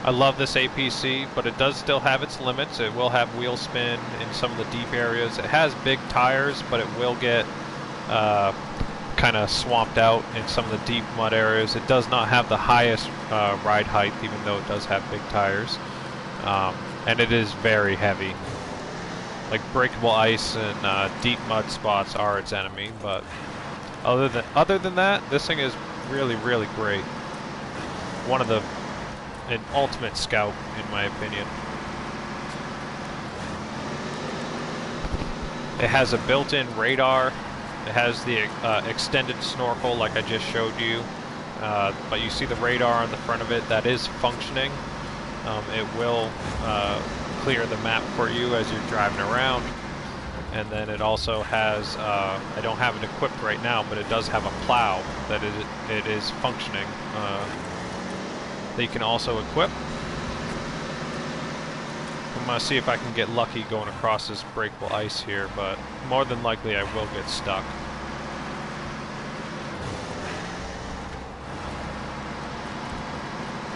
I love this APC, but it does still have its limits. It will have wheel spin in some of the deep areas. It has big tires, but it will get kind of swamped out in some of the deep mud areas. It does not have the highest ride height, even though it does have big tires. And it is very heavy. Like breakable ice and deep mud spots are its enemy, but other than that, this thing is really, really great. One of an ultimate scout, in my opinion. It has a built-in radar. It has the extended snorkel, like I just showed you. But you see the radar on the front of it. That is functioning. It will clear the map for you as you're driving around. And then it also has, I don't have it equipped right now, but it does have a plow that it is functioning. That you can also equip. I'm going to see if I can get lucky going across this breakable ice here, but more than likely I will get stuck.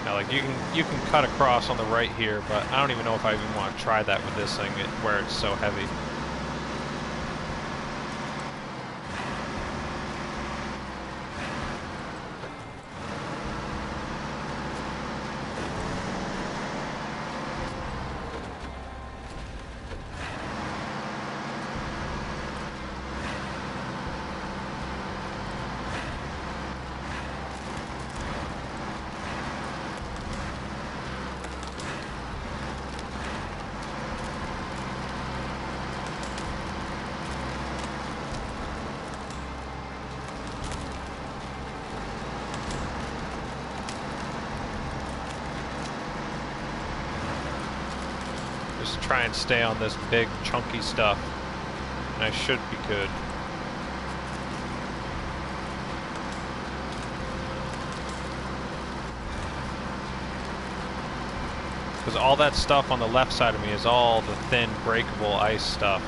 Now, like you can cut across on the right here, but I don't even know if I even want to try that with this thing where it's so heavy. Just try and stay on this big chunky stuff, and I should be good. Because all that stuff on the left side of me is all the thin breakable ice stuff.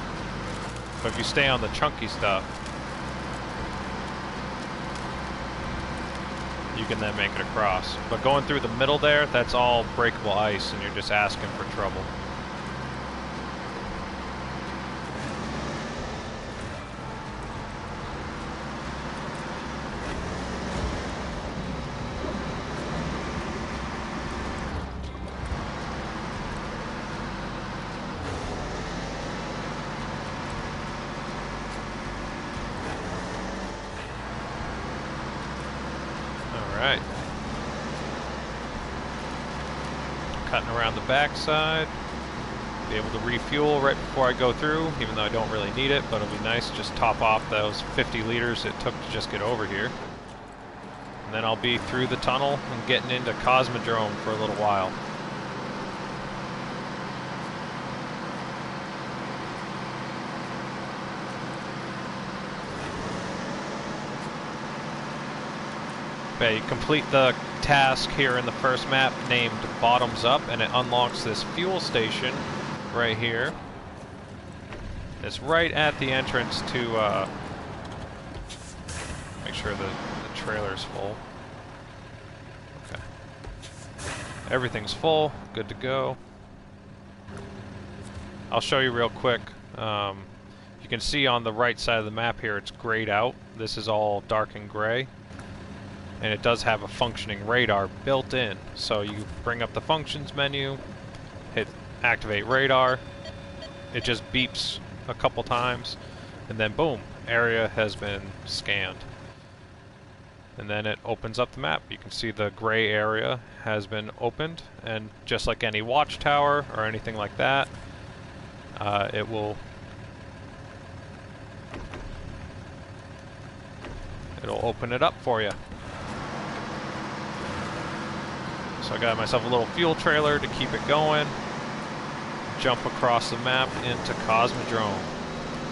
But if you stay on the chunky stuff, you can then make it across. But going through the middle there, that's all breakable ice, and you're just asking for trouble. Alright. Cutting around the backside. Be able to refuel right before I go through, even though I don't really need it, but it'll be nice to just top off those 50 liters it took to just get over here. And then I'll be through the tunnel and getting into Cosmodrome for a little while. Okay, you complete the task here in the first map named Bottoms Up, and it unlocks this fuel station right here. It's right at the entrance to, make sure the trailer's full. Okay. Everything's full, good to go. I'll show you real quick. You can see on the right side of the map here, it's grayed out. This is all dark and gray. And it does have a functioning radar built in. So you bring up the functions menu, hit activate radar, it just beeps a couple times, and then boom, area has been scanned. And then it opens up the map. You can see the gray area has been opened, and just like any watchtower or anything like that, it'll open it up for you. So I got myself a little fuel trailer to keep it going. Jump across the map into Cosmodrome.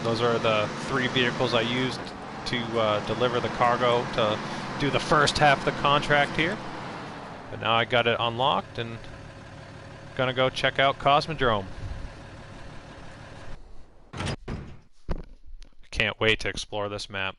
Those are the 3 vehicles I used to deliver the cargo to do the first half of the contract here. But now I got it unlocked and gonna go check out Cosmodrome. Can't wait to explore this map.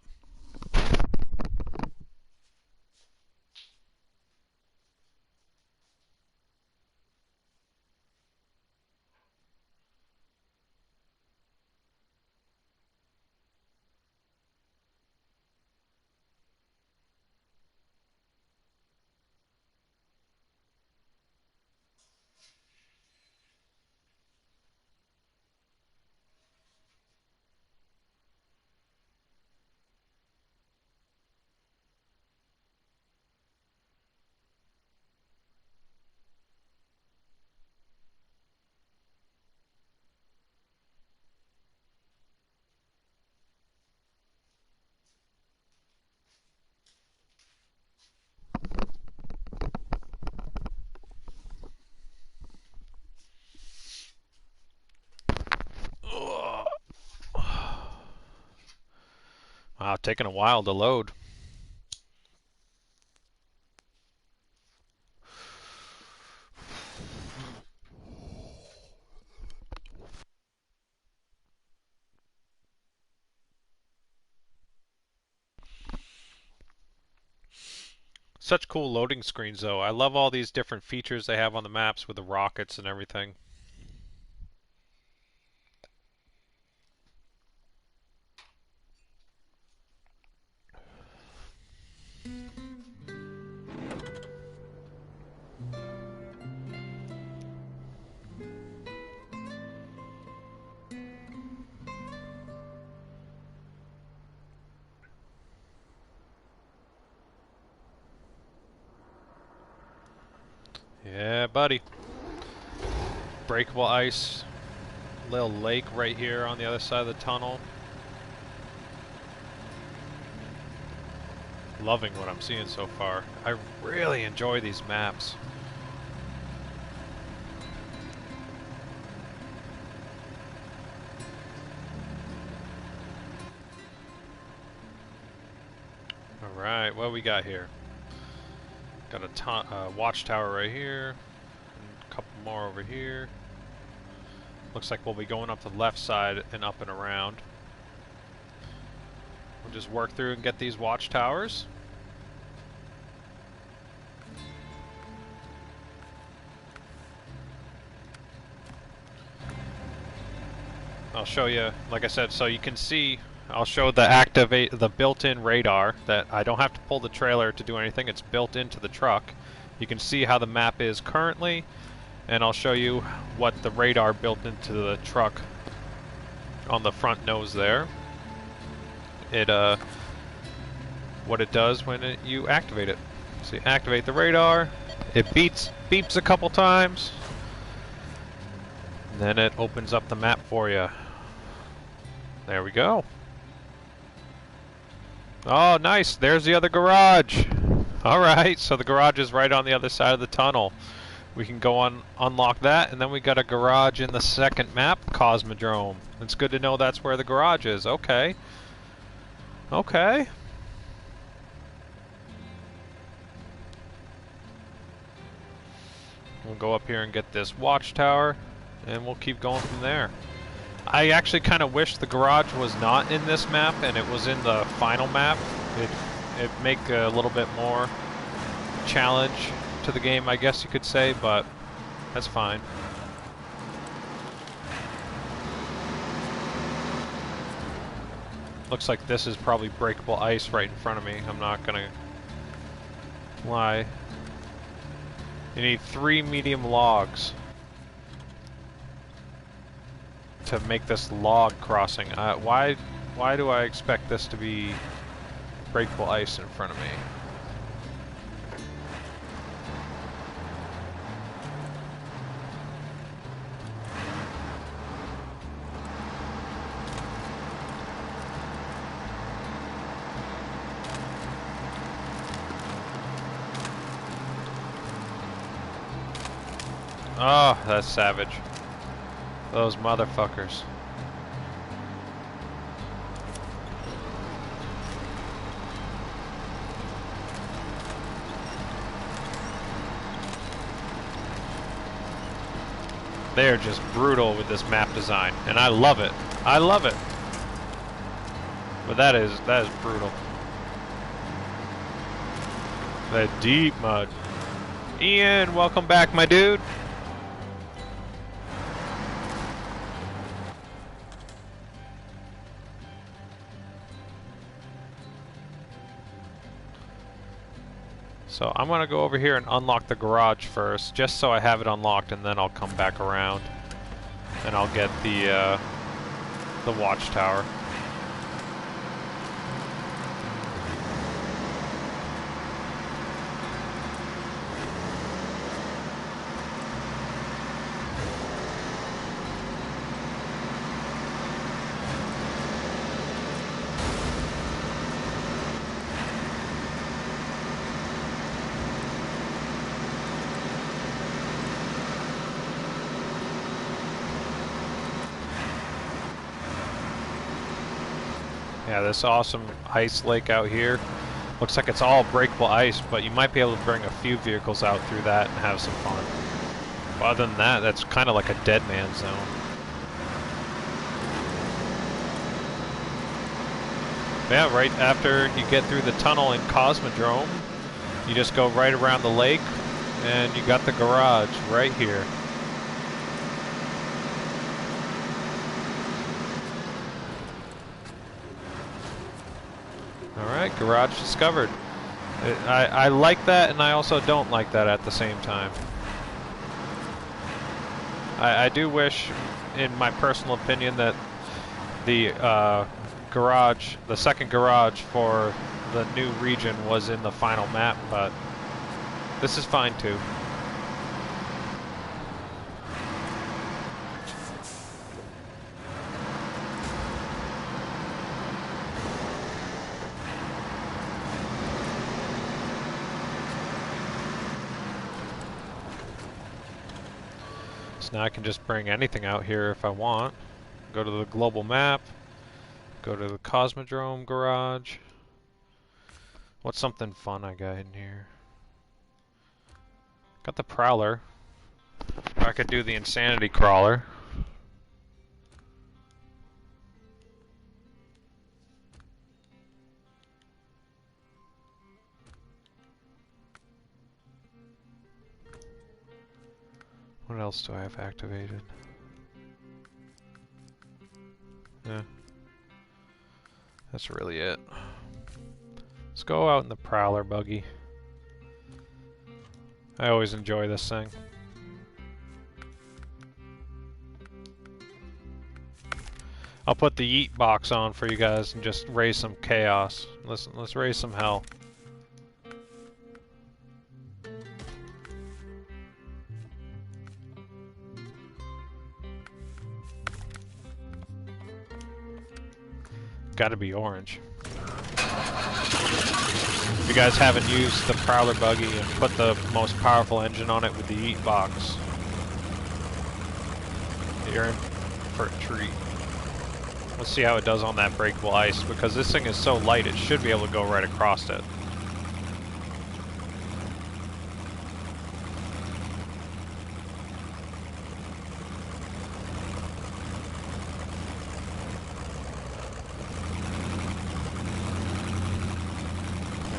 Wow, taking a while to load. Such cool loading screens though. I love all these different features they have on the maps with the rockets and everything. Yeah, buddy. Breakable ice. Little lake right here on the other side of the tunnel. Loving what I'm seeing so far. I really enjoy these maps. Alright, what we got here? Got a watchtower right here, and a couple more over here. Looks like we'll be going up the left side and up and around. We'll just work through and get these watchtowers. I'll show you, like I said, so you can see, I'll show the built-in radar that I don't have to pull the trailer to do anything. It's built into the truck. You can see how the map is currently, and I'll show you what the radar built into the truck on the front nose there. What it does when you activate it. So you activate the radar, it beeps a couple times, And then it opens up the map for you. There we go. Oh, nice. There's the other garage. Alright, so the garage is right on the other side of the tunnel. We can go on, unlock that, and then we got a garage in the second map, Cosmodrome. It's good to know that's where the garage is. Okay. Okay. We'll go up here and get this watchtower, and we'll keep going from there. I actually kind of wish the garage was not in this map and it was in the final map. It'd make a little bit more challenge to the game, I guess you could say, but that's fine. Looks like this is probably breakable ice right in front of me. I'm not gonna lie. You need 3 medium logs to make this log crossing. Why do I expect this to be breakable ice in front of me? Oh, that's savage. Those motherfuckers. They're just brutal with this map design, and I love it. I love it. But that is brutal. That deep mud. Ian, welcome back, my dude. So I'm gonna go over here and unlock the garage first, just so I have it unlocked, and then I'll come back around and I'll get the watchtower. Yeah, this awesome ice lake out here. Looks like it's all breakable ice, but you might be able to bring a few vehicles out through that and have some fun. But other than that, that's kind of like a dead man zone. Yeah, right after you get through the tunnel in Cosmodrome, you just go right around the lake, and you got the garage right here. Alright, garage discovered. I like that, and I also don't like that at the same time. I do wish, in my personal opinion, that the garage, the second garage for the new region was in the final map, but this is fine too. Now I can just bring anything out here if I want. Go to the global map, go to the Cosmodrome garage. What's something fun I got in here? Got the Prowler. I could do the Insanity Crawler. What else do I have activated? Yeah. That's really it. Let's go out in the Prowler buggy. I always enjoy this thing. I'll put the yeet box on for you guys and just raise some chaos. Let's raise some hell. Gotta be orange. If you guys haven't used the Prowler buggy and put the most powerful engine on it with the heat box, you're in for a treat. Let's see how it does on that breakable ice, because this thing is so light it should be able to go right across it.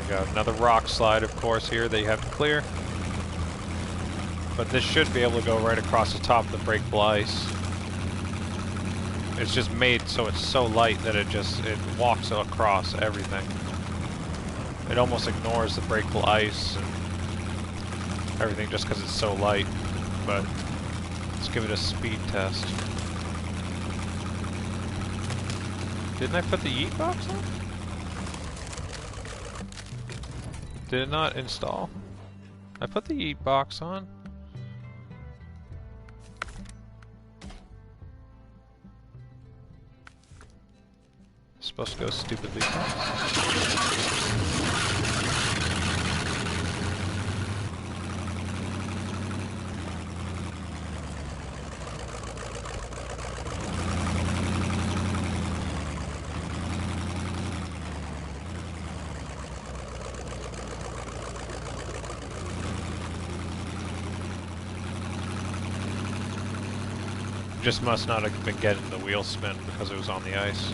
Got another rock slide, of course, here that you have to clear. But this should be able to go right across the top of the breakable ice. It's just made so it's so light that it walks across everything. It almost ignores the breakable ice and everything just because it's so light. But let's give it a speed test. Didn't I put the yeet box on? Did it not install? I put the yeet box on. It's supposed to go stupidly fast. Just must not have been getting the wheel spin because it was on the ice.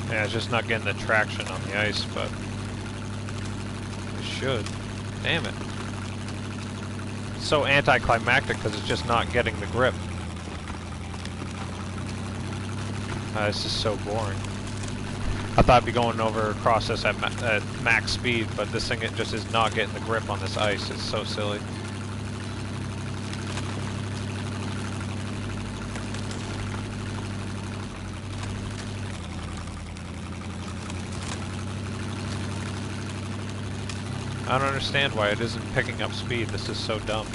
Yeah, it's just not getting the traction on the ice, but it should. Damn it. It's so anticlimactic because it's just not getting the grip. This is so boring. I thought I'd be going over across this at max speed, but this thing, it just is not getting the grip on this ice. It's so silly. I don't understand why it isn't picking up speed. This is so dumb.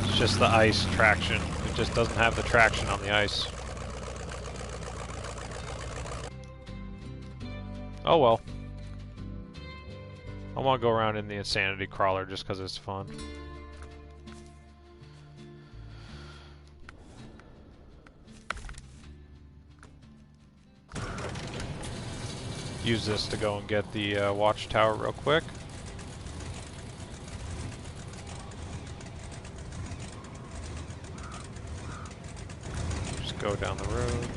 It's just the ice traction. It just doesn't have the traction on the ice. Oh well. I want to go around in the Insanity Crawler just because it's fun. Use this to go and get the watchtower real quick. Just go down the road.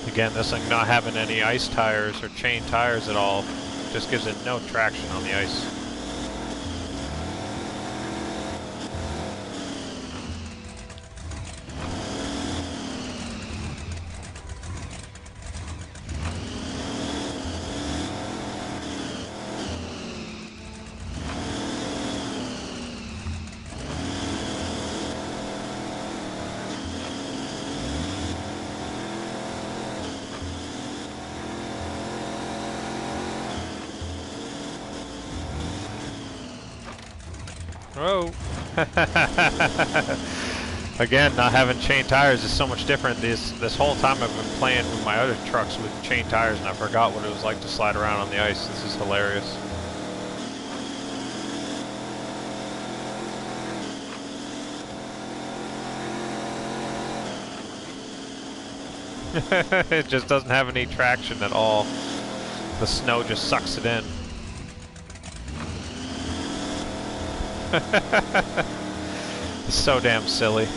Again, this thing not having any ice tires or chain tires at all just gives it no traction on the ice. Oh! Again, not having chain tires is so much different. This whole time I've been playing with my other trucks with chain tires, and I forgot what it was like to slide around on the ice. This is hilarious. It just doesn't have any traction at all. The snow just sucks it in. It's so damn silly.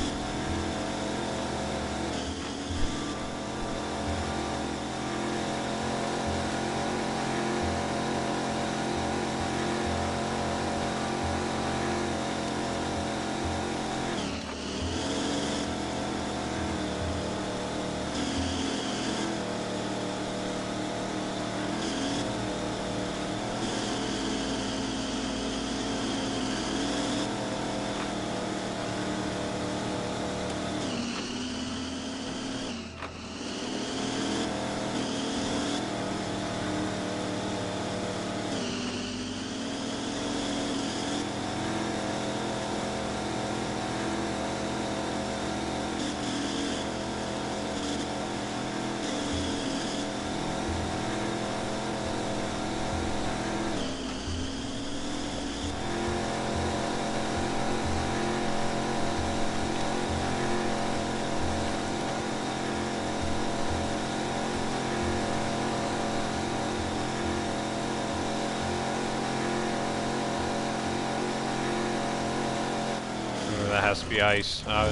That has to be ice. I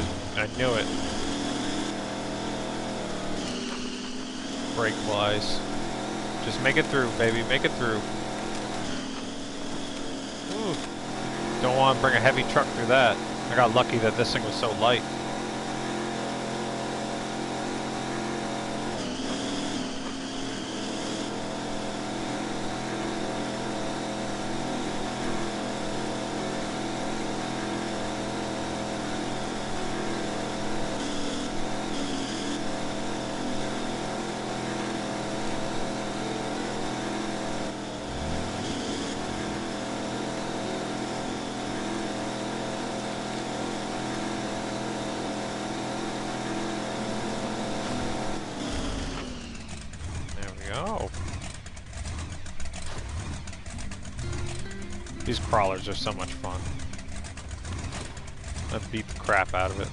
knew it. Breakable ice. Just make it through, baby. Make it through. Ooh. Don't want to bring a heavy truck through that. I got lucky that this thing was so light. Oh. These crawlers are so much fun. I beat the crap out of it.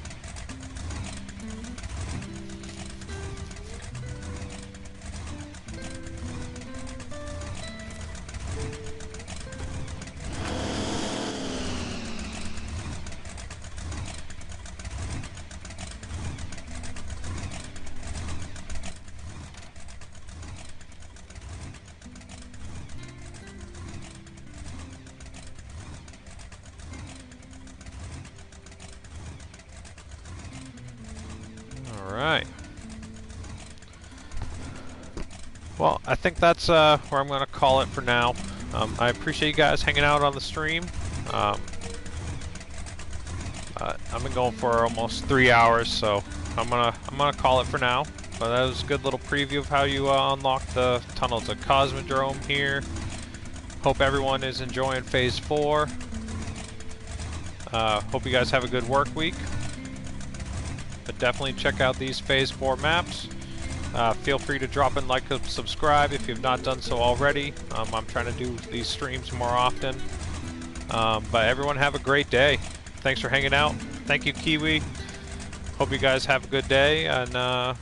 Alright. Well, I think that's where I'm going to call it for now. I appreciate you guys hanging out on the stream. I've been going for almost 3 hours, so I'm gonna call it for now. But that was a good little preview of how you unlock the tunnels at Cosmodrome here. Hope everyone is enjoying Phase 4. Hope you guys have a good work week. But definitely check out these Phase 4 maps. Feel free to drop in, like, and subscribe if you've not done so already. I'm trying to do these streams more often. But everyone have a great day. Thanks for hanging out. Thank you, Kiwi. Hope you guys have a good day, and I'll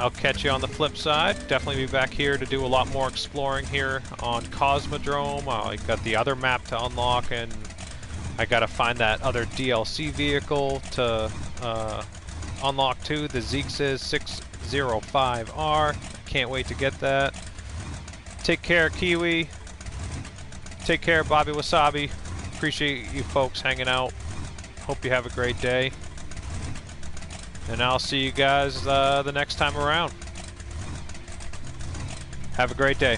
catch you on the flip side. Definitely be back here to do a lot more exploring here on Cosmodrome. I got the other map to unlock, and I gotta find that other DLC vehicle to unlock too, the Zeex's 605R. Can't wait to get that. Take care, Kiwi. Take care, Bobby Wasabi. Appreciate you folks hanging out. Hope you have a great day. And I'll see you guys the next time around. Have a great day.